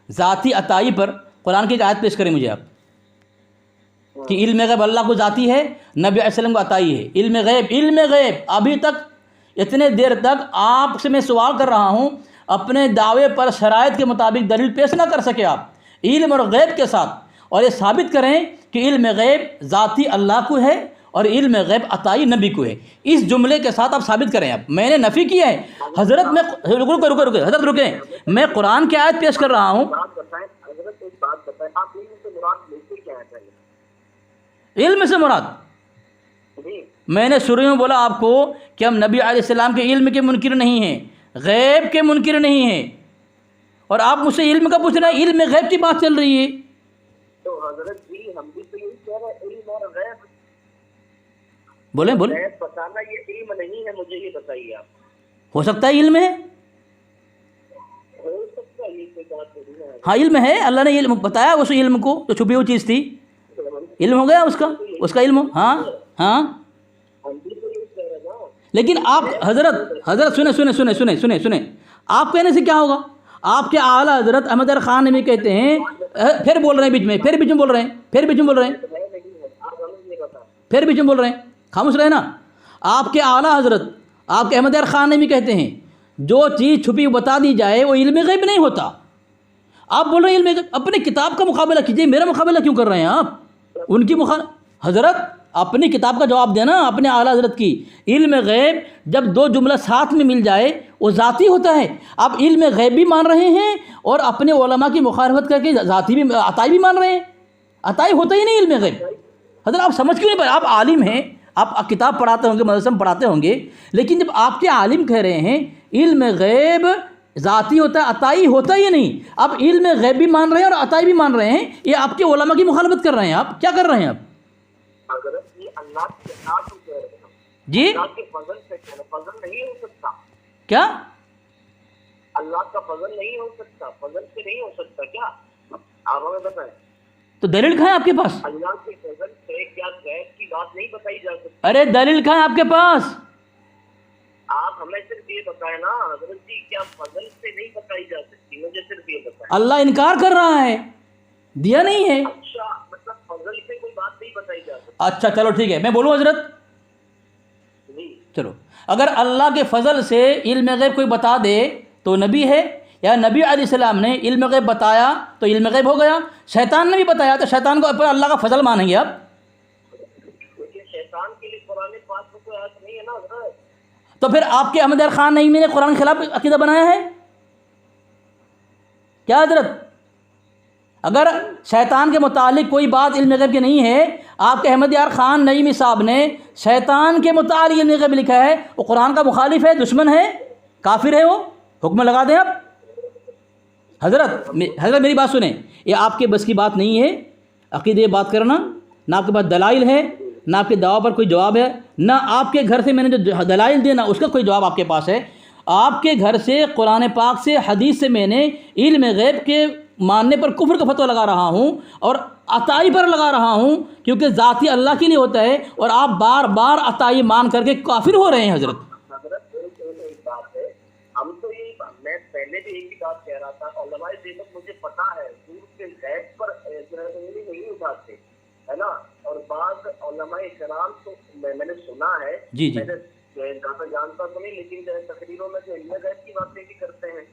ذاتی عطائی پر قرآن کی ایک آیت پیش کریں مجھے آپ، کہ علم غیب اللہ کو ذاتی ہے، نبی علیہ السلام کو عطائی ہے۔ علم غیب ابھی تک اتنے دیر تک آپ سے میں سوال کر رہا ہوں، اپنے دعوے پر شرائط کے مطابق دلیل پیش نہ کر سکے آپ علم اور غیب کے ساتھ، اور یہ ثابت کریں کہ علم غیب ذاتی اللہ کو ہے اور علم غیب عطائی نبی کو ہے۔ اس جملے کے ساتھ آپ ثابت کریں۔ آپ میں نے نفی کیا ہے حضرت، میں رکے حضرت رکیں، میں قرآن کی آیت پیش کر رہا ہوں۔ بات بتائیں حضرت، ایک بات بتائیں، آپ علم سے مراد لیتے کیا ہے پہلے؟ علم سے مراد جی میں نے شروع میں بولا آپ کو کہ ہم نبی علیہ السلام کے علم کے منکر نہیں ہیں، غیب کے منکر نہیں ہیں، اور آپ مجھ سے علم کا پوچھ رہے ہیں، علم غیب کی بات چل رہی ہے۔ تو حضرت جی ہم بھی تو یہی کہہ رہے ہیں، علم اور غیب، بولیں غیب بتانا یہ علم نہیں ہے، مجھے یہ بتائیے آپ۔ ہو سکتا ہے علم ہے، ہو سکتا ہے یہ کوئی بات نہیں ہے۔ ہاں علم ہے، اللہ نے علم بتایا اس علم کو جو چھپی ہوئی چیز تھی، علم ہو گیا اس کا علم، ہاں۔ ہم بھی تو یہی کہہ رہے ہیں نا۔ لیکن آپ حضرت سنیں آپ کہنے سے کیا ہوگا؟ آپ کے اعلیٰ حضرت احمد یار خان نبی کہتے ہیں، پھر بول رہے ہیں بیچ میں، پھر بیچ میں بول رہے ہیں، خاموش رہے نا۔ آپ کے اعلیٰ حضرت، آپ کے احمد یار خان نبی کہتے ہیں جو چیز چھپی بتا دی جائے وہ علم غیب نہیں ہوتا۔ آپ بول رہے ہیں علم غیب، اپنی کتاب کا مقابلہ کیجیے، میرا مقابلہ کیوں کر رہے ہیں آپ؟ ان کی حضرت اپنی کتاب کا جواب دینا، اپنے اعلیٰ حضرت کی۔ علم غیب جب دو جملہ ساتھ میں مل جائے وہ ذاتی ہوتا ہے۔ آپ علم غیب بھی مان رہے ہیں اور اپنے علماء کی مخالفت کر کے ذاتی بھی، عطائی بھی مان رہے ہیں۔ عطائی ہوتا ہی نہیں علم غیب۔ حضرت آپ سمجھ کیوں نہیں پائے؟ آپ عالم ہیں، آپ کتاب پڑھاتے ہوں گے، مدرسے میں پڑھاتے ہوں گے، لیکن جب آپ کے عالم کہہ رہے ہیں علم غیب ذاتی ہوتا ہے، عطائی ہوتا ہی نہیں، آپ علم غیب بھی مان رہے ہیں اور عطائی بھی مان رہے ہیں، یہ آپ کے علماء کی مخالفت کر رہے ہیں۔ آپ کیا کر رہے ہیں آپ؟ حضرت یہ اللہ کی ذات کو کہہ رہے ہیں، جی اللہ کے فضل سے کہہ رہے ہیں، فضل نہیں ہو سکتا، کیا؟ اللہ کا فضل نہیں ہو سکتا، فضل سے نہیں ہو سکتا کیا؟ آپ ہمیں بتائیں، تو دلیل کہاں ہے آپ کے پاس؟ اللہ کے فضل سے کیا غیب کی بات نہیں بتائی جا سکتی؟ ارے دلیل کہاں ہے آپ کے پاس؟ آپ ہمیں صرف یہ بتائیں نا حضرت جی، کیا فضل سے نہیں بتائی جا سکتی؟ مجھے صرف یہ بتائیں۔ اللہ انکار کر رہا ہے، دیا نہیں ہے۔ اچھا مطلب فضل سے کوئی بات نہیں بتائی جا سکتی؟ اچھا چلو ٹھیک ہے، میں بولوں حضرت؟ جی چلو، اگر اللہ کے فضل سے علم غیب کوئی بتا دے تو نبی ہے، یا نبی علیہ السلام نے علم غیب بتایا تو علم غیب ہو گیا۔ شیطان نے بھی بتایا تو شیطان کو اپنا اللہ کا فضل مانیں گے آپ؟ لیکن شیطان کے لیے قرآن پاک میں کوئی آیت نہیں ہے نا حضرت۔ تو پھر آپ کے احمد یار خان نعیمی نے قرآن کے خلاف عقیدہ بنایا ہے کیا حضرت؟ اگر شیطان کے متعلق کوئی بات علم غیب کی نہیں ہے، آپ کے احمد یار خان نعیمی صاحب نے شیطان کے متعلق علم غیب لکھا ہے، وہ قرآن کا مخالف ہے، دشمن ہے، کافر ہے، وہ حکم لگا دیں آپ؟ حضرت میری بات سنیں، یہ آپ کے بس کی بات نہیں ہے عقیدے بات کرنا، نہ آپ کے پاس دلائل ہے، نہ آپ کے دعویٰ پر کوئی جواب ہے، نہ آپ کے گھر سے میں نے جو دلائل دینا اس کا کوئی جواب آپ کے پاس ہے۔ آپ کے گھر سے قرآن پاک سے، حدیث سے میں نے علم غیب کے ماننے پر کفر کا فتویٰ لگا رہا ہوں اور عطائی پر لگا رہا ہوں، کیونکہ ذاتی اللہ کے لیے ہوتا ہے، اور آپ بار بار عطائی مان کر کے کافر ہو رہے ہیں حضرت۔ حضرت ایک بات ہے، ہم تو یہی میں پہلے بھی ایک ہی بات کہہ رہا تھا، علماء دیوبند مجھے پتا ہے دور کے غیب پر انگلی نہیں اٹھاتے ہے نا، اور بعض علماء کرام تو میں نے سنا ہے، میں نے زیادہ جانتا تو نہیں، لیکن تقریروں میں جو علم غیب کی باتیں بھی کرتے ہیں،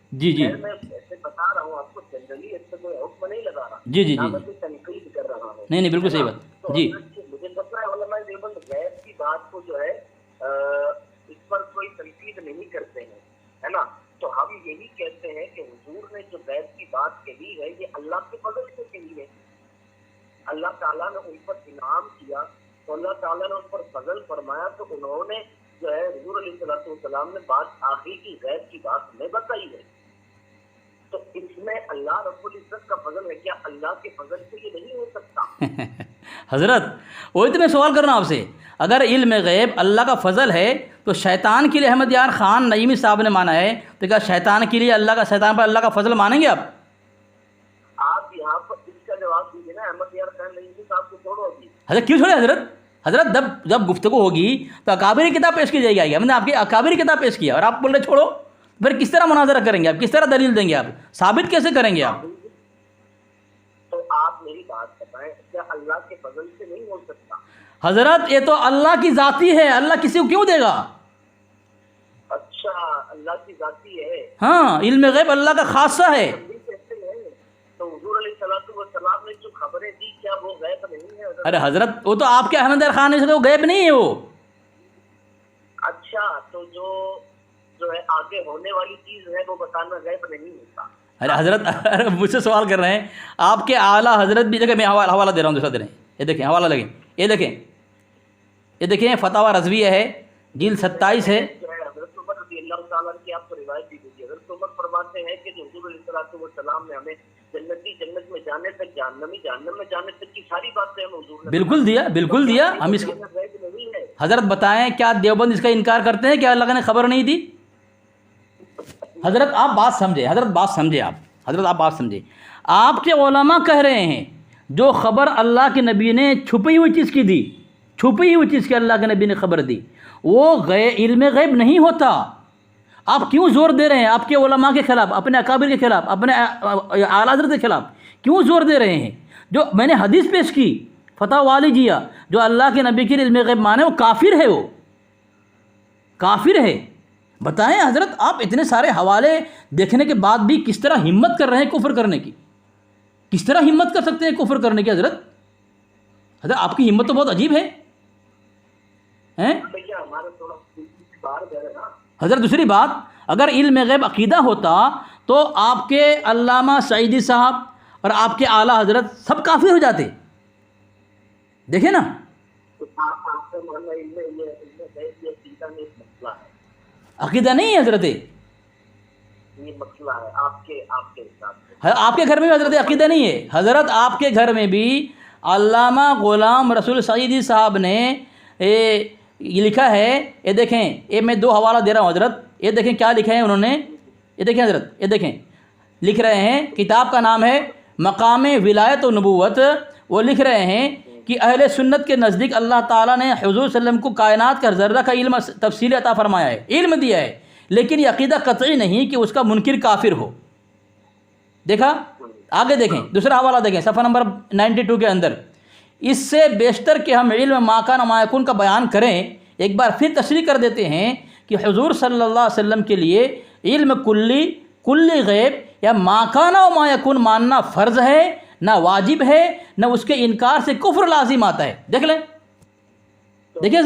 میں ایسے بتا رہا ہوں آپ کو، جنرلی اس سے کوئی حکم نہیں لگا رہا، نہ میں کوئی تنقید کر رہا ہوں۔ نہیں بالکل صحیح بات جی۔ مجھے پتا ہے علماء دیوبند غیب کی بات کو جو ہے اس پر کوئی تنقید نہیں کرتے ہیں، ہے نا، تو ہم یہی کہتے ہیں کہ حضور نے جو غیب کی بات کہی ہے یہ اللہ کے فضل سے کہی ہے، اللہ تعالیٰ نے ان پر انعام کیا تو اللہ تعالیٰ نے ان پر فضل فرمایا، تو انہوں نے جو ہے حضور علیہ السلام نے بات آخری کی غیب کی بات ہمیں بتائی ہے، تو اس میں اللہ رب العزت کا فضل ہے، کیا اللہ کے فضل سے یہ نہیں ہو سکتا؟ حضرت وہی تو میں سوال کر رہا ہوں آپ سے، اگر علم غیب اللہ کا فضل ہے تو شیطان کے لیے احمد یار خان نعیمی صاحب نے مانا ہے، تو کیا شیطان کے لیے شیطان پر اللہ کا فضل مانیں گے آپ؟ آپ یہاں پر اس کا جواب دیجیے نا، احمد یار خان نعیمی صاحب کو چھوڑو ابھی۔ حضرت کیوں چھوڑے حضرت؟ حضرت جب گفتگو ہوگی تو اکابری کتاب پیش کی جائے گی. ہم نے آپ کی اکابری کتاب پیش کیا اور آپ بول رہے چھوڑو. پھر کس طرح مناظرہ کریں گے آپ؟ کس طرح دلیل دیں گے آپ؟ ثابت کیسے کریں گے آپ؟ تو آپ میری بات بتائیں، کیا اللہ کے فضل سے نہیں ہو سکتا؟ حضرت یہ تو اللہ کی ذاتی ہے، اللہ کسی کو کیوں دے گا؟ اچھا، اللہ کی ذاتی ہے. ہاں، علم غیب اللہ کا خاصہ ہے. کیسے ہے؟ تو حضور علیہ السلام نے جو خبریں دی کیا وہ غیب نہیں ہے؟ ارے حضرت وہ تو آپ کے احمد خان سے وہ غیب نہیں ہے وہ. اچھا، تو جو ہے آگے ہونے والی چیز ہے وہ بتانا غیب نہیں ہوتا. ارے حضرت مجھ سے سوال کر رہے ہیں آپ کے اعلیٰ حضرت بھی. دیکھیں میں حوالہ دے رہا ہوں، دوسرا دے رہے ہیں. یہ دیکھیں حوالہ لگیں، یہ دیکھیں فتاوی رضویہ ہے، جلد 27 ہے. جو ہے حضرت عمر رضی اللہ تعالیٰ کی آپ کو روایت دی گئی ہے. حضرت عمر فرماتے ہیں کہ جو حضور علیہ السلام نے ہمیں جنت میں جانے تک، جہنم میں جانے تک کی ساری باتیں ہم حضور نے بالکل دیا. ہم اس غیب نہیں ہے. حضرت بتائیں کیا دیوبند اس کا انکار کرتے ہیں کہ اللہ نے خبر نہیں دی؟ حضرت آپ بات سمجھے، آپ بات سمجھے. آپ کے علماء کہہ رہے ہیں جو خبر اللہ کے نبی نے چھپی ہوئی چیز کی دی، چھپی ہوئی چیز کی اللہ کے نبی نے خبر دی، وہ علم غیب نہیں ہوتا. آپ کیوں زور دے رہے ہیں آپ کے علماء کے خلاف، اپنے اکابر کے خلاف، اپنے اعلیٰ حضرت کے خلاف کیوں زور دے رہے ہیں؟ جو میں نے حدیث پیش کی فتح والی جیا، جو اللہ کے نبی کے علم غیب مانے وہ کافر ہے، وہ کافر ہے. بتائیں حضرت آپ اتنے سارے حوالے دیکھنے کے بعد بھی کس طرح ہمت کر رہے ہیں کفر کرنے کی؟ کس طرح ہمت کر سکتے ہیں کفر کرنے کی؟ حضرت آپ کی ہمت تو بہت عجیب ہے. حضرت دوسری بات، اگر علم غیب عقیدہ ہوتا تو آپ کے علامہ سعیدی صاحب اور آپ کے اعلیٰ حضرت سب کافر ہو جاتے. دیکھیں نا، عقیدہ نہیں ہے حضرت، یہ مسئلہ ہے آپ کے حساب سے. آپ کے گھر میں بھی حضرت عقیدہ نہیں ہے. حضرت آپ کے گھر میں بھی علامہ غلام رسول سعیدی صاحب نے یہ لکھا ہے. یہ دیکھیں، یہ میں 2 حوالہ دے رہا ہوں حضرت. یہ دیکھیں کیا لکھا ہے انہوں نے. یہ دیکھیں حضرت، یہ دیکھیں لکھ رہے ہیں، کتاب کا نام ہے مقام ولایت و نبوت. وہ لکھ رہے ہیں کہ اہل سنت کے نزدیک اللہ تعالیٰ نے حضور صلی اللہ علیہ وسلم کو کائنات کا ذرہ کا علم تفصیل عطا فرمایا ہے، علم دیا ہے، لیکن یہ عقیدہ قطعی نہیں کہ اس کا منکر کافر ہو. دیکھا؟ آگے دیکھیں دوسرا حوالہ دیکھیں صفحہ نمبر 92 کے اندر. اس سے بیشتر کہ ہم علم ما کان وما یکون کا بیان کریں، ایک بار پھر تشریح کر دیتے ہیں کہ حضور صلی اللہ علیہ وسلم کے لیے علم کلی غیب یا ما کان وما یکون ماننا فرض ہے، نہ واجب ہے، نہ اس کے انکار سے کفر لازم آتا ہے. دیکھ لیں، دیکھیں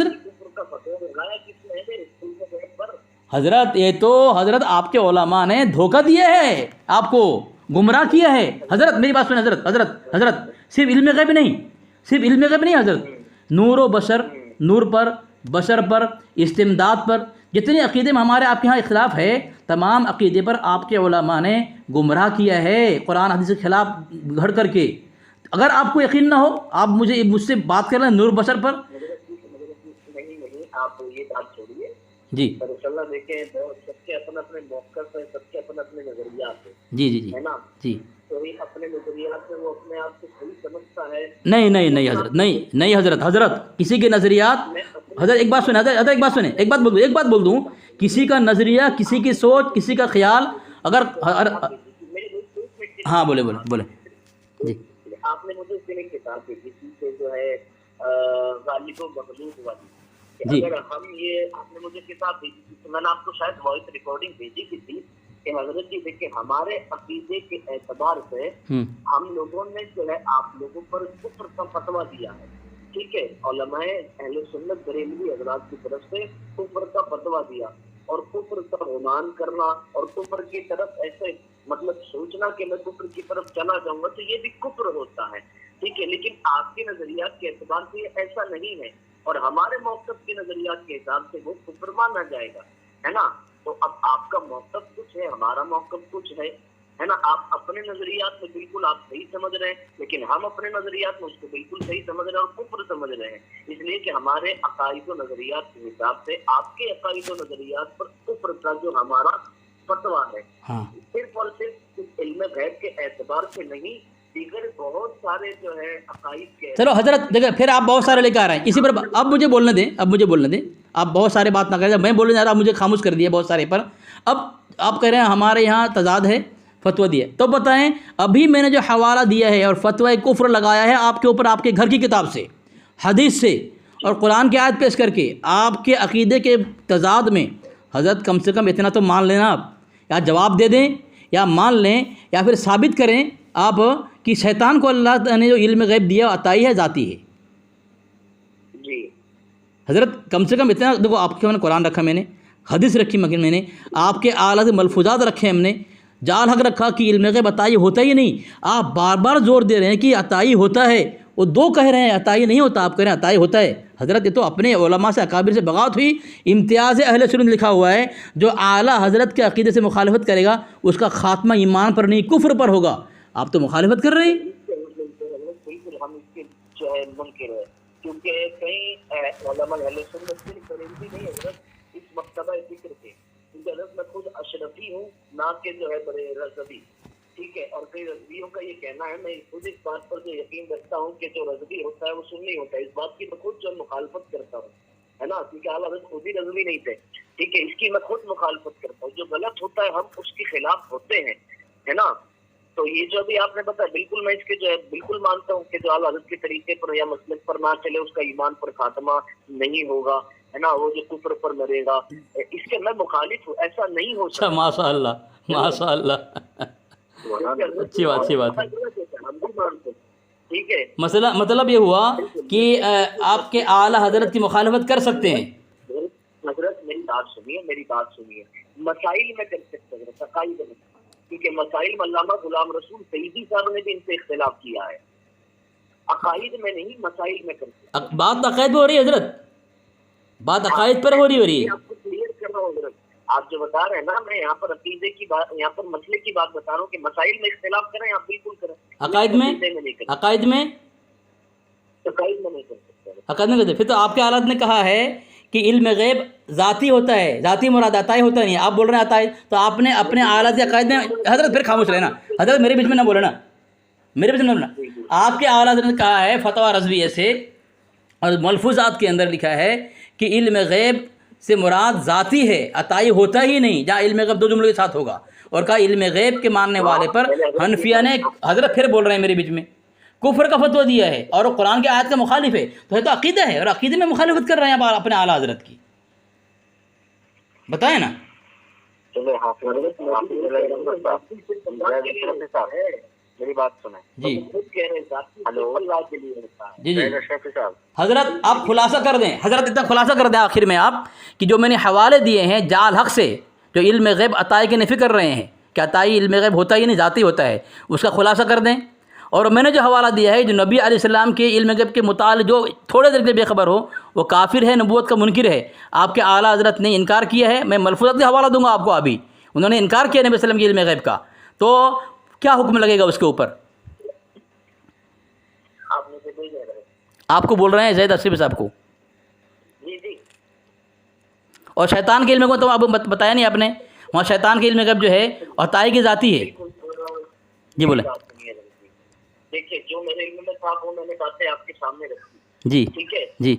حضرت یہ تو حضرت آپ کے علماء نے دھوکہ دیا ہے، آپ کو گمراہ کیا ہے. حضرت میری بات سنیں حضرت صرف علم غیب نہیں حضرت، نور و بشر، نور پر، بشر پر، استمداد پر، جتنے عقیدے میں ہمارے آپ کے ہاں اختلاف ہے، تمام عقیدے پر آپ کے علماء نے گمراہ کیا ہے قرآن حدیث کے خلاف گھڑ کر کے. اگر آپ کو یقین نہ ہو آپ مجھ سے بات کر رہے ہیں نور بشر پر. نہیں آپ یہ بات چھوڑیے جی اللہ دیکھیں، سب کے اپنے موقف ہے، سب کے اپنے نظریات ہیں. جی ہے نا؟ جی کوئی اپنے نظریات میں وہ اپنے آپ کو صحیح سمجھتا ہے. نہیں حضرت، نہیں حضرت کسی کے نظریات. حضرت ایک بات سنیں، ایک بات بول دوں، کسی کا نظریہ، کسی کی سوچ، کسی کا خیال اگر ہاں بولے جی. آپ نے مجھے اس دن ایک کتاب بھیجی تھی کہ جو ہے غالب و مغلوب والی. جی. اگر ہم یہ آپ نے مجھے کتاب بھیجی تھی تو میں نے آپ کو شاید وائس ریکارڈنگ بھیجی کی تھی کہ حضرت جی دیکھیں ہمارے عقیدے کے اعتبار سے ہم لوگوں نے جو ہے آپ لوگوں پر کفر کا فتویٰ دیا ہے. ٹھیک ہے، علماء اہل سنت بریلوی حضرات کی طرف سے کفر کا فتویٰ دیا، اور کفر کا گمان کرنا اور کفر کی طرف ایسے مطلب سوچنا کہ میں کفر کی طرف چلا جاؤں گا تو یہ بھی کفر ہوتا ہے. ٹھیک ہے، لیکن آپ کے نظریات کے اعتبار سے یہ ایسا نہیں ہے، اور ہمارے موقف کے نظریات کے حساب سے وہ کفر مانا جائے گا. ہے نا؟ تو اب آپ کا موقف کچھ ہے، ہمارا موقف کچھ ہے نا؟ آپ اپنے نظریات میں بالکل آپ صحیح سمجھ رہے ہیں، لیکن ہم اپنے نظریات میں اس کو بالکل صحیح سمجھ رہے ہیں اور کفر سمجھ رہے ہیں. اس لیے کہ ہمارے عقائد و نظریات کے حساب سے آپ کے عقائد و نظریات پر کفر کا جو ہمارا فتویٰ ہے صرف اور صرف علم غیب کے اعتبار سے نہیں، دیگر بہت سارے جو ہے عقائد کے چلو حضرت دیکھیں پھر آپ بہت سارے لے کے آ رہے ہیں اسی پر اب مجھے بولنے دیں آپ بہت سارے بات نہ کریں، میں بولنے جا رہا، مجھے خاموش کر دیا بہت سارے پر. اب آپ کہہ رہے ہیں ہمارے یہاں تضاد ہے، فتویٰ دیا، تو بتائیں ابھی میں نے جو حوالہ دیا ہے اور فتویٰ کفر لگایا ہے آپ کے اوپر، آپ کے گھر کی کتاب سے، حدیث سے اور قرآن کی آیت پیش کر کے آپ کے عقیدے کے تضاد میں، حضرت کم سے کم اتنا تو مان لینا، آپ یا جواب دے دیں یا مان لیں یا پھر ثابت کریں آپ کہ شیطان کو اللہ نے جو علم غیب دیا عطائی ہے، ذاتی ہے. جی حضرت کم سے کم اتنا دیکھو، آپ کے میں نے قرآن رکھا، میں نے حدیث رکھی، مگر میں نے آپ کے اعلیٰ ملفوظات رکھے، ہم نے جال حق رکھا کہ علم غیب عطائی ہوتا ہی نہیں. آپ بار بار زور دے رہے ہیں کہ عطائی ہوتا ہے، وہ دو کہہ رہے ہیں عطائی نہیں ہوتا، آپ کہہ رہے ہیں عطائی ہوتا ہے. حضرت یہ تو اپنے علماء سے اکابر سے بغاوت ہوئی. امتیاز اہل سنت لکھا ہوا ہے، جو اعلیٰ حضرت کے عقیدے سے مخالفت کرے گا اس کا خاتمہ ایمان پر نہیں کفر پر ہوگا. آپ تو مخالفت کر رہے ہیں. بالکل ہم اس کے جو ہے منکر ہے، کیونکہ کئی علماء اہل سنت سے قریبی نہیں حضرت اس مکتبہ ذکر کے، کیونکہ حضرت میں خود اشرفی ہوں، نہ کہ جو ہے بڑے رضوی، ٹھیک ہے. اور کئی رضویوں کا یہ کہنا ہے، میں خود اس بات پر جو یقین رکھتا ہوں کہ جو رضوی ہوتا ہے وہ سنی ہوتا ہے، اس بات کی میں خود جو مخالفت کرتا ہوں، ہے نا، کیونکہ اعلیٰ حضرت خود ہی رضوی نہیں تھے، ٹھیک ہے. اس کی میں خود مخالفت کرتا ہوں، جو غلط ہوتا ہے ہم اس کے خلاف ہوتے ہیں، ہے نا. تو یہ جو بھی آپ نے بتایا بالکل میں اس کے جو ہے بالکل مانتا ہوں کہ جو اعلیٰ حضرت کے طریقے پر یا مسلک پر نہ چلے اس کا ایمان پر خاتمہ نہیں ہوگا، ہے نا، وہ جو کفر پر مرے گا. اس کے میں مخالف ہوں، ایسا نہیں ہو اچھا، سکتا. ماشاء اللہ ماشاء اللہ، اچھی بات ہم بھی مانتے ہیں، ٹھیک ہے. مسئلہ مطلب یہ ہوا کہ آپ کے اعلیٰ حضرت کی مخالفت کر سکتے ہیں. حضرت میری بات سنیے، مسائل میں کر سکتے ہیں، عقائد میں، کیونکہ مسائل میں علامہ غلام رسول سیدی صاحب نے بھی ان سے اختلاف کیا ہے. عقائد میں نہیں، مسائل میں کر سکتے ہیں. بات عقائد میں ہو رہی ہے حضرت، بات عقائد پر ہو رہی ہے. آپ کو کلیئر کر رہا ہوں حضرت، آپ جو بتا رہے ہیں نا، میں یہاں پر عقیدے کی بات، یہاں پر مسئلے کی بات بتا رہا ہوں کہ مسائل میں اختلاف کریں آپ بالکل کریں. عقائد میں عقائد میں نہیں کر سکتے. عقائد میں کرتے. پھر تو آپ کے اعلیٰ نے کہا ہے کہ علم غیب ذاتی ہوتا ہے، ذاتی مراد عطائی ہوتا نہیں. آپ بول رہے ہیں عطائی، تو آپ نے اپنے اعلیٰ سے عقائد میں، حضرت پھر خاموش رہنا، حضرت میرے بیچ میں نہ بولنا، میرے بیچ میں نہ بولنا. آپ کے اعلیٰ نے کہا ہے فتویٰ رضویہ سے اور ملفوظات کے اندر لکھا ہے کہ علم غیب سے مراد ذاتی ہے، عطائی ہوتا ہی نہیں. جہاں علم غیب دو جملوں کے ساتھ ہوگا، اور کہا علم غیب کے ماننے والے پر حنفیہ نے، حضرت پھر بول رہے ہیں میرے بیچ میں، کفر کا فتویٰ دیا ہے اور وہ قرآن کے آیت کا مخالف ہے. تو ہے تو عقیدہ ہے، اور عقیدے میں مخالفت کر رہے ہیں آپ اپنے اعلیٰ حضرت کی. بتائیں نا. میری بات سنیں جی ہلو جی جی شیخ صاحب، حضرت آپ خلاصہ کر دیں، حضرت اتنا خلاصہ کر دیں آخر میں آپ کہ جو میں نے حوالے دیے ہیں جعل حق سے، جو علم غیب عطائی کی نفی کر رہے ہیں کہ عطائی علم غیب ہوتا ہی نہیں، ذاتی ہوتا ہے، اس کا خلاصہ کر دیں. اور میں نے جو حوالہ دیا ہے جو نبی علیہ السلام کے علم غیب کے متعلق جو تھوڑے دیر کے بے خبر ہو وہ کافر ہے، نبوت کا منکر ہے. آپ کے اعلیٰ حضرت نے انکار کیا ہے. میں ملفوظات کا حوالہ دوں گا آپ کو. ابھی انہوں نے انکار کیا نبی وسلم کے علم غیب کا، تو کیا حکم لگے گا اس کے اوپر؟ آپ کو بول رہے ہیں زید اشرف صاحب کو. اور شیطان کے علم کو تو اب بتایا نہیں آپ نے، وہاں شیطان کے علم غیب جو ہے عطائی کی ذاتی ہے. جی بولیں. دیکھیے جو میرے علم میں تھا وہ میں نے باتیں آپ کے سامنے رکھی. جی ٹھیک ہے جی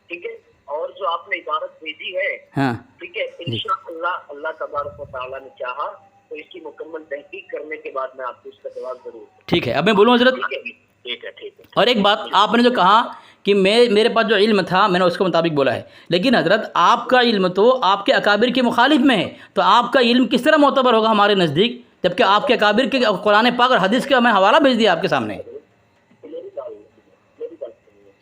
ٹھیک ہے. اور جو آپ نے عبارت بھیجی ہے، ہاں ٹھیک ہے، انشاءاللہ اللہ تبارک و تعالیٰ نے چاہا تو اس کی مکمل تحقیق کرنے کے بعد میں آپ کو اس کا جواب ضرور دوں. ٹھیک ہے. اب میں بولوں حضرت. ٹھیک ہے ٹھیک ہے. اور ایک بات آپ نے جو کہا کہ میرے پاس جو علم تھا میں نے اس کے مطابق بولا ہے، لیکن حضرت آپ کا علم تو آپ کے اکابر کے مخالف میں ہے، تو آپ کا علم کس طرح معتبر ہوگا ہمارے نزدیک، جبکہ آپ کے اکابر کے قرآن پاک اور حدیث کا میں حوالہ بھیج دیا آپ کے سامنے.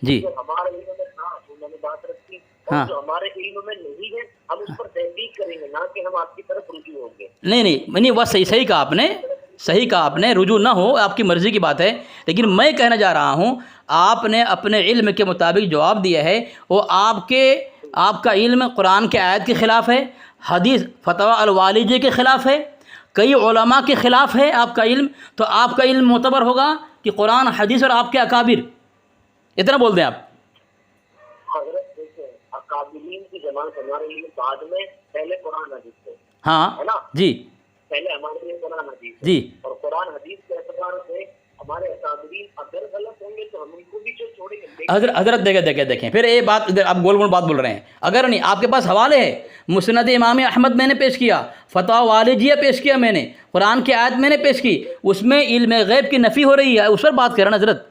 جی ہمارے علم میں تھا جو میں نے بات رکھی، ہاں. جو ہمارے علم میں نہیں ہے ہم اس پر تحقیق کریں گے، نہ کہ ہم آپ کی طرف رجوع ہوں گے. نہیں بس صحیح کہا آپ نے، صحیح کہا آپ نے. رجوع نہ ہو آپ کی مرضی کی بات ہے، لیکن میں کہنا جا رہا ہوں آپ نے اپنے علم کے مطابق جواب دیا ہے، وہ آپ کا علم قرآن کے آیت کے خلاف ہے، حدیث فتویٰ الوالدی کے خلاف ہے، کئی علماء کے خلاف ہے آپ کا علم. تو آپ کا علم معتبر ہوگا کہ قرآن حدیث اور آپ کے اکابر. اتنا بول دیں آپ. حضرت دیکھیں اکابرین کی جماعت ہمارے لیے بعد میں، پہلے قرآن حدیث سے، ہاں ہے نا، جی پہلے ہمارے لیے قرآن حدیث جی اور قرآن حدیث کے اعتبار سے ہمارے اکابرین اگر غلط ہوں گے تو ہم ان کو بھی جو چھوڑیں گے. حضرت دیکھیں پھر یہ بات ادھر آپ گول گول بات بول رہے ہیں. اگر نہیں آپ کے پاس حوالے ہے، مسند امام احمد میں نے پیش کیا، فتح والدیہ پیش کیا میں نے، قرآن کی آیت میں نے پیش کی، اس میں علم غیب کی نفی ہو رہی ہے، اس پر بات کر رہے ہیں حضرت.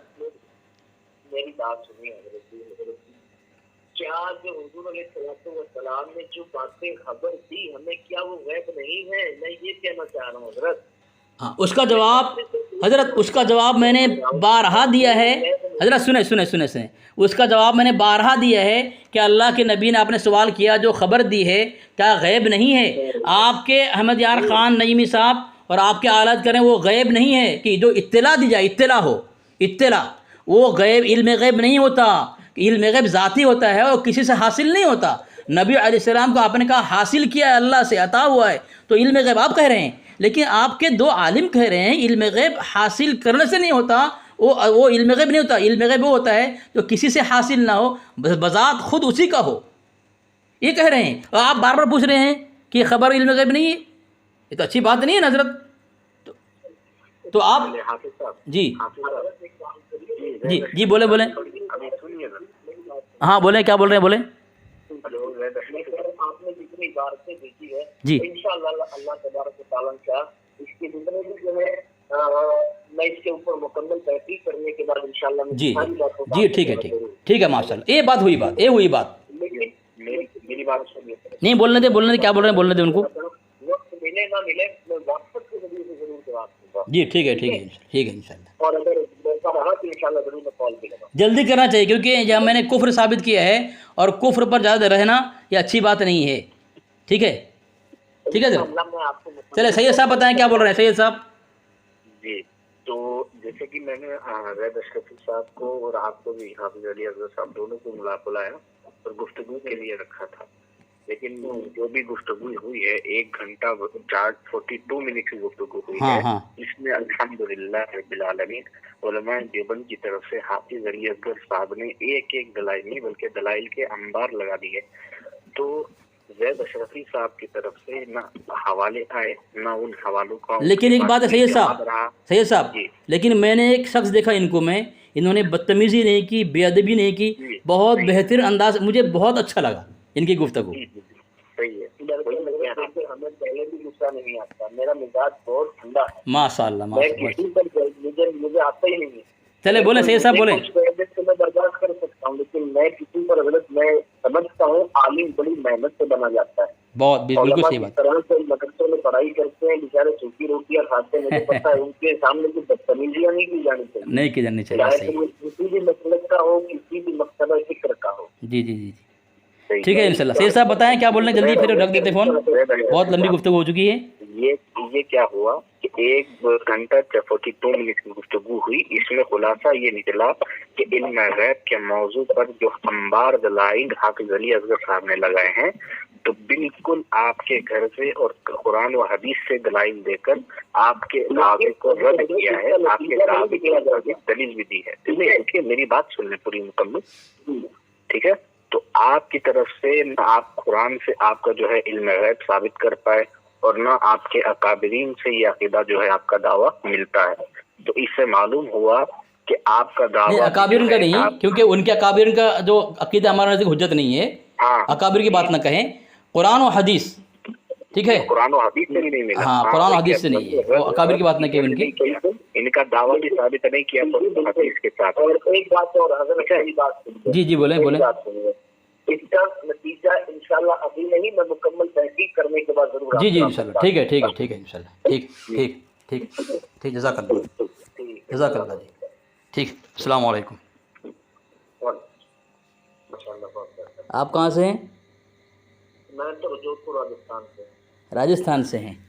میری بات سنیے حضرت. کیا جو حضور علیہ السلام نے جو باتیں خبر دی ہمیں، کیا وہ غیب نہیں ہے؟ میں یہ کہنا چاہ رہا ہوں حضرت. ہاں اس کا جواب حضرت، اس کا جواب میں نے بارہا دیا ہے. حضرت سنیں اس کا جواب میں نے بارہا دیا ہے کہ اللہ کے نبی نے آپ نے سوال کیا جو خبر دی ہے کیا غیب نہیں ہے؟ آپ کے احمد یار خان نعیمی صاحب اور آپ کے آلات کریں وہ غیب نہیں ہے کہ جو اطلاع دی جائے، اطلاع وہ غیب، علم غیب نہیں ہوتا. علم غیب ذاتی ہوتا ہے اور کسی سے حاصل نہیں ہوتا. نبی علیہ السلام کو آپ نے کہا حاصل کیا ہے، اللہ سے عطا ہوا ہے، تو علم غیب آپ کہہ رہے ہیں. لیکن آپ کے دو عالم کہہ رہے ہیں علم غیب حاصل کرنے سے نہیں ہوتا، وہ علم غیب نہیں ہوتا. علم غیب وہ ہوتا ہے جو کسی سے حاصل نہ ہو، بذات خود اسی کا ہو. یہ کہہ رہے ہیں اور آپ بار بار پوچھ رہے ہیں کہ خبر علم غیب نہیں ہے. یہ تو اچھی بات نہیں ہے نا حضرت. تو آپ حافظ صاحب، جی حافظ صاحب، جی بولیں ابھی سنیے ذرا. ہاں بولیں، کیا بول رہے ہیں بولیں. آپ نے جتنی باتیں دیکھی ہے جی انشاءاللہ اللہ تبارک و تعالیٰ کا اس کے جتنے بھی جو ہے میں اس کے اوپر مکمل تحقیق کرنے کے بعد انشاءاللہ میں جی ساری باتوں کا جی ٹھیک ہے ماشاء اللہ. یہ بات ہوئی بات. لیکن میری بات سنیے. نہیں بولنے دے کیا بول رہے ہیں بولنے دے ان کو. وقت ملے نہ ملے میں واٹس ایپ کے ذریعے سے ضرور جواب دوں گا. جی ٹھیک ہے انشاءاللہ. اور اگر ایسا رہا تو انشاءاللہ ضرور میں کال بھی لگاؤں. جلدی کرنا چاہیے کیونکہ جب میں نے کفر ثابت کیا ہے اور کفر پر زیادہ رہنا یہ اچھی بات نہیں ہے. ٹھیک ہے حضرت. میں آپ کو چلے سید صاحب بتائیں کیا بول رہے ہیں سید صاحب. جی تو جیسے کہ میں نے زید اشرفی صاحب کو اور آپ کو بھی حافظ علی اصغر صاحب دونوں کو بلایا اور گفتگو کے لیے رکھا تھا. لیکن جو بھی گفتگو ہوئی ہے 1 گھنٹہ 42 منٹ کی گفتگو ہوئی ہے. اس میں الحمدللہ رب العالمین علماء دیوبند کی طرف سے حافظ علی اصغر صاحب نے ایک دلائل نہیں بلکہ دلائل کے انبار لگا دیے. تو زید اشرفی صاحب کی طرف سے نہ حوالے آئے نہ ان حوالوں کا. لیکن ایک بات ہے سید صاحب لیکن میں نے ایک شخص دیکھا ان کو، انہوں نے بدتمیزی نہیں کی، بے ادبی نہیں کی، بہت بہتر انداز، مجھے بہت اچھا لگا ان کی گفتگو. صحیح ہے. ہمیں پہلے بھی غصہ نہیں آتا. میرا مزاج بہت ٹھنڈا ہے. ماشاء اللہ مجھے آتا ہی نہیں ہے. چلے بولیں سید صاحب بولیں. میں برداشت کر سکتا ہوں لیکن میں کسی پر غلط میں سمجھتا ہوں عالم بڑی محنت سے بنا جاتا ہے. بہت بالکل صحیح بات. طرح سے مدرسوں میں پڑھائی کرتے ہیں بیچارے سوکھی روٹیاں کھاتے ہیں. مجھے پتا ہے ان کے سامنے کچھ بدتمیزیاں نہیں کی جانی چاہیے. نہیں کی جانی چاہیے. کسی بھی مسلک کا ہو، کسی بھی مکتبہ فکر کا ہو. جی ٹھیک ہے انشاءاللہ. سید صاحب بتائیں کیا بولنا جلدی، پھر رکھ دیتے فون، بہت لمبی گفتگو ہو چکی ہے. یہ کیا ہوا کہ 1 گھنٹہ 42 منٹ کی گفتگو ہوئی. اس میں خلاصہ یہ نکلا کہ علم غیب کے موضوع پر جو انبار دلائل حافظ علی اصغر صاحب نے لگائے ہیں تو بالکل آپ کے گھر سے اور قرآن و حدیث سے دلائل دے کر آپ کے دعوے کو رد کیا ہے، آپ کے دعوے کی دلیل بھی دی ہے. دیکھیے میری بات سن لیں پوری مکمل. ٹھیک ہے. تو آپ کی طرف سے نہ آپ قرآن سے آپ کا جو ہے علم غیب ثابت کر پائے اور نہ آپ کے اکابرین سے یہ عقیدہ جو ہے آپ کا دعویٰ ملتا ہے. تو اس سے معلوم ہوا کہ آپ کا دعویٰ اکابرین کا نہیں، کیونکہ ان کے اکابرین کا جو عقیدہ ہمارا نزدیک حجت نہیں ہے. اکابر کی بات نہ کہیں، قرآن و حدیث. ٹھیک ہے، قرآن و حدیث سے بھی نہیں ملا. ہاں قرآن و حدیث سے نہیں ہے. وہ اکابر کی بات نہ کہیں، ان کا دعویٰ بھی ثابت نہیں کیا حدیث کے ساتھ. اور ایک بات اور حضرت جی بولیں. اس کا نتیجہ انشاءاللہ ابھی نہیں، میں مکمل تحقیق کرنے کے بعد ضرور. جی انشاءاللہ. ٹھیک ہے انشاءاللہ. ٹھیک جزاک اللہ. جی ٹھیک. السلام علیکم. آپ کہاں سے ہیں؟ میں تو جودھپور راجستھان سے. راجستھان سے ہیں.